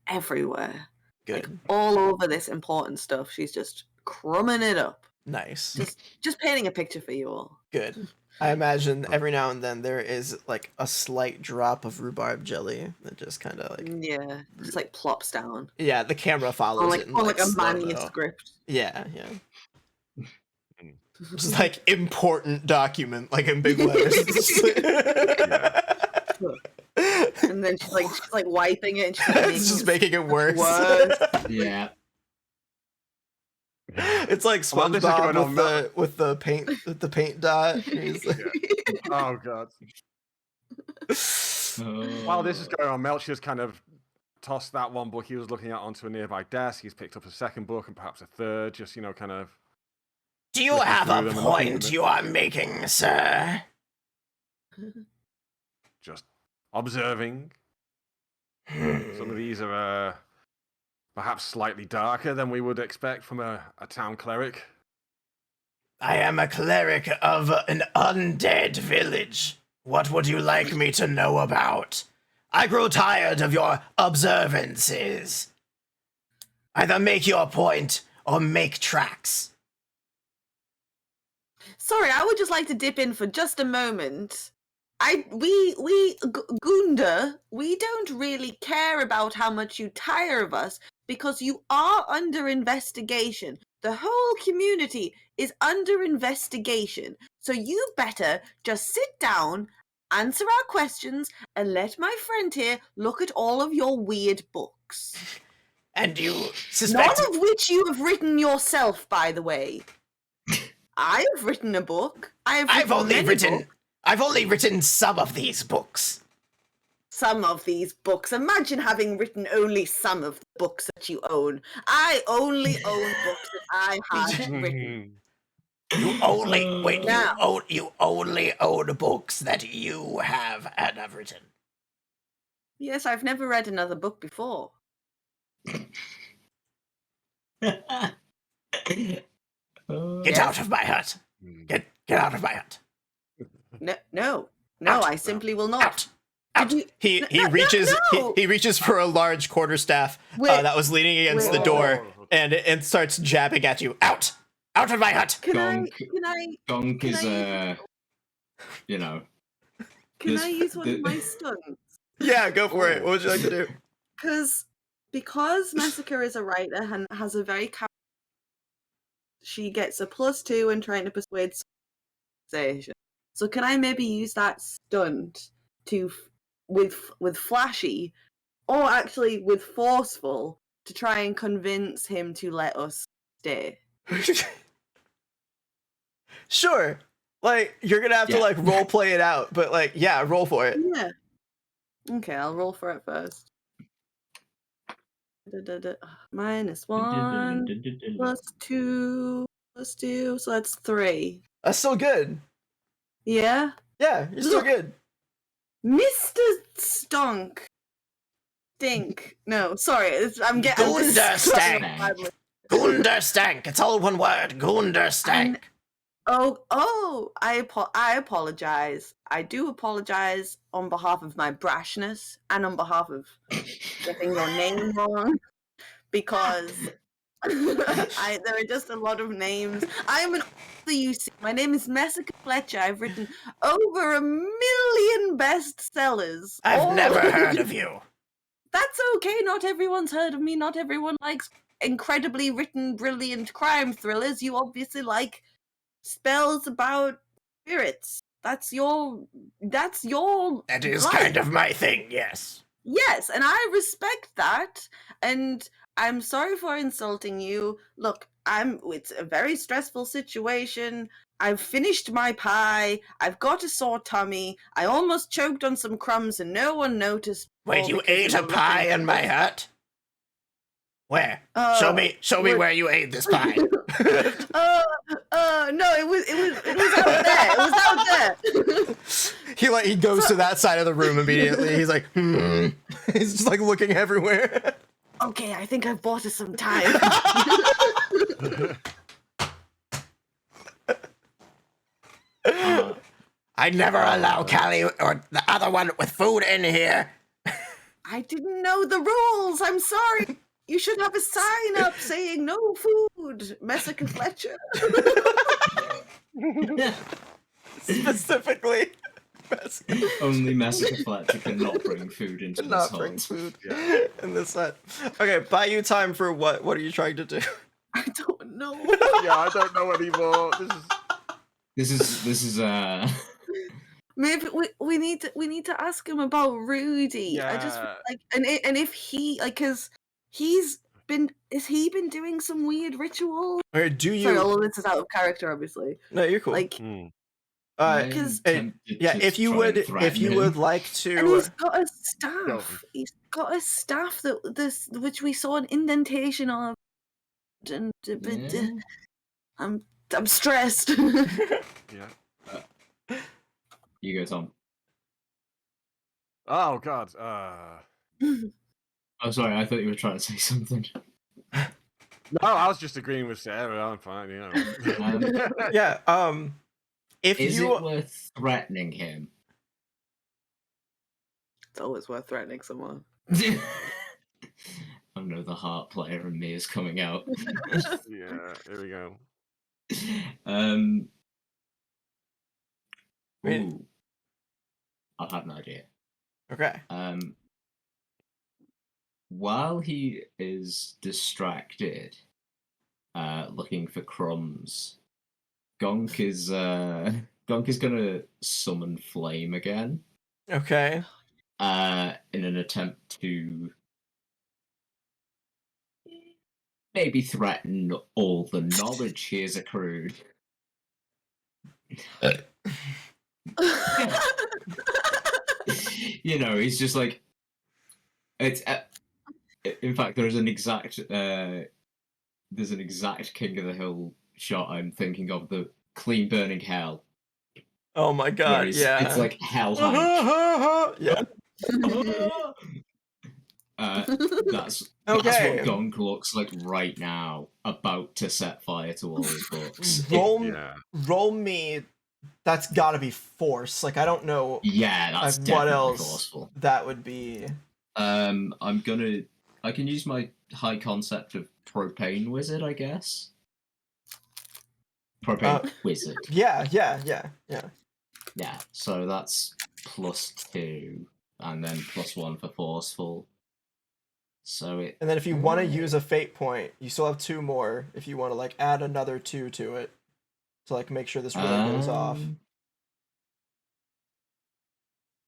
everywhere, Good. like all over this important stuff. She's just crumbing it up, Nice. just painting a picture for you all. Good. I imagine every now and then there is like a slight drop of rhubarb jelly that just kind of like Yeah, just like plops down yeah, the camera follows on like, it in, on like a slow-mo. manuscript. Yeah. Just like important document, like in big letters. And then she's like wiping it, and she's like, It's just making it worse. Yeah. It's like While this is going on, SpongeBob with the paint dot. He's like- Oh god. While this is going on, Melchior's kind of tossed that one book he was looking at onto a nearby desk. He's picked up a second book and perhaps a third, just kind of. Do you Looking have through a them and looking at point them. you are making, sir? Just observing. Some of these are perhaps slightly darker than we would expect from a town cleric. I am a cleric of an undead village. What would you like me to know about? I grow tired of your observances. Either make your point or make tracks. Sorry, I would just like to dip in for just a moment. Gunda, we don't really care about how much you tire of us because you are under investigation. The whole community is under investigation. So you better just sit down, answer our questions, and let my friend here look at all of your weird books. And you suspect... None of which you have written yourself, by the way. I have written a book. I've only written some of these books. Some of these books. Imagine having written only some of the books that you own. I only own books that I have written. You only Now- you only own books that you have and have written. Yes, I've never read another book before. Get out of my hut. Get out of my hut. No, Out. I simply will not. Out. Out. Did you- He No, reaches no. he reaches for a large quarterstaff Wait. that was leaning against the Wait. door and starts jabbing at you. Out. Out of my hut. Can Gonk. I Gonk Can is I- you know. can This- I use one the- of my stunts? Yeah, go for it. What would you like to do? Because Massacre is a writer and has a very she gets a +2 in trying to persuade conversation. So can I maybe use that stunt to with flashy, or actually with forceful, to try and convince him to let us stay? Sure. Like you're gonna have to Yeah. like role play it out, but like yeah, roll for it. Yeah. Okay, I'll roll for it first. -1 +2 +2, so that's 3. That's still good. Yeah, Yeah, you're still Look. good. Mr. Stink. No, sorry, I'm getting. Gunderstank. Gunderstank. It's all one word. Gunderstank. Oh, I apologize. I do apologize on behalf of my brashness and on behalf of getting your name wrong, because there are just a lot of names. I am an author, you see. My name is Messica Fletcher. I've written over 1 million bestsellers. I've never heard of you. That's okay. Not everyone's heard of me. Not everyone likes incredibly written, brilliant crime thrillers. You obviously like spells about spirits. That's your. That is life. kind of my thing, yes. Yes, and I respect that. And I'm sorry for insulting you. Look, it's a very stressful situation. I've finished my pie. I've got a sore tummy. I almost choked on some crumbs and no one noticed. Wait, you because ate they a were pie looking in my for- hut? Where? Uh, show me what- where you ate this pie. no, it was out there. It was out there. He goes to that side of the room immediately. He's like, He's just like looking everywhere. Okay, I think I've bought us some time. I never allow Callie or the other one with food in here. I didn't know the rules. I'm sorry. You should have a sign up saying no food. Messica Fletcher. Specifically. Only Messica Fletcher cannot bring food into this Not hut. bring food in this set. Okay, buy you time for what? What are you trying to do? I don't know. Yeah, I don't know anymore. This is Maybe we need to ask him about Rudy. I just Yeah. like and if he like because has he been doing some weird ritual? Okay, do Sorry, you? all of this is out of character, obviously. No, you're cool. Like, Hmm. I'm because- tempted Yeah, to if you try and would, threaten if you him. would like and to, he's got a staff. He's got a staff which we saw an indentation of, and Yeah. I'm stressed. Yeah. You go, Tom. Oh God. Oh, sorry, I thought you were trying to say something. No, I was just agreeing with Sarah. I'm fine. You know. yeah. If Is you, it worth threatening him? It's always worth threatening someone. Oh no, the heart player in me is coming out. Yeah. Here we go. Wait. Ooh. I've had an idea. okay, While he is distracted, looking for crumbs, Gonk is gonna summon flame again, okay, in an attempt to maybe threaten all the knowledge he has accrued. You know, he's just like it's. In fact, there's an exact King of the Hill shot I'm thinking of, the clean burning hell. oh my Where god, yeah, it's like hell hike. yeah, That's Okay. what Gonk looks like right now, about to set fire to all his books. Yeah. roll me. That's got to be force. Like I don't know Yeah, that's what definitely else forceful. that would be. I can use my high concept of propane wizard, I guess. Propane wizard. Yeah. Yeah, so that's +2, and then +1 for forceful. So it. And then if you want to use a fate point, you still have 2 more. If you want to like add another 2 to it, to like make sure this really goes off.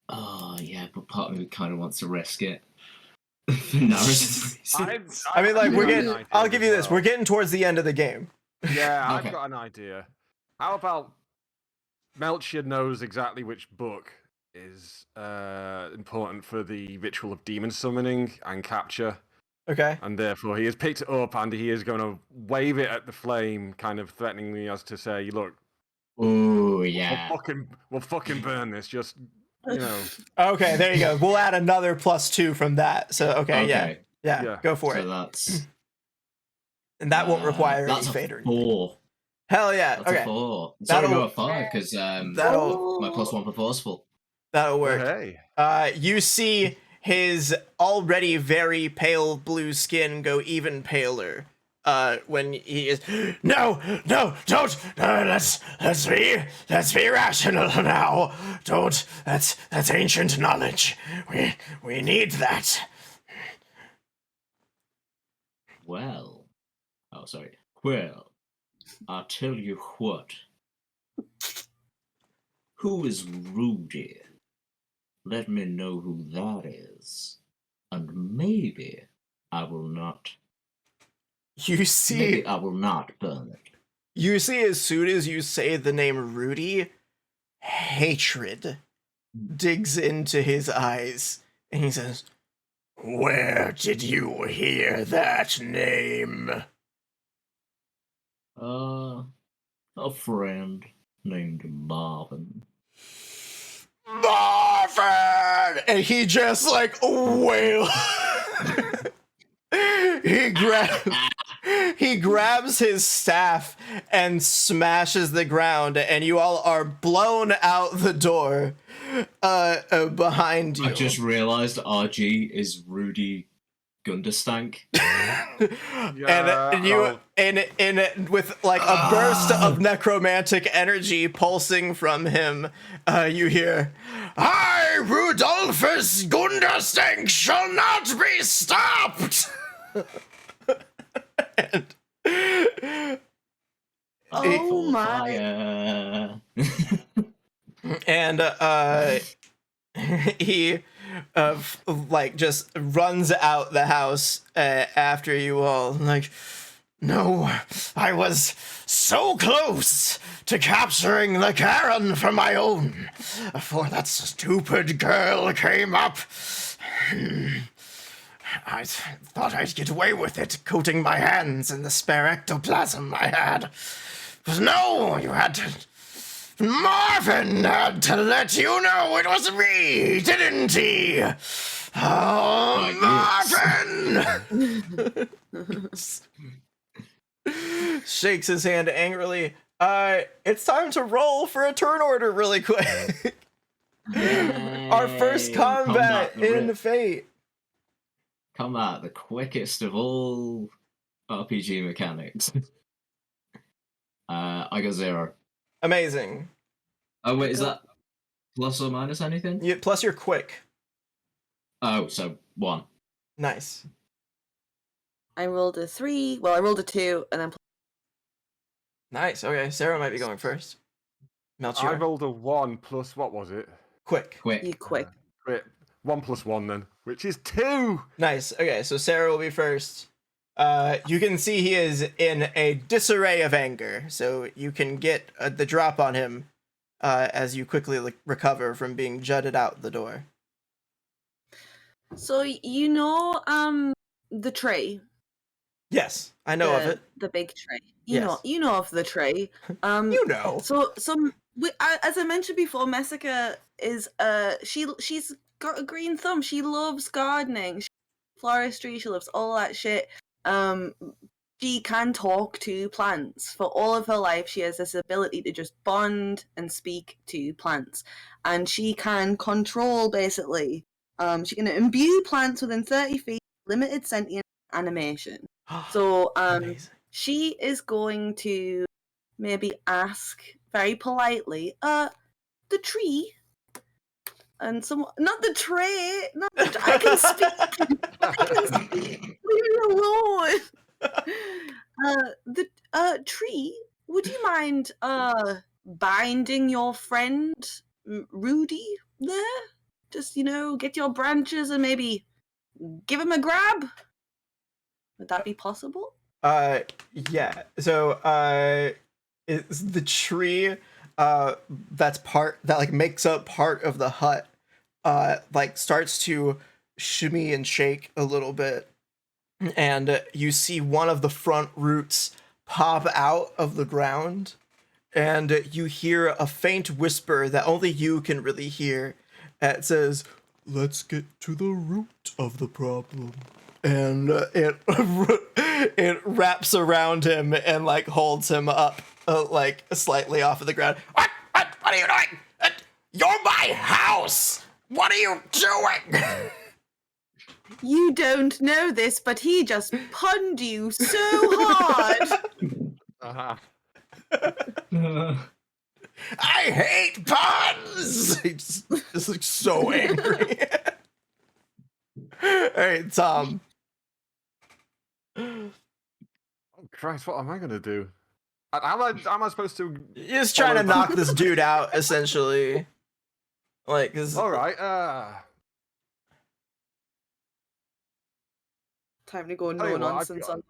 Oh yeah, but part of me kind of wants to risk it. For narrative reasons. I mean, like I've we're got an getting. idea I'll give as you this. well. We're getting towards the end of the game. Yeah, Okay. I've got an idea. How about Melchior knows exactly which book is important for the ritual of demon summoning and capture, Okay. and therefore he has picked it up and he is going to wave it at the flame, kind of threateningly, as to say, "Look, Oh yeah. we'll fucking burn this. Just you know." Okay. There you go. We'll add another +2 from that. So okay. Yeah. Yeah. Go for So it. that's. And that won't require any That's fate or a anything. 4. Hell yeah. That's Okay. a 4. Sorry, That'll- go a 5 because That'll my +1 for forceful. that'll work. Hey. You see his already very pale blue skin go even paler. When he is no, don't. Let's be rational now. Don't. That's ancient knowledge. We need that. Well, Well, I'll tell you what. Who is Rudy? Let me know who that is, and maybe I will not. You see. Maybe I will not burn it. You see, as soon as you say the name Rudy, hatred digs into his eyes, and he says, Where did you hear that name? A friend named Marvin. Marvin! And he just like wail. he grabs his staff and smashes the ground, and you all are blown out the door behind you. I just realized RG is Rudy Gunderstank. And you in with like a burst of necromantic energy pulsing from him, you hear, "I, Rudolphus Gunderstank, shall not be stopped." and Oh my! Fire. and he like just runs out the house after you all, like, "No, I was so close to capturing the Karen for my own, before that stupid girl came up. I thought I'd get away with it, coating my hands in the spare ectoplasm I had. But no, you had to... Marvin had to let you know it was me, didn't he? Oh, Marvin!" Shakes his hand angrily. It's time to roll for a turn order really quick. Our first combat in Fate. Combat, the quickest of all RPG mechanics. I got 0. Amazing. Oh wait, is that plus or minus anything? Yeah, plus you're quick. Oh, so 1. Nice. I rolled a 3. Well, I rolled a 2, and then Nice. Okay, Sarah might be going first. Melchior. I rolled a 1 plus, what was it? Quick. you quick. Great. 1 plus 1 then, which is 2! Nice. Okay, so Sarah will be first. You can see he is in a disarray of anger, so you can get the drop on him as you quickly recover from being jutted out the door. So you know, the tray. Yes, I know of it. The big tray. Yes. You know of the tray. You know. So as I mentioned before, Messica is she's got a green thumb. She loves gardening, floristry. She loves all that shit. She can talk to plants. For all of her life, she has this ability to just bond and speak to plants, and she can control basically. She can imbue plants within 30 feet, limited sentient animation. So Amazing. she is going to maybe ask very politely, the tree, and not the tray, not the, I can speak. I can speak. Leave me alone. The tree, would you mind binding your friend Rudy there? Just, get your branches and maybe give him a grab? Would that be possible? Yeah. So, it's the tree that makes up part of the hut, starts to shimmy and shake a little bit, and you see one of the front roots pop out of the ground, and you hear a faint whisper that only you can really hear. It says, "Let's get to the root of the problem." And it wraps around him and holds him up slightly off of the ground. What are you doing? You're my house. What are you doing? You don't know this, but he just punned you so hard. Uh-huh. I hate puns. He just looks so angry. All right, Tom. Oh Christ, what am I gonna do? Am I supposed to? You're just trying to knock this dude out, essentially. All right. Time to go Tell you no what, nonsense on.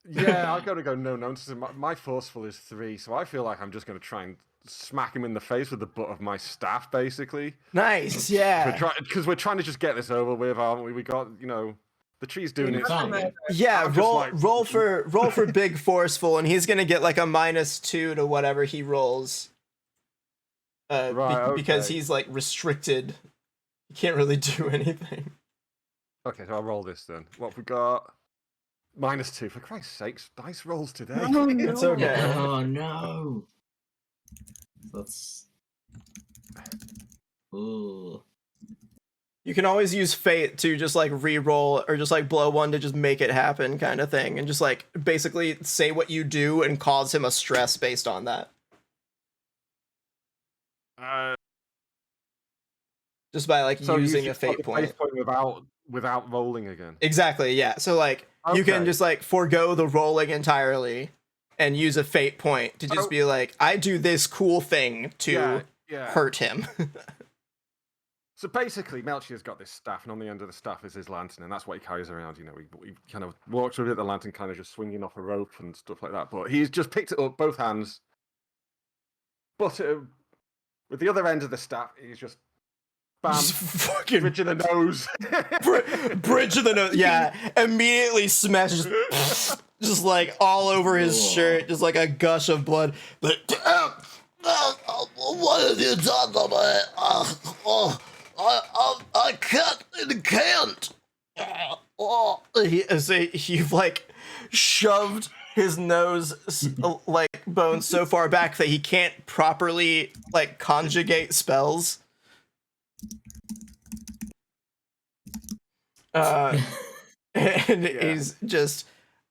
Yeah, I've got to go no nonsense. My forceful is 3, so I feel like I'm just going to try and smack him in the face with the butt of my staff, basically. Nice, yeah. Because we're trying to just get this over with, aren't we? We got, the tree's doing You're its not thing. gonna- Yeah, I'm just roll like- roll for big forceful, and he's gonna get like a -2 to whatever he rolls. Right, Because okay. he's like restricted. He can't really do anything. Okay, so I'll roll this then. What have we got? -2. For Christ's sakes, dice rolls today. Oh, no. It's okay. Oh no. That's. Ooh. You can always use fate to just like re-roll or just like blow one to just make it happen kind of thing, and just like basically say what you do and cause him a stress based on that. Just by like So using you a just got fate the point. without rolling again. Exactly, yeah. So like you can Okay. just like forego the rolling entirely and use a fate point to just Oh. be like, I do this cool thing to Yeah. hurt him. So basically, Melchior's got this staff, and on the end of the staff is his lantern, and that's what he carries around. He kind of walks with it, the lantern kind of just swinging off a rope and stuff like that. But he's just picked it up, both hands. But with the other end of the staff, he's just bam, Just fucking bridge of the nose. bridge of the nose. Yeah, immediately smashes just like all over his shirt, just like a gush of blood. But What have you done to me? I can't. You've like shoved his nose like bone so far back that he can't properly like conjugate spells. And he's just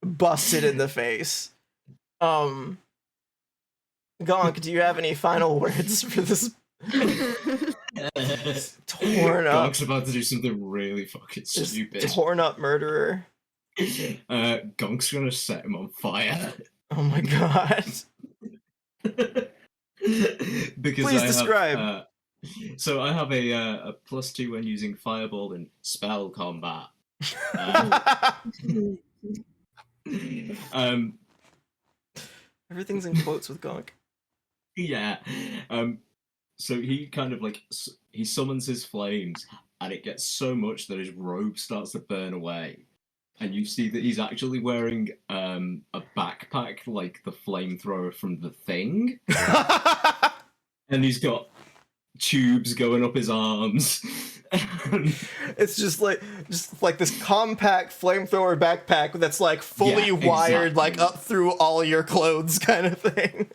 busted in the face. Gonk, do you have any final words for this torn up, Gonk's about to do something really fucking just stupid. torn up murderer? Gonk's gonna set him on fire. Oh my god. Because Please I describe. Have, so I have a +2 when using fireball in spell combat. Everything's in quotes with Gonk. Yeah. So he kind of like he summons his flames, and it gets so much that his robe starts to burn away, and you see that he's actually wearing a backpack like the flamethrower from The Thing, and he's got tubes going up his arms. It's just like this compact flamethrower backpack that's like fully Yeah, wired, like exactly. up through all your clothes, kind of thing.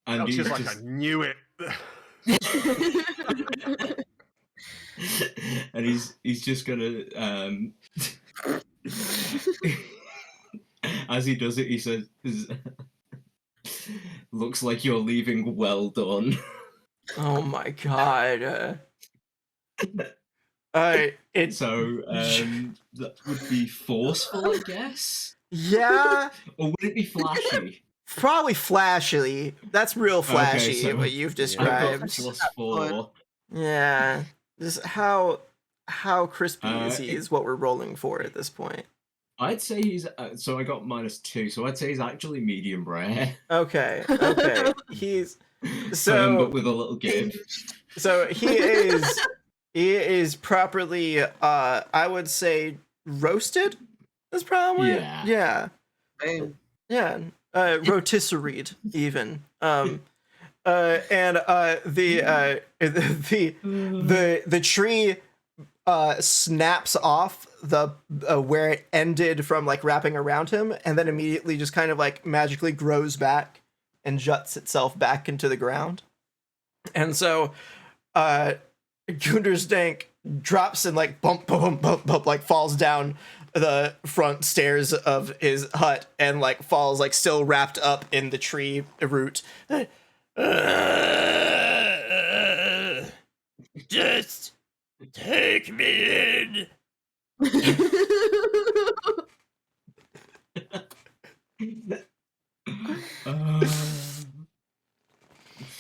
And he's Melchior's like, just, I knew it. and he's just gonna as he does it, he says, "Looks like you're leaving well done." Oh my god. It's So that would be forceful, I guess, yeah, or would it be flashy? probably flashy. That's real flashy. so what you've I've described. got +4. Yeah, just how crispy is he it- is what we're rolling for at this point. I'd say he's so I got -2, so I'd say he's actually medium rare. Okay, he's but so with a little give. so he is properly I would say roasted. That's probably Yeah. yeah rotisseried even. And the tree snaps off the where it ended from like wrapping around him, and then immediately just kind of like magically grows back and juts itself back into the ground. And so Gundersdank drops and like bump, like falls down the front stairs of his hut and like falls like still wrapped up in the tree root. Just take me in.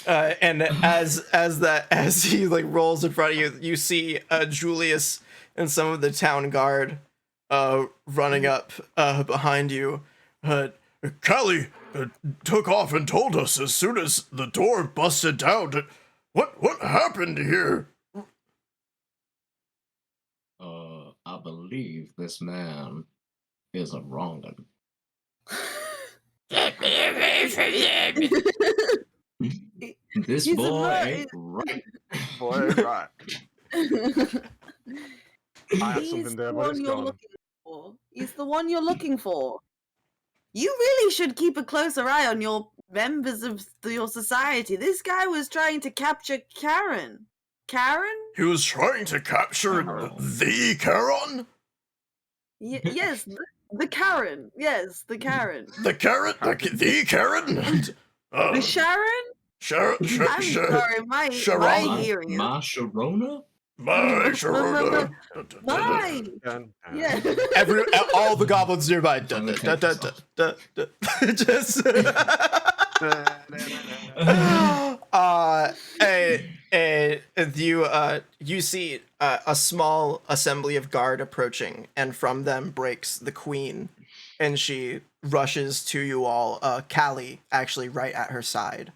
And as he like rolls in front of you, you see Julius and some of the town guard running up behind you. Callie took off and told us as soon as the door busted down. What happened here? I believe this man is a wrong 'un. This He's boy a ain't right. Boy, right. I had He's something there, the but one it's you're gone. looking for. He's the one you're looking for. You really should keep a closer eye on your members of your society. This guy was trying to capture Karen. Karen? He was trying to capture the Charon? Yes, the Karen. Yes, the Karen. The Karen? The Karen? The Sharon? I'm sorry, my hearing is... Ma Sharona? My Sharona. My! Yeah. All the goblins nearby. Just you see a small assembly of guard approaching, and from them breaks the queen, and she rushes to you all. Callie actually right at her side,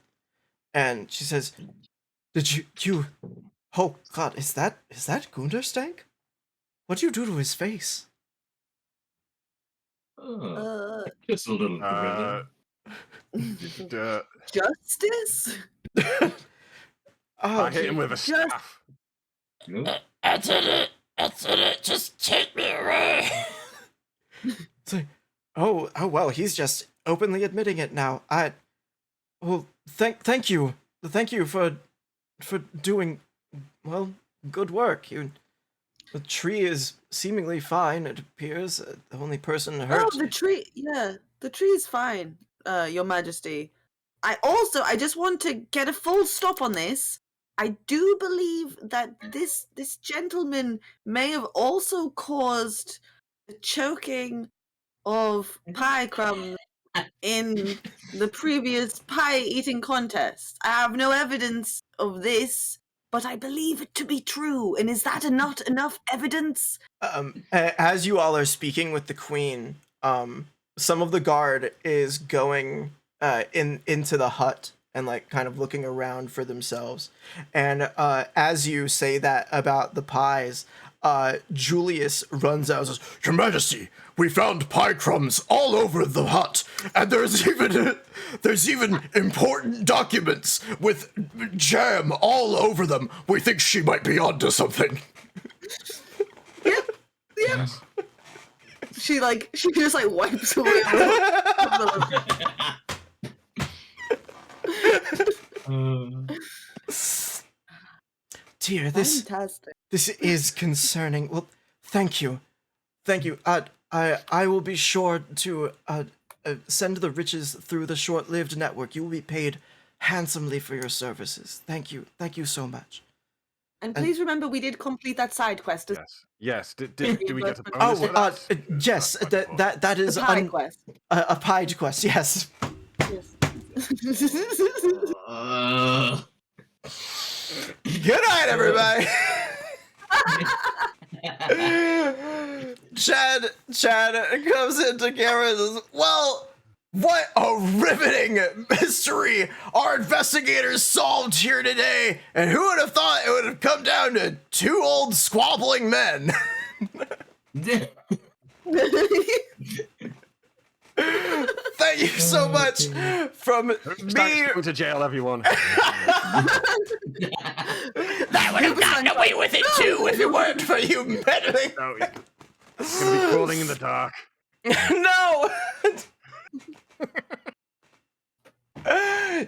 and she says, "Did you? Oh God, is that Gunderstank? What'd you do to his face?" Just a little gorilla. Justice? Oh, I hit him with a staff. I did it. Just take me away. it's like, oh well, he's just openly admitting it now. Thank you for doing, well, good work. The tree is seemingly fine, it appears. The only person hurt. Oh, the tree. Yeah, the tree is fine, Your Majesty. I just want to get a full stop on this. I do believe that this gentleman may have also caused the choking of pie crumbs in the previous pie eating contest. I have no evidence of this, but I believe it to be true. And is that not enough evidence? As you all are speaking with the queen, some of the guard is going into the hut and like kind of looking around for themselves. And as you say that about the pies, Julius runs out and says, Your Majesty, we found pie crumbs all over the hut, and there's even important documents with jam all over them. We think she might be onto something. Yep. She just like wipes away. Dear, this Fantastic. this is concerning. Well, thank you. I will be sure to send the riches through the short-lived network. You will be paid handsomely for your services. Thank you so much. And please remember, we did complete that side quest. Yes. Did we get a bonus? Oh, for that? yes, that is The pie quest. a pie quest. Yes. Yes. Good night, everybody. Chad comes into camera and says, "Well, what a riveting mystery our investigators solved here today, and who would have thought it would have come down to two old squabbling men?" Thank you so much from me. Go to jail, everyone. I would have gotten away with it too if it weren't for you meddling. No, he's gonna be crawling in the dark. No!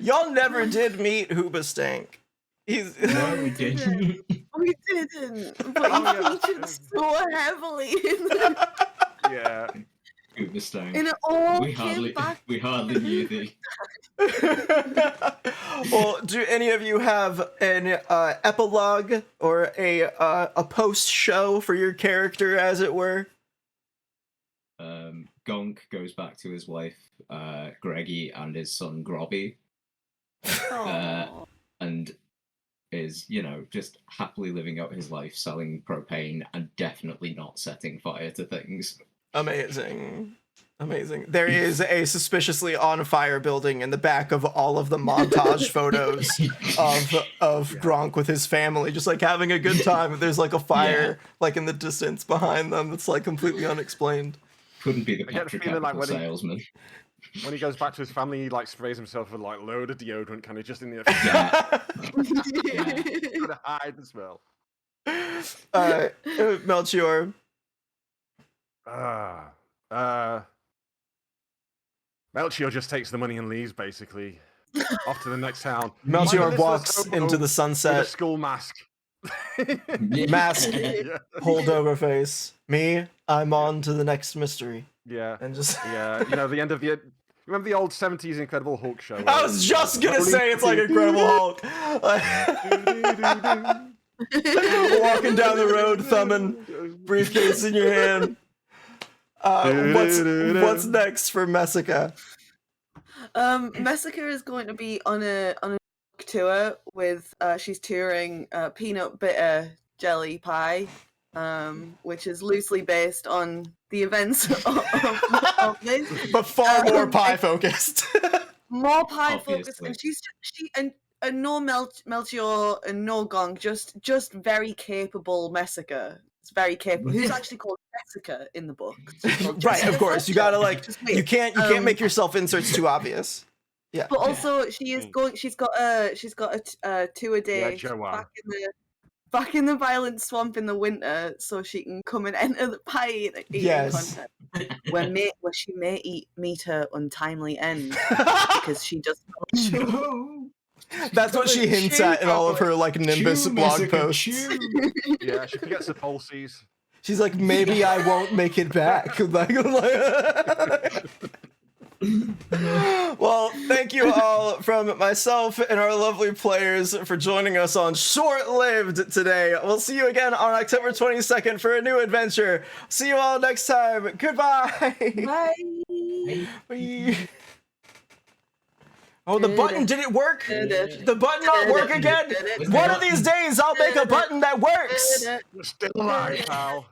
Y'all never did meet Hoobastank. No, we didn't. We didn't. But you featured so heavily Yeah. Hoobastank. in it all We came back. hardly knew thee. Well, do any of you have an epilogue or a post show for your character, as it were? Gonk goes back to his wife, Greggy, and his son, Grobby, and is, just happily living out his life, selling propane and definitely not setting fire to things. Amazing. Amazing. There is a suspiciously on fire building in the back of all of the montage photos of Gronk with his family, just like having a good time. There's like a fire like in the distance behind them that's like completely unexplained. Couldn't be the I get the feeling petrochemical like salesman. when he goes back to his family, he like sprays himself with like load of deodorant, kind of just in the trying to hide the smell. Melchior. Melchior just takes the money and leaves, basically, off to the next town. Melchior Like, walks into the with a sunset. school mask. Mask, Yeah. hold over face. Me, I'm on to the next mystery. Yeah. And just Yeah, you know, the end of the... Remember the old 70s Incredible Hulk show? I was just gonna say it's like Incredible Hulk. Walking down the road, thumbing, briefcase in your hand. What's next for Messica? Messica is going to be on a tour with she's touring peanut bitter jelly pie, which is loosely based on the events of this, But far more pie focused. more pie focused, Obviously. and and no Melchior and no Gong, just very capable Messica. It's very capable. Who's actually called Jessica in the book? Right, of course. You gotta like Just you wait. can't make yourself inserts too obvious. Yeah. But also, she is going. She's got a tour day Joanne. back in the violent swamp in the winter, so she can come and enter the pie eating Yes. contest. Where she may meet her untimely end because she just. That's what she hints at in all of her like Nimbus Chew, blog Messica, posts. chew. Yeah, she forgets the pulses. She's like, maybe I won't make it back. Well, thank you all from myself and our lovely players for joining us on Short Lived today. We'll see you again on October 22nd for a new adventure. See you all next time. Goodbye. Bye. Bye. Oh, the button didn't work. Did The button not work again. One of these days, I'll make a button that works. You're still alive, pal.